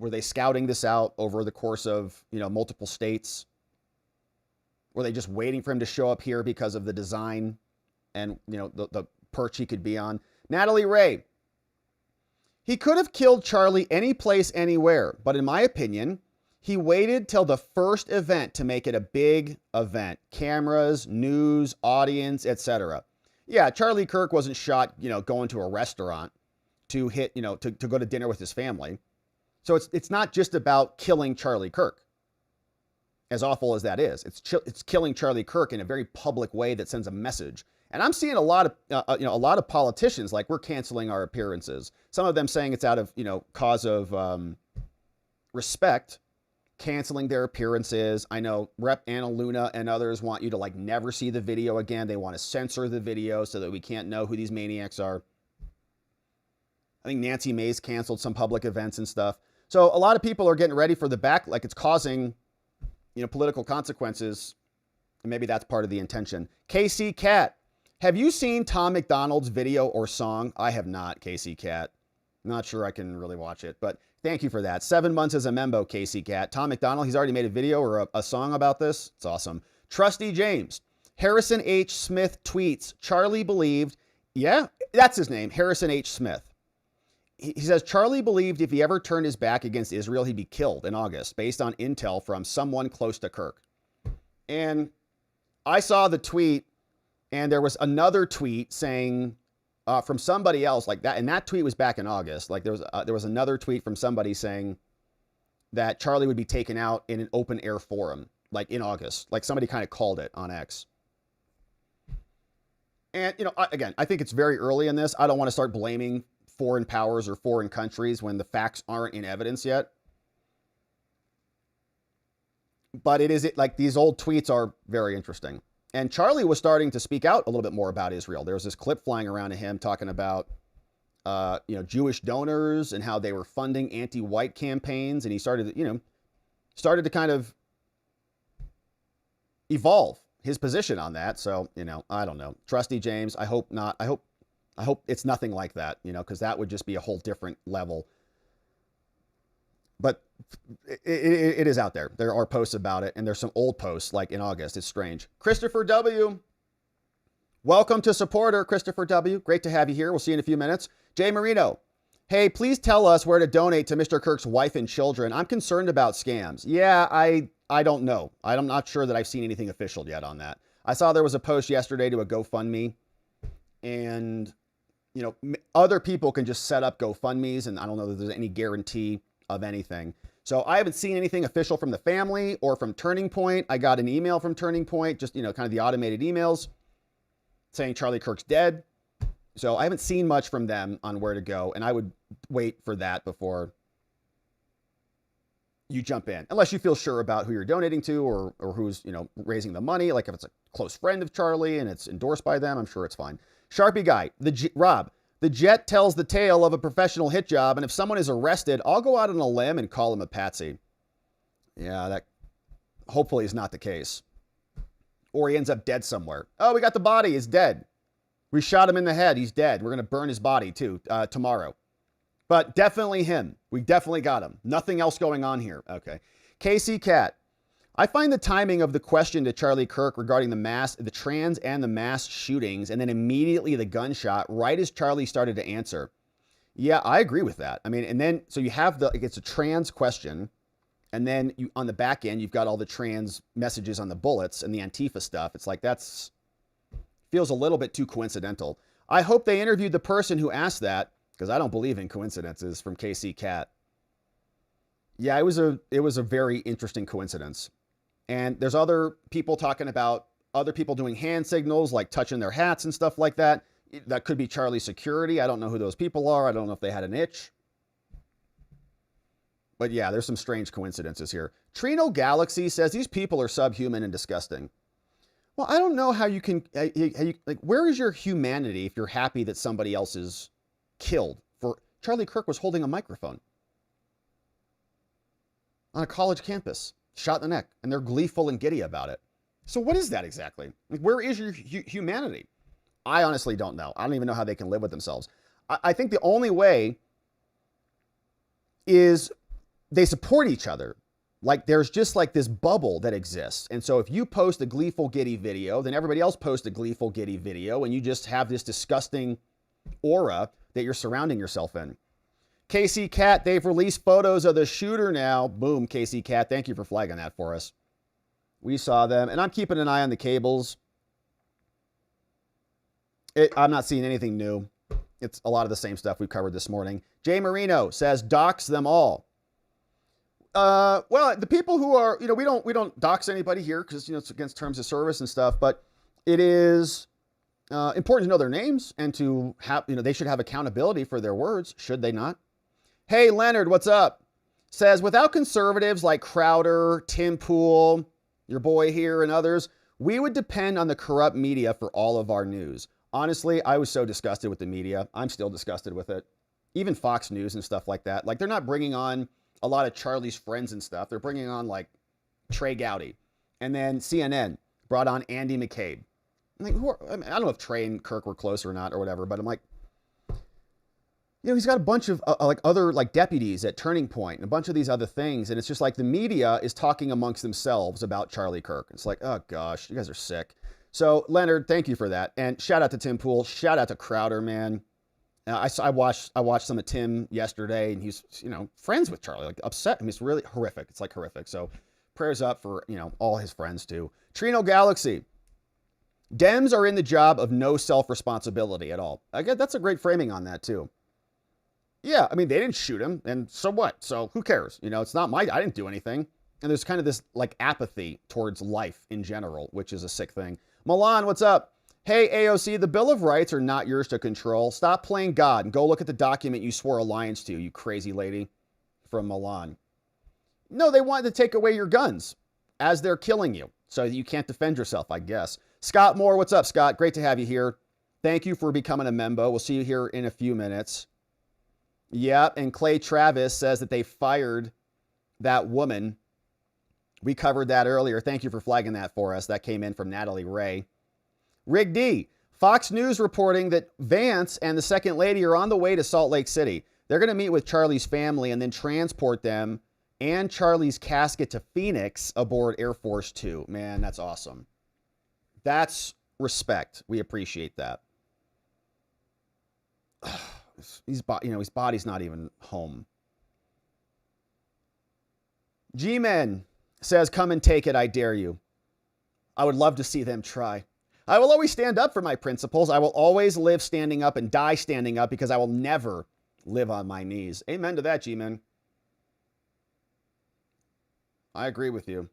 Were they scouting this out over the course of, you know, multiple states? Were they just waiting for him to show up here because of the design and, you know, the perch he could be on? Natalie Ray. He could have killed Charlie any place, anywhere. But in my opinion, he waited till the first event to make it a big event. Cameras, news, audience, etc. Yeah, Charlie Kirk wasn't shot, you know, going to a restaurant to hit, you know, to go to dinner with his family. So it's not just about killing Charlie Kirk. As awful as that is, it's killing Charlie Kirk in a very public way that sends a message. And I'm seeing a lot of, you know, a lot of politicians like, we're canceling our appearances. Some of them saying it's out of, you know, cause of respect, canceling their appearances. I know Rep. Anna Luna and others want you to like never see the video again. They want to censor the video so that we can't know who these maniacs are. I think Nancy Mace canceled some public events and stuff. So a lot of people are getting ready for the back, like it's causing, you know, political consequences. And maybe that's part of the intention. KC Cat, have you seen Tom McDonald's video or song? I have not, KC Cat. Not sure I can really watch it, but thank you for that. 7 months as a member, KC Cat. Tom McDonald, he's already made a video or a song about this. It's awesome. Trusty James. Harrison H. Smith tweets, Charlie believed, yeah, that's his name, Harrison H. Smith. He says, Charlie believed if he ever turned his back against Israel, he'd be killed in August, based on intel from someone close to Kirk. And I saw the tweet, and there was another tweet saying from somebody else like that, and that tweet was back in August. Like there was another tweet from somebody saying that Charlie would be taken out in an open air forum, like in August. Like somebody kind of called it on X. And, you know, again, I think it's very early in this. I don't want to start blaming foreign powers or foreign countries when the facts aren't in evidence yet. But it is like these old tweets are very interesting. And Charlie was starting to speak out a little bit more about Israel. There was this clip flying around of him talking about, you know, Jewish donors and how they were funding anti-white campaigns. And he started to kind of evolve his position on that. So, you know, I don't know. Trusty James, I hope not. I hope it's nothing like that, you know, because that would just be a whole different level. But it is out there. There are posts about it, and there's some old posts like in August. It's strange. Christopher W. Welcome to supporter, Christopher W. Great to have you here. We'll see you in a few minutes. Jay Marino. Hey, please tell us where to donate to Mr. Kirk's wife and children. I'm concerned about scams. Yeah, I don't know. I'm not sure that I've seen anything official yet on that. I saw there was a post yesterday to a GoFundMe, and you know, other people can just set up GoFundMes, and I don't know that there's any guarantee of anything. So I haven't seen anything official from the family or from Turning Point. I got an email from Turning Point, just, you know, kind of the automated emails saying Charlie Kirk's dead. So I haven't seen much from them on where to go, and I would wait for that before you jump in, unless you feel sure about who you're donating to or who's, you know, raising the money. Like if it's a close friend of Charlie and it's endorsed by them, I'm sure it's fine. Sharpie guy, Rob, the jet tells the tale of a professional hit job, and if someone is arrested, I'll go out on a limb and call him a patsy. Yeah, that hopefully is not the case. Or he ends up dead somewhere. Oh, we got the body. He's dead. We shot him in the head. He's dead. We're going to burn his body too tomorrow. But definitely him. We definitely got him. Nothing else going on here. Okay. KC Cat. I find the timing of the question to Charlie Kirk regarding the trans and the mass shootings, and then immediately the gunshot right as Charlie started to answer. Yeah, I agree with that. I mean, and then, so you have it's a trans question, And then on the back end, you've got all the trans messages on the bullets and the Antifa stuff. It's like feels a little bit too coincidental. I hope they interviewed the person who asked that, because I don't believe in coincidences, from KC Cat. Yeah, it was a very interesting coincidence. And there's other people talking about other people doing hand signals, like touching their hats and stuff like that. That could be Charlie's security. I don't know who those people are. I don't know if they had an itch. But yeah, there's some strange coincidences here. Trino Galaxy says these people are subhuman and disgusting. Well, I don't know how you can, like, where is your humanity if you're happy that somebody else is killed? For Charlie Kirk was holding a microphone on a college campus, shot in the neck, and they're gleeful and giddy about it. So what is that exactly? Like, where is your humanity? I honestly don't know. I don't even know how they can live with themselves. I think the only way is they support each other. Like, there's just like this bubble that exists. And so if you post a gleeful giddy video, then everybody else posts a gleeful giddy video, and you just have this disgusting aura that you're surrounding yourself in. KC Cat, they've released photos of the shooter now. Boom, KC Cat, thank you for flagging that for us. We saw them, and I'm keeping an eye on the cables. I'm not seeing anything new. It's a lot of the same stuff we've covered this morning. Jay Marino says, dox them all. Well, the people who are, we don't dox anybody here because, it's against terms of service and stuff, but it is important to know their names and to have, they should have accountability for their words, should they not? Hey, Leonard, what's up? Says, without conservatives like Crowder, Tim Pool, your boy here, and others, we would depend on the corrupt media for all of our news. Honestly, I was so disgusted with the media. I'm still disgusted with it. Even Fox News and stuff like that. Like, they're not bringing on a lot of Charlie's friends and stuff. They're bringing on, like, Trey Gowdy. And then CNN brought on Andy McCabe. I'm like, I don't know if Trey and Kirk were close or not or whatever, but I'm like, he's got a bunch of other deputies at Turning Point and a bunch of these other things. And it's just like the media is talking amongst themselves about Charlie Kirk. It's like, oh gosh, you guys are sick. So Leonard, thank you for that. And shout out to Tim Pool. Shout out to Crowder, man. I watched some of Tim yesterday, and he's, friends with Charlie, like upset. I mean, it's really horrific. It's like horrific. So prayers up for, all his friends too. Trino Galaxy. Dems are in the job of no self-responsibility at all. I guess that's a great framing on that too. Yeah, I mean, they didn't shoot him, and so what? So who cares? It's not I didn't do anything. And there's kind of this apathy towards life in general, which is a sick thing. Milan, what's up? Hey, AOC, the Bill of Rights are not yours to control. Stop playing God and go look at the document you swore allegiance to, you crazy lady. From Milan. No, they wanted to take away your guns as they're killing you so that you can't defend yourself, I guess. Scott Moore, what's up, Scott? Great to have you here. Thank you for becoming a member. We'll see you here in a few minutes. Yeah, and Clay Travis says that they fired that woman. We covered that earlier. Thank you for flagging that for us. That came in from Natalie Ray. Rig D, Fox News reporting that Vance and the second lady are on the way to Salt Lake City. They're going to meet with Charlie's family and then transport them and Charlie's casket to Phoenix aboard Air Force Two. Man, that's awesome. That's respect. We appreciate that. His body's not even home. G-Men says, come and take it, I dare you. I would love to see them try. I will always stand up for my principles. I will always live standing up and die standing up because I will never live on my knees. Amen to that, G-Men. I agree with you.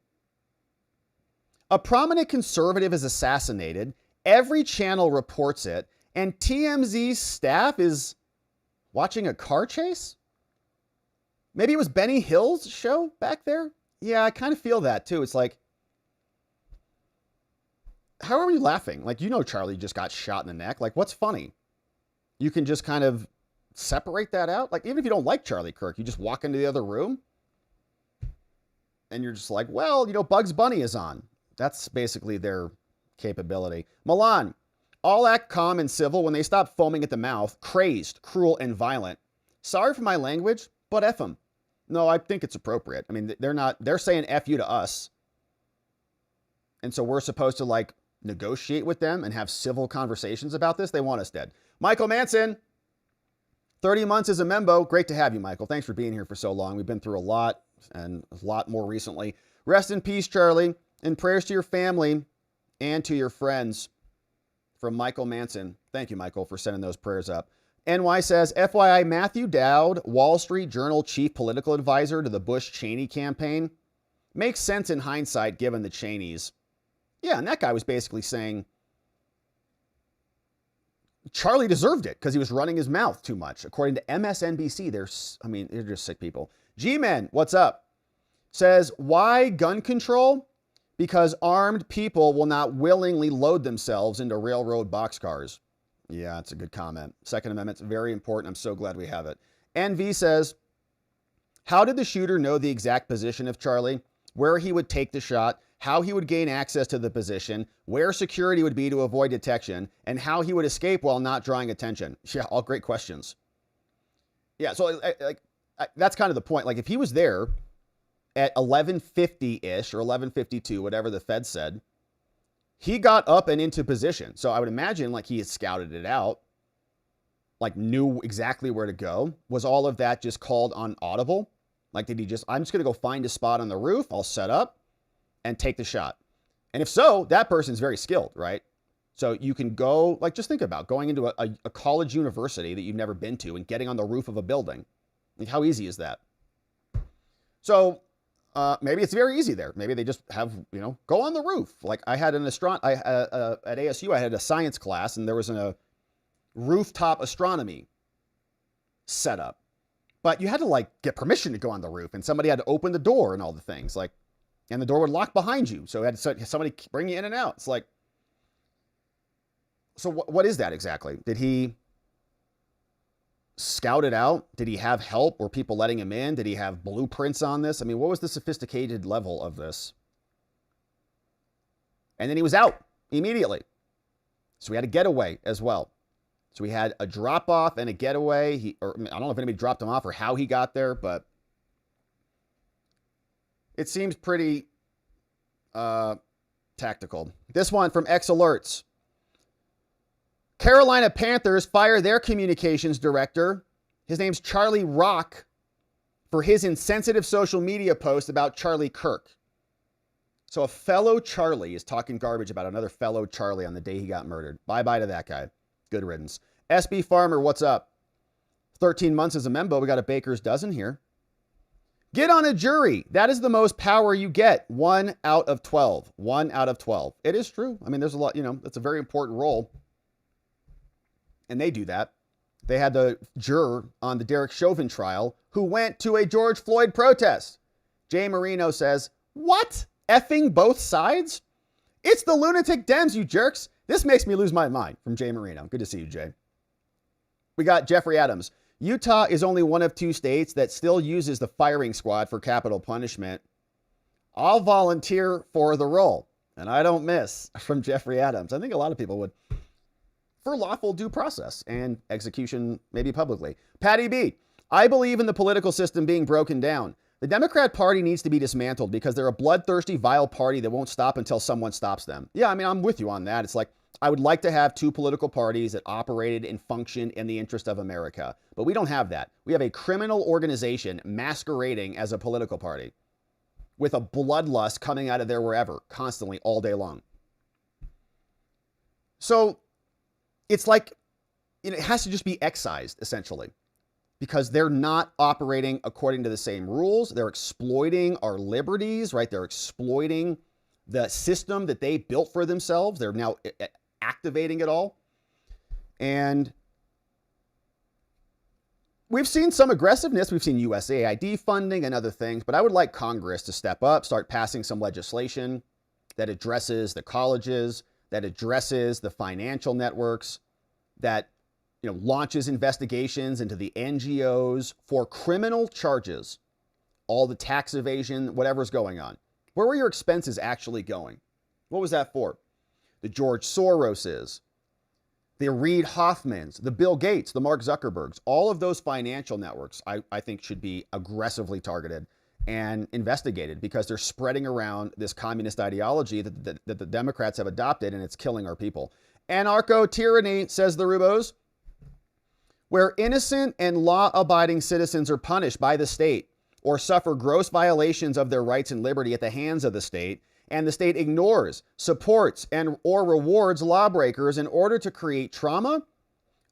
A prominent conservative is assassinated. Every channel reports it. And TMZ's staff is watching a car chase? Maybe it was Benny Hill's show back there? Yeah, I kind of feel that too. It's like, how are we laughing? Like, Charlie just got shot in the neck. Like, what's funny? You can just kind of separate that out. Like, even if you don't like Charlie Kirk, you just walk into the other room and you're just like, well, Bugs Bunny is on. That's basically their capability. Milan, all act calm and civil when they stop foaming at the mouth, crazed, cruel, and violent. Sorry for my language, but F them. No, I think it's appropriate. I mean, they're saying F you to us. And so we're supposed to negotiate with them and have civil conversations about this. They want us dead. Michael Manson, 30 months as a member. Great to have you, Michael. Thanks for being here for so long. We've been through a lot. and a lot more recently. Rest in peace, Charlie, and prayers to your family and to your friends. From Michael Manson. Thank you, Michael, for sending those prayers up. NY says, FYI, Matthew Dowd, Wall Street Journal chief political advisor to the Bush-Cheney campaign. Makes sense in hindsight, given the Cheneys. Yeah, and that guy was basically saying Charlie deserved it because he was running his mouth too much. According to MSNBC, they're just sick people. G-Men, what's up? Says, why gun control? Because armed people will not willingly load themselves into railroad boxcars. Yeah, that's a good comment. Second Amendment's very important. I'm so glad we have it. NV says, how did the shooter know the exact position of Charlie, where he would take the shot, how he would gain access to the position, where security would be to avoid detection, and how he would escape while not drawing attention? Yeah, all great questions. Yeah, so that's kind of the point. Like, if he was there at 11:50-ish or 11:52, whatever the Fed said, he got up and into position. So I would imagine like he had scouted it out, like knew exactly where to go. Was all of that just called on audible? Like, did he just, I'm just going to go find a spot on the roof, I'll set up and take the shot. And if so, that person's very skilled, right? So you can go, like, just think about going into a college university that you've never been to and getting on the roof of a building. Like, how easy is that? So maybe it's very easy there. Maybe they just have, go on the roof. Like I had at ASU, I had a science class and there was a rooftop astronomy setup, but you had to like get permission to go on the roof and somebody had to open the door and all the things like, and the door would lock behind you. So had somebody bring you in and out. It's like, so what is that exactly? Did he scout it out? Did he have help? Were people letting him in? Did he have blueprints on this? I mean, what was the sophisticated level of this? And then he was out immediately. So we had a getaway as well. So we had a drop off and a getaway. I don't know if anybody dropped him off or how he got there, but it seems pretty tactical. This one from X Alerts. Carolina Panthers fire their communications director. His name's Charlie Rock, for his insensitive social media post about Charlie Kirk. So a fellow Charlie is talking garbage about another fellow Charlie on the day he got murdered. Bye-bye to that guy. Good riddance. SB Farmer, what's up? 13 months as a member. We got a baker's dozen here. Get on a jury. That is the most power you get. 1 out of 12. 1 out of 12. It is true. I mean, there's a lot, that's a very important role. And they do that. They had the juror on the Derek Chauvin trial who went to a George Floyd protest. Jay Marino says, what? Effing both sides? It's the lunatic Dems, you jerks. This makes me lose my mind. From Jay Marino. Good to see you, Jay. We got Jeffrey Adams. Utah is only one of 2 states that still uses the firing squad for capital punishment. I'll volunteer for the role. And I don't miss. From Jeffrey Adams. I think a lot of people would. For lawful due process and execution, maybe publicly. Patty B. I believe in the political system being broken down. The Democrat Party needs to be dismantled because they're a bloodthirsty, vile party that won't stop until someone stops them. Yeah, I mean, I'm with you on that. It's like, I would like to have 2 political parties that operated and functioned in the interest of America. But we don't have that. We have a criminal organization masquerading as a political party with a bloodlust coming out of there wherever, constantly, all day long. So it's like, it has to just be excised, essentially, because they're not operating according to the same rules. They're exploiting our liberties, right? They're exploiting the system that they built for themselves. They're now activating it all. And we've seen some aggressiveness. We've seen USAID funding and other things, but I would like Congress to step up, start passing some legislation that addresses the colleges, that addresses the financial networks, that launches investigations into the NGOs for criminal charges, all the tax evasion, whatever's going on. Where were your expenses actually going? What was that for? The George Soroses, the Reid Hoffmans, the Bill Gates, the Mark Zuckerbergs, all of those financial networks, I think should be aggressively targeted and investigated because they're spreading around this communist ideology that the Democrats have adopted, and it's killing our people. Anarcho-tyranny, says the Rubos, where innocent and law-abiding citizens are punished by the state or suffer gross violations of their rights and liberty at the hands of the state, and the state ignores, supports, and or rewards lawbreakers in order to create trauma,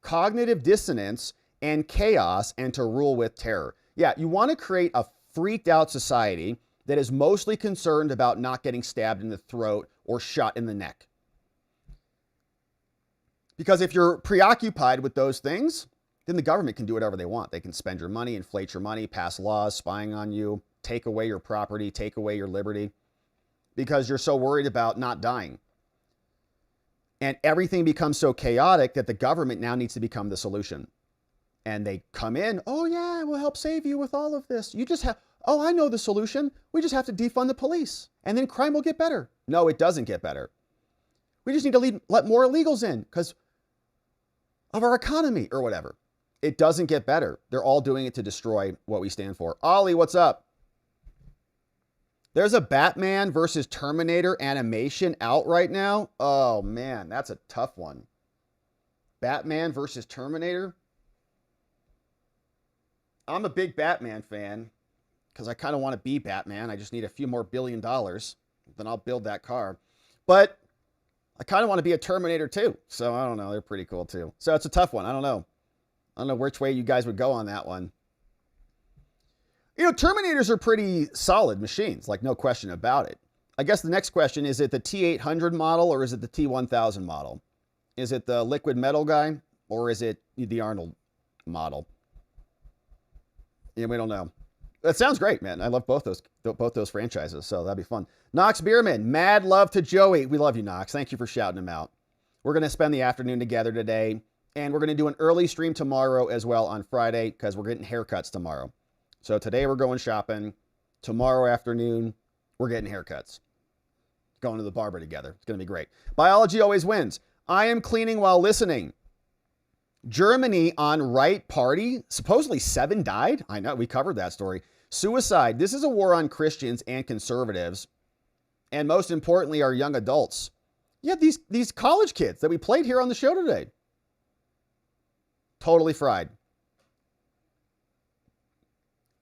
cognitive dissonance, and chaos, and to rule with terror. Yeah, you want to create a freaked out society that is mostly concerned about not getting stabbed in the throat or shot in the neck. Because if you're preoccupied with those things, then the government can do whatever they want. They can spend your money, inflate your money, pass laws spying on you, take away your property, take away your liberty, because you're so worried about not dying. And everything becomes so chaotic that the government now needs to become the solution. And they come in, oh yeah, we'll help save you with all of this. You just have, oh, I know the solution. We just have to defund the police and then crime will get better. No, it doesn't get better. We just need to let more illegals in because of our economy or whatever. It doesn't get better. They're all doing it to destroy what we stand for. Ollie, what's up? There's a Batman versus Terminator animation out right now. Oh man, that's a tough one. Batman versus Terminator. I'm a big Batman fan because I kind of want to be Batman. I just need a few more $1 billion. Then I'll build that car. But I kind of want to be a Terminator too. So I don't know. They're pretty cool too. So it's a tough one. I don't know. I don't know which way you guys would go on that one. You know, Terminators are pretty solid machines, like no question about it. I guess the next question, is it the T800 model or is it the T1000 model? Is it the liquid metal guy or is it the Arnold model? Yeah, we don't know. That sounds great, man. I love both those franchises, so that'd be fun. Knox Bierman, mad love to Joey. We love you, Knox. Thank you for shouting him out. We're going to spend the afternoon together today, and we're going to do an early stream tomorrow as well on Friday because we're getting haircuts tomorrow. So today we're going shopping. Tomorrow afternoon, we're getting haircuts. Going to the barber together. It's going to be great. Biology always wins. I am cleaning while listening. Germany on right party. Supposedly 7 died. I know, we covered that story. Suicide. This is a war on Christians and conservatives. And most importantly, our young adults. Yeah, these college kids that we played here on the show today. Totally fried.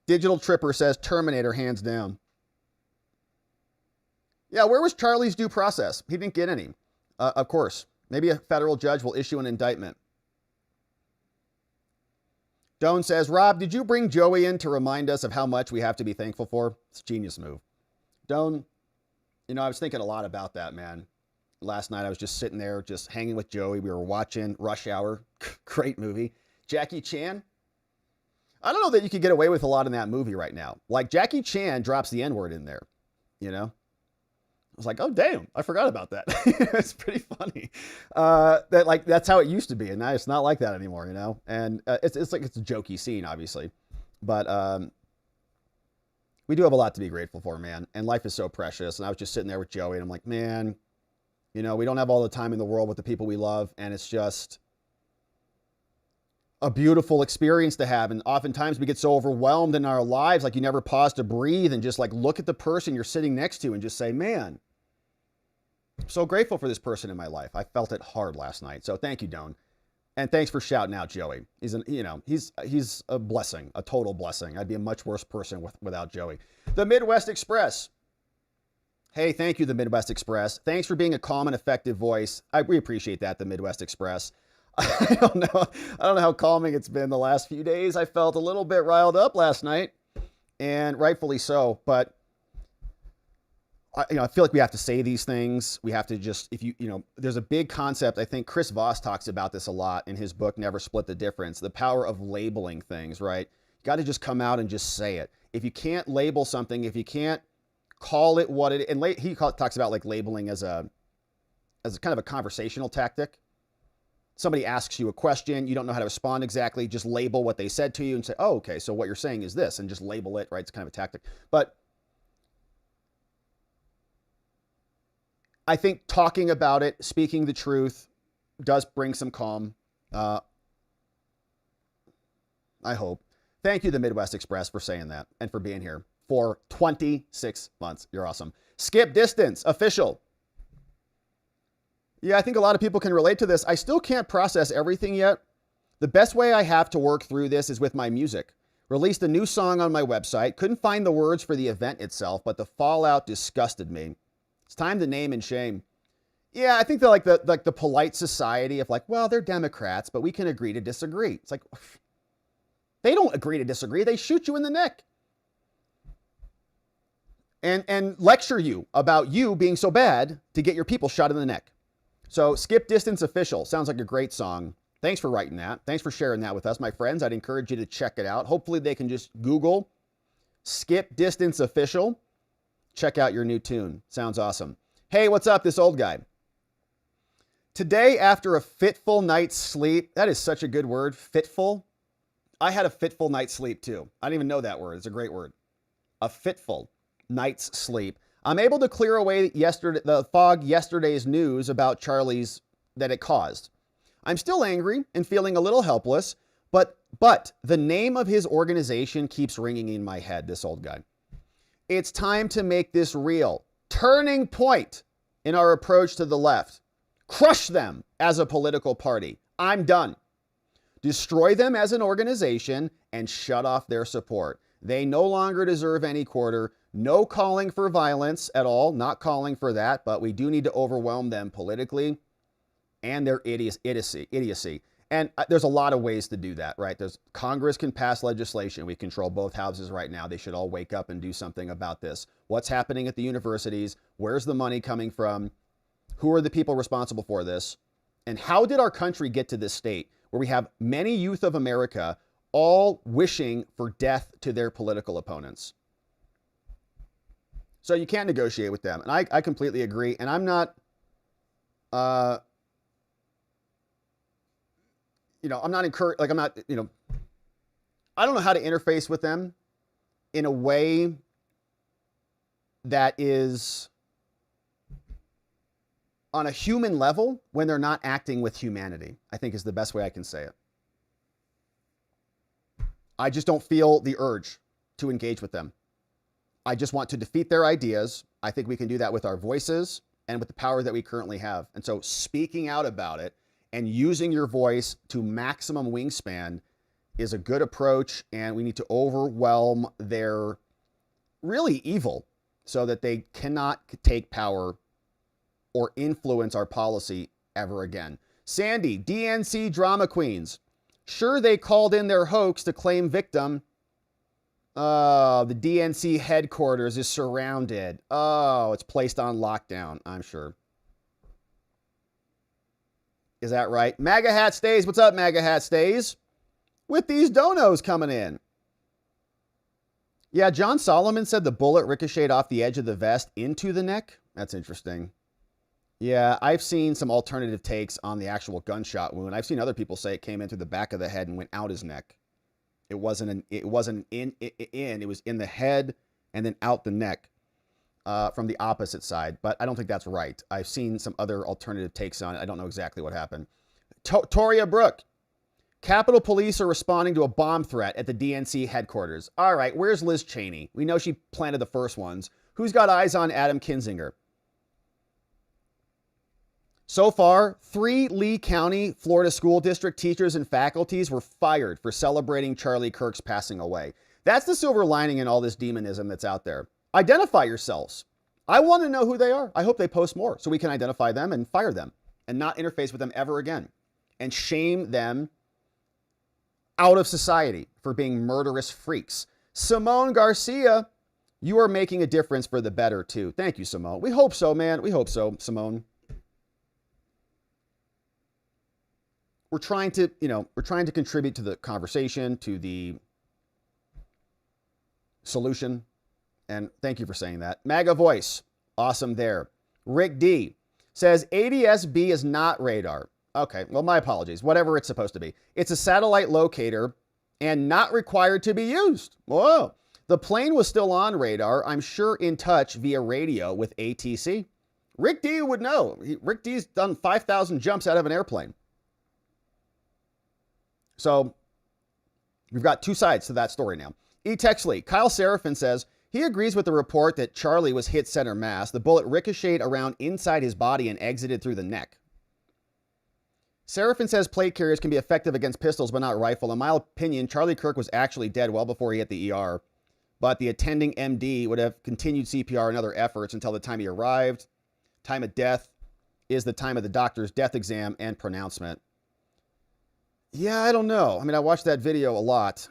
Digital Tripper says Terminator hands down. Yeah, where was Charlie's due process? He didn't get any. Of course. Maybe a federal judge will issue an indictment. Doan says, Rob, did you bring Joey in to remind us of how much we have to be thankful for? It's a genius move. Doan, you know, I was thinking a lot about that, man. Last night I was just sitting there, just hanging with Joey. We were watching Rush Hour. Great movie. Jackie Chan. I don't know that you could get away with a lot in that movie right now. Like Jackie Chan drops the N-word in there, you know? I was like, oh, damn, I forgot about that. It's pretty funny. That's how it used to be. And now it's not like that anymore, you know? And it's like, it's a jokey scene, obviously. But we do have a lot to be grateful for, man. And life is so precious. And I was just sitting there with Joey and I'm like, man, you know, we don't have all the time in the world with the people we love. And it's just a beautiful experience to have. And oftentimes we get so overwhelmed in our lives, like you never pause to breathe and just like look at the person you're sitting next to and just say, man, I'm so grateful for this person in my life. I felt it hard last night. So thank you, Doan. And thanks for shouting out Joey. He's a blessing, a total blessing. I'd be a much worse person without Joey. The Midwest Express. Hey, thank you, the Midwest Express. Thanks for being a calm and effective voice. We appreciate that, the Midwest Express. I don't know how calming it's been the last few days. I felt a little bit riled up last night, and rightfully so. But I feel like we have to say these things. We have to just, there's a big concept. I think Chris Voss talks about this a lot in his book, Never Split the Difference, the power of labeling things, right? You got to just come out and just say it. If you can't label something, if you can't call it what it, and he talks about like labeling as a kind of a conversational tactic. Somebody asks you a question, you don't know how to respond exactly, just label what they said to you and say, oh, okay, so what you're saying is this, and just label it, right? It's kind of a tactic. But I think talking about it, speaking the truth, does bring some calm. I hope. Thank you, the Midwest Express, for saying that and for being here for 26 months. You're awesome. Skip Distance, official. Yeah, I think a lot of people can relate to this. I still can't process everything yet. The best way I have to work through this is with my music. Released a new song on my website. Couldn't find the words for the event itself, but the fallout disgusted me. It's time to name and shame. Yeah, I think they're like the polite society of like, well, they're Democrats, but we can agree to disagree. It's like, they don't agree to disagree. They shoot you in the neck. And lecture you about you being so bad to get your people shot in the neck. So Skip Distance Official sounds like a great song. Thanks for writing that. Thanks for sharing that with us, my friends. I'd encourage you to check it out. Hopefully they can just Google Skip Distance Official. Check out your new tune. Sounds awesome. Hey, what's up, this old guy? Today, after a fitful night's sleep, that is such a good word, fitful. I had a fitful night's sleep too. I didn't even know that word. It's a great word. A fitful night's sleep. I'm able to clear away the fog yesterday's news about Charlie's that it caused. I'm still angry and feeling a little helpless, but the name of his organization keeps ringing in my head, this old guy. It's time to make this real. Turning point in our approach to the left. Crush them as a political party. I'm done. Destroy them as an organization and shut off their support. They no longer deserve any quarter. No calling for violence at all. Not calling for that, but we do need to overwhelm them politically and their idiocy. And there's a lot of ways to do that, right? Congress can pass legislation. We control both houses right now. They should all wake up and do something about this. What's happening at the universities? Where's the money coming from? Who are the people responsible for this? And how did our country get to this state where we have many youth of America all wishing for death to their political opponents? So you can't negotiate with them. And I completely agree. And I'm not, I'm not encouraged, I don't know how to interface with them in a way that is on a human level when they're not acting with humanity, I think is the best way I can say it. I just don't feel the urge to engage with them. I just want to defeat their ideas. I think we can do that with our voices and with the power that we currently have. And so speaking out about it and using your voice to maximum wingspan is a good approach, and we need to overwhelm their really evil so that they cannot take power or influence our policy ever again. Sandy, DNC drama queens. Sure, they called in their hoax to claim victim. The DNC headquarters is surrounded. Oh, it's placed on lockdown, I'm sure. Is that right? MAGA Hat Stays. What's up, MAGA Hat Stays? With these donos coming in. Yeah, John Solomon said the bullet ricocheted off the edge of the vest into the neck. That's interesting. Yeah, I've seen some alternative takes on the actual gunshot wound. I've seen other people say it came in through the back of the head and went out his neck. It wasn't it was in the head and then out the neck from the opposite side. But I don't think that's right. I've seen some other alternative takes on it. I don't know exactly what happened. Toria Brooke. Capitol Police are responding to a bomb threat at the DNC headquarters. All right, where's Liz Cheney? We know she planted the first ones. Who's got eyes on Adam Kinzinger? So far, 3 Lee County, Florida School District teachers and faculties were fired for celebrating Charlie Kirk's passing away. That's the silver lining in all this demonism that's out there. Identify yourselves. I want to know who they are. I hope they post more so we can identify them and fire them and not interface with them ever again and shame them out of society for being murderous freaks. Simone Garcia, you are making a difference for the better too. Thank you, Simone. We hope so, man. We hope so, Simone. We're trying to contribute to the conversation, to the solution. And thank you for saying that. MAGA Voice, awesome there. Rick D says ADS-B is not radar. Okay, well, my apologies. Whatever it's supposed to be. It's a satellite locator and not required to be used. Whoa. The plane was still on radar, I'm sure in touch via radio with ATC. Rick D would know. Rick D's done 5,000 jumps out of an airplane. So we've got 2 sides to that story now. E. Texley, Kyle Seraphin says he agrees with the report that Charlie was hit center mass. The bullet ricocheted around inside his body and exited through the neck. Seraphin says plate carriers can be effective against pistols, but not rifle. In my opinion, Charlie Kirk was actually dead well before he hit the ER, but the attending MD would have continued CPR and other efforts until the time he arrived. Time of death is the time of the doctor's death exam and pronouncement. Yeah, I don't know. I mean, I watched that video a lot,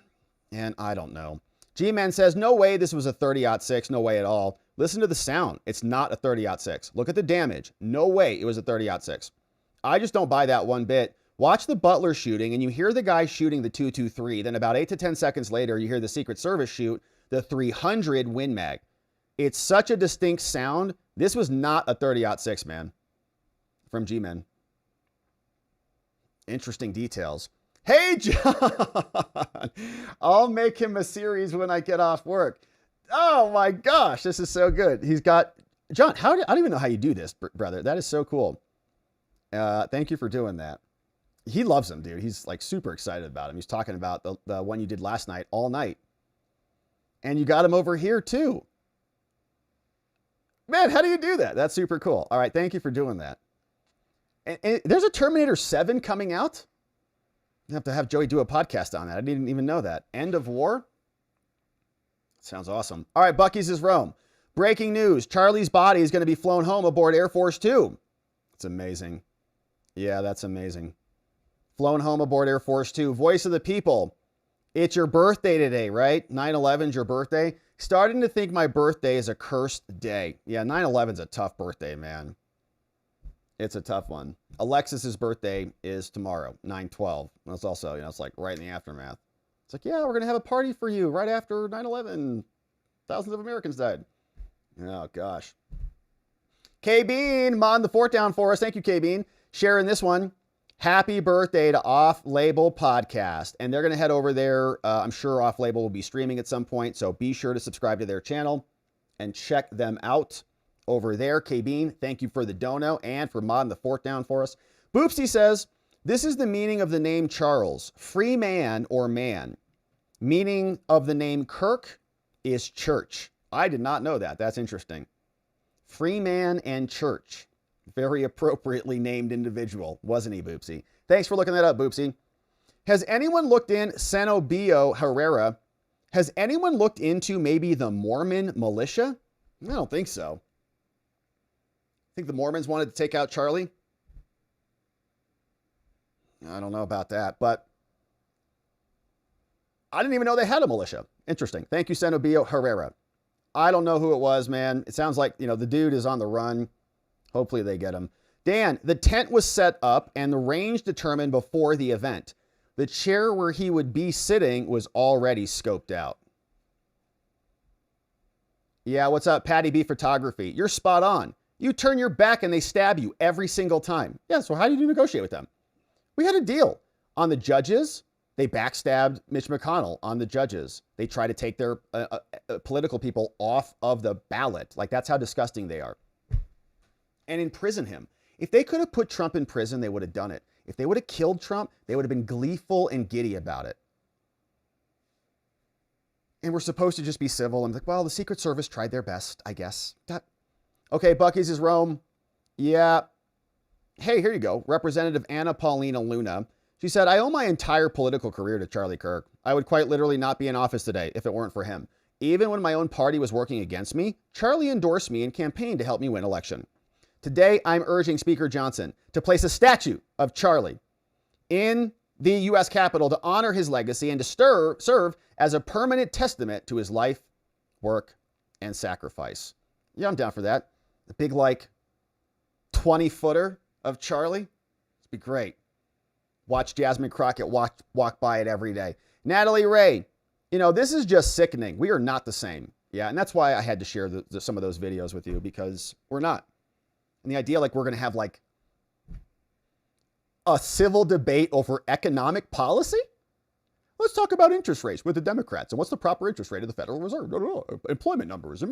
and I don't know. G-Man says, no way this was a 30-06. No way at all. Listen to the sound. It's not a 30-06. Look at the damage. No way it was a 30-06. I just don't buy that one bit. Watch the Butler shooting, and you hear the guy shooting the 223. Then about 8 to 10 seconds later, you hear the Secret Service shoot the 300 Win Mag. It's such a distinct sound. This was not a 30-06, man. From G-Men. Interesting details. Hey, John! I'll make him a series when I get off work. Oh my gosh, this is so good. He's got... John, I don't even know how you do this, brother. That is so cool. Thank you for doing that. He loves him, dude. He's like super excited about him. He's talking about the one you did last night, all night. And you got him over here too. Man, how do you do that? That's super cool. All right, thank you for doing that. And there's a Terminator 7 coming out. I have to have Joey do a podcast on that. I didn't even know that. End of War? Sounds awesome. All right, Bucky's is Rome. Breaking news. Charlie's body is going to be flown home aboard Air Force 2. It's amazing. Yeah, that's amazing. Flown home aboard Air Force 2. Voice of the people. It's your birthday today, right? 9/11's your birthday. Starting to think my birthday is a cursed day. Yeah, 9/11's a tough birthday, man. It's a tough one. Alexis's birthday is tomorrow, 9/12. That's also, it's like right in the aftermath. It's like, yeah, we're going to have a party for you right after 9/11. Thousands of Americans died. Oh, gosh. K-Bean, mod the fort down for us. Thank you, K-Bean. Sharing this one. Happy birthday to Off Label Podcast. And they're going to head over there. I'm sure Off Label will be streaming at some point. So be sure to subscribe to their channel and check them out over there. K-Bean, thank you for the dono and for modding the fort down for us. Boopsy says, this is the meaning of the name Charles. Free man or man. Meaning of the name Kirk is church. I did not know that. That's interesting. Free man and church. Very appropriately named individual, wasn't he, Boopsy? Thanks for looking that up, Boopsy. Has anyone looked in Cenobio Herrera? Has anyone looked into maybe the Mormon militia? I don't think so. I think the Mormons wanted to take out Charlie. I don't know about that, but I didn't even know they had a militia. Interesting. Thank you, Cenobio Herrera. I don't know who it was, man. It sounds like, the dude is on the run. Hopefully they get him. Dan, the tent was set up and the range determined before the event. The chair where he would be sitting was already scoped out. Yeah, what's up, Patty B Photography? You're spot on. You turn your back and they stab you every single time. Yeah, so how do you negotiate with them? We had a deal. On the judges, they backstabbed Mitch McConnell on the judges. They try to take their political people off of the ballot. Like, that's how disgusting they are. And imprison him. If they could have put Trump in prison, they would have done it. If they would have killed Trump, they would have been gleeful and giddy about it. And we're supposed to just be civil and like, well, the Secret Service tried their best, I guess. Okay, Bucky's is Rome. Yeah. Hey, here you go. Representative Anna Paulina Luna. She said, I owe my entire political career to Charlie Kirk. I would quite literally not be in office today if it weren't for him. Even when my own party was working against me, Charlie endorsed me and campaigned to help me win election. Today, I'm urging Speaker Johnson to place a statue of Charlie in the U.S. Capitol to honor his legacy and to serve as a permanent testament to his life, work, and sacrifice. Yeah, I'm down for that. The big, 20-footer of Charlie. It'd be great. Watch Jasmine Crockett walk by it every day. Natalie Ray, this is just sickening. We are not the same. Yeah, and that's why I had to share some of those videos with you, because we're not. And the idea we're going to have a civil debate over economic policy? Let's talk about interest rates with the Democrats. And what's the proper interest rate of the Federal Reserve? Employment numbers.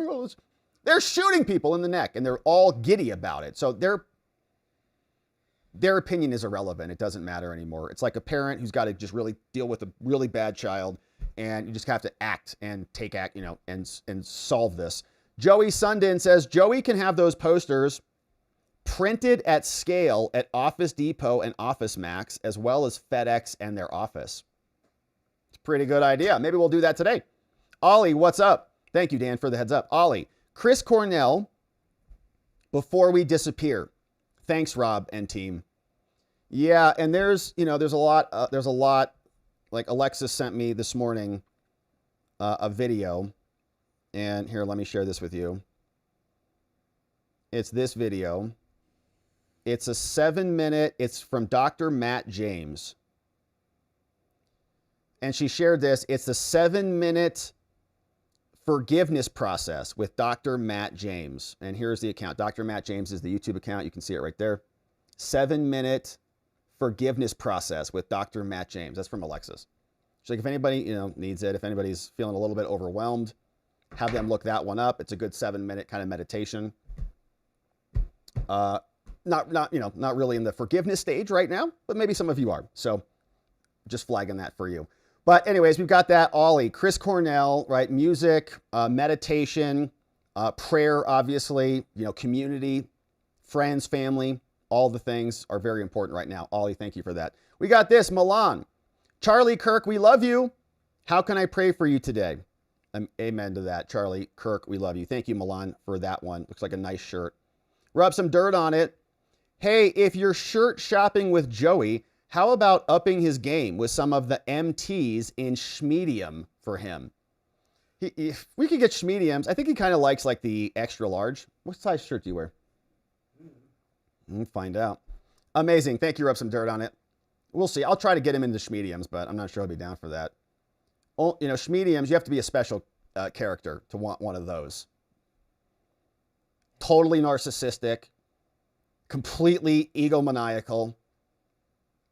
They're shooting people in the neck and they're all giddy about it. So their opinion is irrelevant. It doesn't matter anymore. It's like a parent who's got to just really deal with a really bad child, and you just have to act and take act, and solve this. Joey Sundin says, Joey can have those posters printed at scale at Office Depot and Office Max, as well as FedEx and their office. It's a pretty good idea. Maybe we'll do that today. Ollie, what's up? Thank you, Dan, for the heads up. Ollie, Chris Cornell, before we disappear. Thanks, Rob and team. Yeah, and there's a lot, like Alexis sent me this morning a video. And here, let me share this with you. It's this video. It's a 7-minute, it's from Dr. Matt James. And she shared this. It's a 7-minute forgiveness process with Dr. Matt James. And here's the account. Dr. Matt James is the YouTube account. You can see it right there. 7-minute forgiveness process with Dr. Matt James. That's from Alexis. She's like, if anybody, needs it, if anybody's feeling a little bit overwhelmed, have them look that one up. It's a good 7-minute kind of meditation. Not really in the forgiveness stage right now, but maybe some of you are. So just flagging that for you. But anyways, we've got that. Ollie, Chris Cornell, right? Music, meditation, prayer, obviously, community, friends, family, all the things are very important right now. Ollie, thank you for that. We got this, Milan. Charlie Kirk, we love you. How can I pray for you today? Amen to that. Charlie Kirk, we love you. Thank you, Milan, for that one. Looks like a nice shirt. Rub some dirt on it. Hey, if you're shirt shopping with Joey, how about upping his game with some of the MTs in schmedium for him? If we could get schmediums, I think he kind of likes like the extra large. What size shirt do you wear? We'll find out. Amazing. Thank you, Rub some dirt on it. We'll see. I'll try to get him into schmediums, but I'm not sure he'll be down for that. Schmediums, you have to be a special character to want one of those. Totally narcissistic, completely egomaniacal,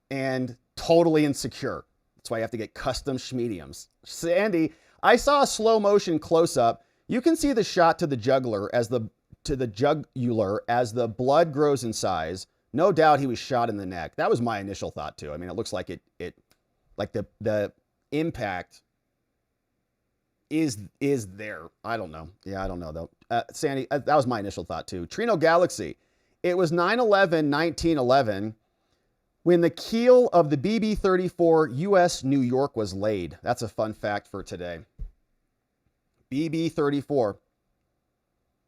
and totally insecure. That's why you have to get custom schmediums. Sandy, I saw a slow motion close up. You can see the shot to the jugular as the blood grows in size. No doubt he was shot in the neck. That was my initial thought too. I mean, it looks like like the impact is there. I don't know. Yeah, I don't know though. Sandy, that was my initial thought too. Trino Galaxy. It was 9/11/1911 when the keel of the BB-34 U.S. New York was laid. That's a fun fact for today. BB-34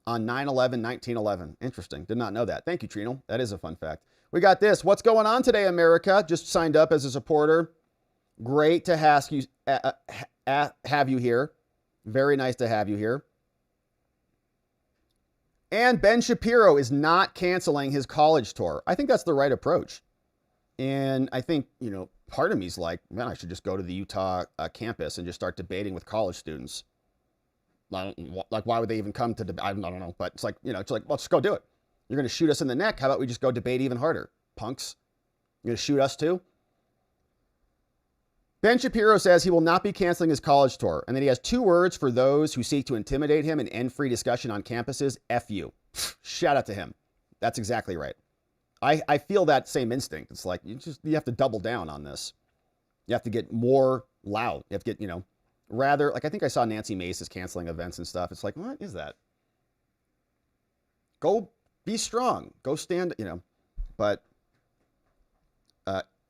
on 9/11/1911. Interesting. Did not know that. Thank you, Trino. That is a fun fact. We got this. What's going on today, America? Just signed up as a supporter. Great to have you here. Very nice to have you here. And Ben Shapiro is not canceling his college tour. I think that's the right approach. And I think, part of me is like, man, I should just go to the Utah campus and just start debating with college students. Like, why would they even come to debate? I don't know. But it's like, let's go do it. You're going to shoot us in the neck. How about we just go debate even harder? Punks. You're going to shoot us too? Ben Shapiro says he will not be canceling his college tour. And then he has 2 words for those who seek to intimidate him and end free discussion on campuses. F you. Shout out to him. That's exactly right. I feel that same instinct. It's like, you have to double down on this. You have to get more loud. You have to get, rather, like I think I saw Nancy Mace is canceling events and stuff. It's like, what is that? Go be strong. Go stand, but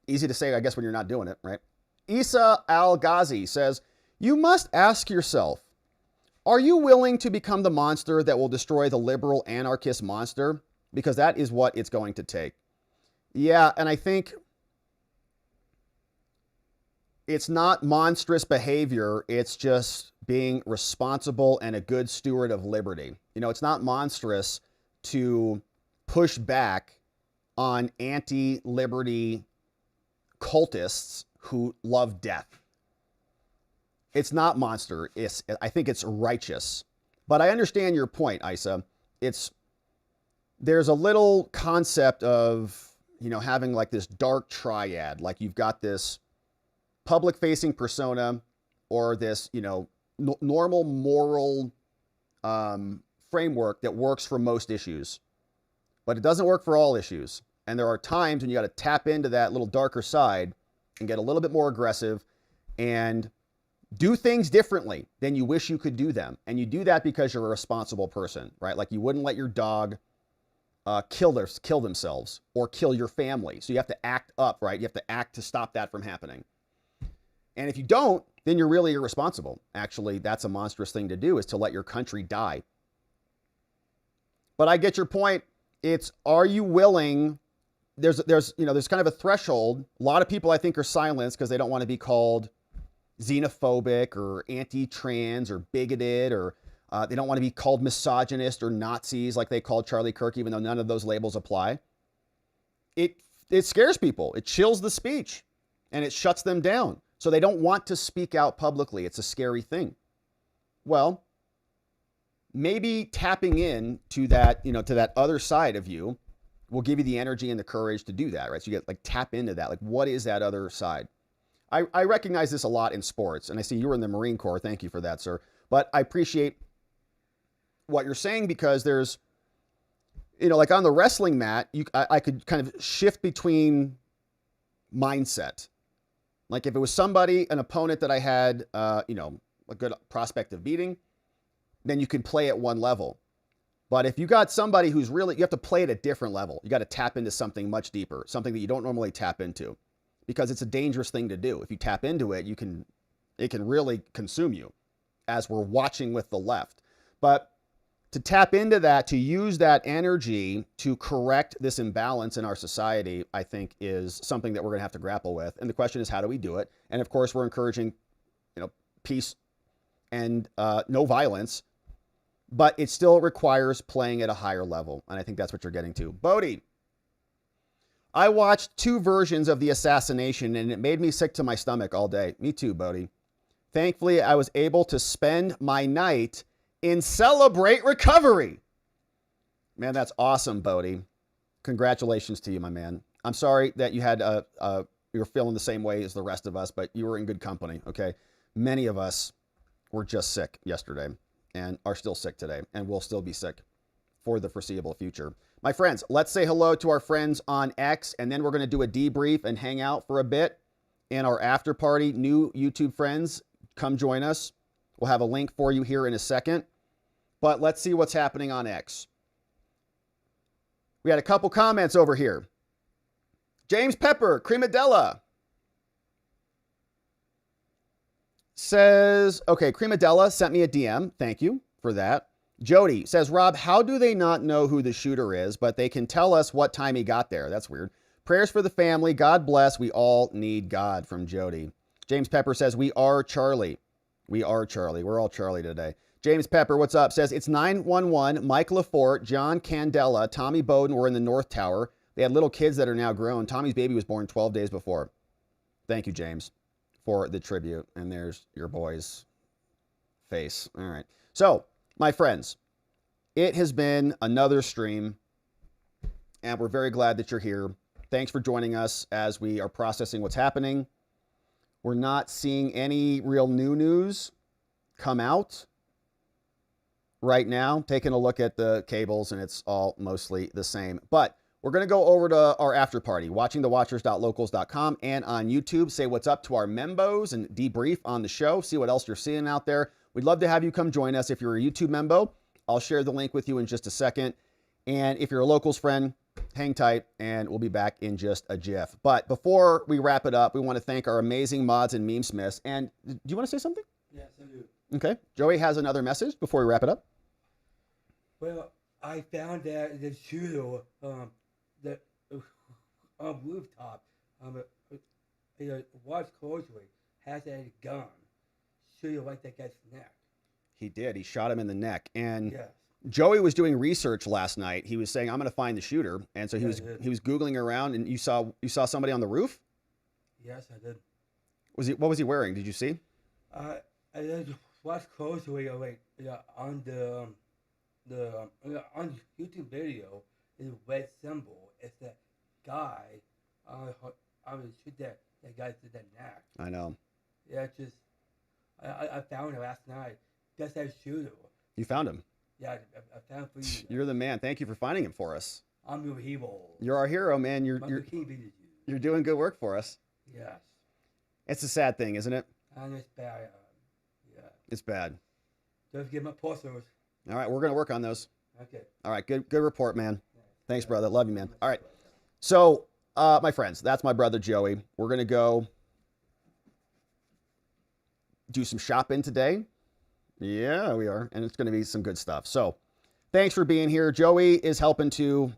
easy to say, I guess, when you're not doing it, right? Isa Al-Ghazi says, you must ask yourself, are you willing to become the monster that will destroy the liberal anarchist monster? Because that is what it's going to take. Yeah, and I think it's not monstrous behavior. It's just being responsible and a good steward of liberty. It's not monstrous to push back on anti-liberty cultists who love death. It's not monster. I think it's righteous. But I understand your point, Isa. There's a little concept of, having like this dark triad. Like you've got this public-facing persona or this, normal moral framework that works for most issues. But it doesn't work for all issues. And there are times when you got to tap into that little darker side and get a little bit more aggressive and do things differently than you wish you could do them. And you do that because you're a responsible person, right? Like you wouldn't let your dog kill themselves or kill your family. So you have to act up, right? You have to act to stop that from happening. And if you don't, then you're really irresponsible. Actually, that's a monstrous thing to do, is to let your country die. But I get your point. It's, are you willing? There's kind of a threshold. A lot of people, I think, are silenced because they don't want to be called xenophobic or anti-trans or bigoted, or they don't want to be called misogynist or Nazis like they called Charlie Kirk, even though none of those labels apply. It scares people. It chills the speech and it shuts them down. So they don't want to speak out publicly. It's a scary thing. Well, maybe tapping in to that, to that other side of you will give you the energy and the courage to do that, right? So you get tap into that. What is that other side? I recognize this a lot in sports, and I see you were in the Marine Corps. Thank you for that, sir. But I appreciate what you're saying, because there's, like on the wrestling mat, I could kind of shift between mindset. Like if it was an opponent that I had, a good prospect of beating, then you can play at one level. But if you got somebody who's really, you have to play at a different level. You got to tap into something much deeper, something that you don't normally tap into, because it's a dangerous thing to do. If you tap into it, it can really consume you, as we're watching with the left. But to tap into that, to use that energy to correct this imbalance in our society, I think is something that we're going to have to grapple with. And the question is, how do we do it? And of course, we're encouraging, peace and no violence, but it still requires playing at a higher level. And I think that's what you're getting to. Bodie, I watched 2 versions of the Assassination and it made me sick to my stomach all day. Me too, Bodie. Thankfully, I was able to spend my night in Celebrate Recovery. Man, that's awesome, Bodie. Congratulations to you, my man. I'm sorry that you had you're feeling the same way as the rest of us, but you were in good company, okay? Many of us were just sick yesterday and are still sick today, and will still be sick for the foreseeable future. My friends, let's say hello to our friends on X, and then we're going to do a debrief and hang out for a bit in our after party. New YouTube friends, come join us. We'll have a link for you here in a second. But let's see what's happening on X. We had a couple comments over here. James Pepper, Cremadella, says, okay, Cremadella sent me a DM. Thank you for that. Jody says, Rob, how do they not know who the shooter is, but they can tell us what time he got there? That's weird. Prayers for the family. God bless. We all need God, from Jody. James Pepper says, we are Charlie. We are Charlie. We're all Charlie today. James Pepper, what's up? Says, it's 911. Mike LaForte, John Candela, Tommy Bowden were in the North Tower. They had little kids that are now grown. Tommy's baby was born 12 days before. Thank you, James, for the tribute. And there's your boy's face. All right. So, my friends, it has been another stream, and we're very glad that you're here. Thanks for joining us as we are processing what's happening. We're not seeing any real new news come out right now. Taking a look at the cables, and it's all mostly the same. But we're going to go over to our after party, watchingthewatchers.locals.com, and on YouTube. Say what's up to our membos and debrief on the show. See what else you're seeing out there. We'd love to have you come join us. If you're a YouTube member, I'll share the link with you in just a second. And if you're a locals friend, hang tight, and we'll be back in just a jiff. But before we wrap it up, we want to thank our amazing mods and meme smiths. And do you want to say something? Yes, I do. Okay. Joey has another message before we wrap it up. Well, I found that the shooter, the rooftop, watch closely, has a gun. Shooter right that guy's neck. He did. He shot him in the neck. And Yes. Joey was doing research last night. He was saying, I'm going to find the shooter. And so he was Googling around, and you saw somebody on the roof? Yes, I did. What was he wearing? Did you see? I just watched closely, on the on YouTube video, is a red symbol. It's that guy, I would shoot that guy to the neck. I know. Yeah, it's just, I found it last night. That's that shooter. You found him. Yeah, I found for you. You're the man. Thank you for finding him for us. I'm your hero. You're our hero, man. You're doing good work for us. Yes. It's a sad thing, isn't it? And it's bad. Yeah. It's bad. Just give my posters. All right, we're going to work on those. Okay. All right, good report, man. Thanks, brother. Love you, man. All right. So, my friends, that's my brother Joey. We're going to go do some shopping today. Yeah, we are. And it's going to be some good stuff. So, thanks for being here. Joey is helping to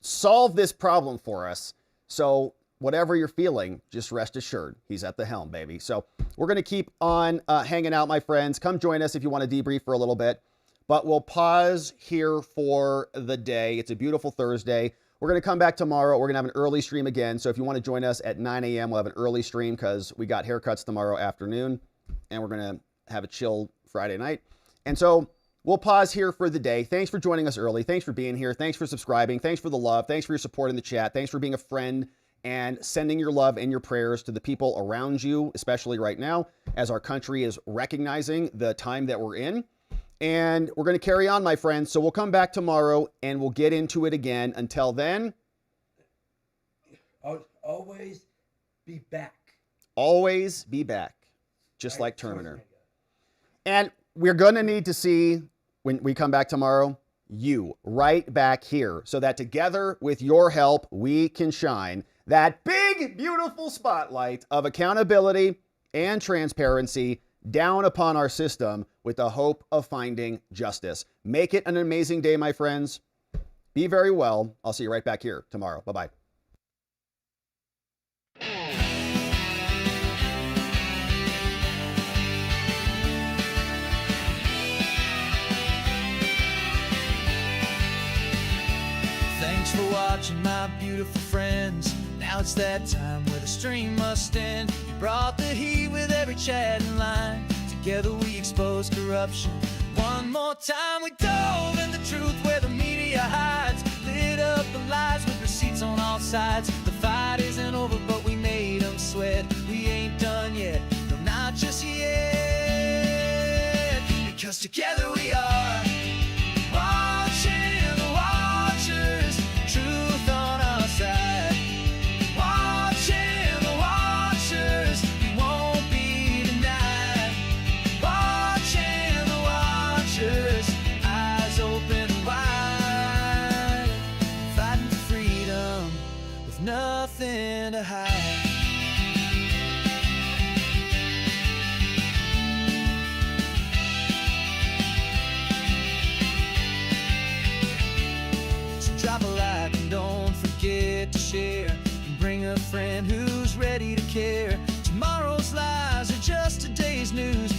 solve this problem for us. So, whatever you're feeling, just rest assured, he's at the helm, baby. So, we're going to keep on hanging out, my friends. Come join us if you want to debrief for a little bit. But we'll pause here for the day. It's a beautiful Thursday. We're going to come back tomorrow. We're going to have an early stream again. So if you want to join us at 9 a.m., we'll have an early stream because we got haircuts tomorrow afternoon. And we're going to have a chill Friday night. And so we'll pause here for the day. Thanks for joining us early. Thanks for being here. Thanks for subscribing. Thanks for the love. Thanks for your support in the chat. Thanks for being a friend and sending your love and your prayers to the people around you, especially right now, as our country is recognizing the time that we're in. And we're going to carry on, my friends. So we'll come back tomorrow and we'll get into it again. Until then, I'll always be back. Always be back, just like Terminator. And we're going to need to see, when we come back tomorrow, you right back here so that together with your help, we can shine that big, beautiful spotlight of accountability and transparency down upon our system with the hope of finding justice. Make it an amazing day, my friends. Be very well. I'll see you right back here tomorrow. Bye-bye. Thanks for watching, my beautiful friends. Now it's that time where the stream must end. You brought the heat with every chat and line. Together we expose corruption. One more time we dove in the truth where the media hides. Lit up the lies with receipts on all sides. The fight isn't over, but we made them sweat. We ain't done yet, no, not just yet. Because together we are watching the watchers. Truth on our side. Nothing to hide. So drop a like and don't forget to share. And bring a friend who's ready to care. Tomorrow's lies are just today's news.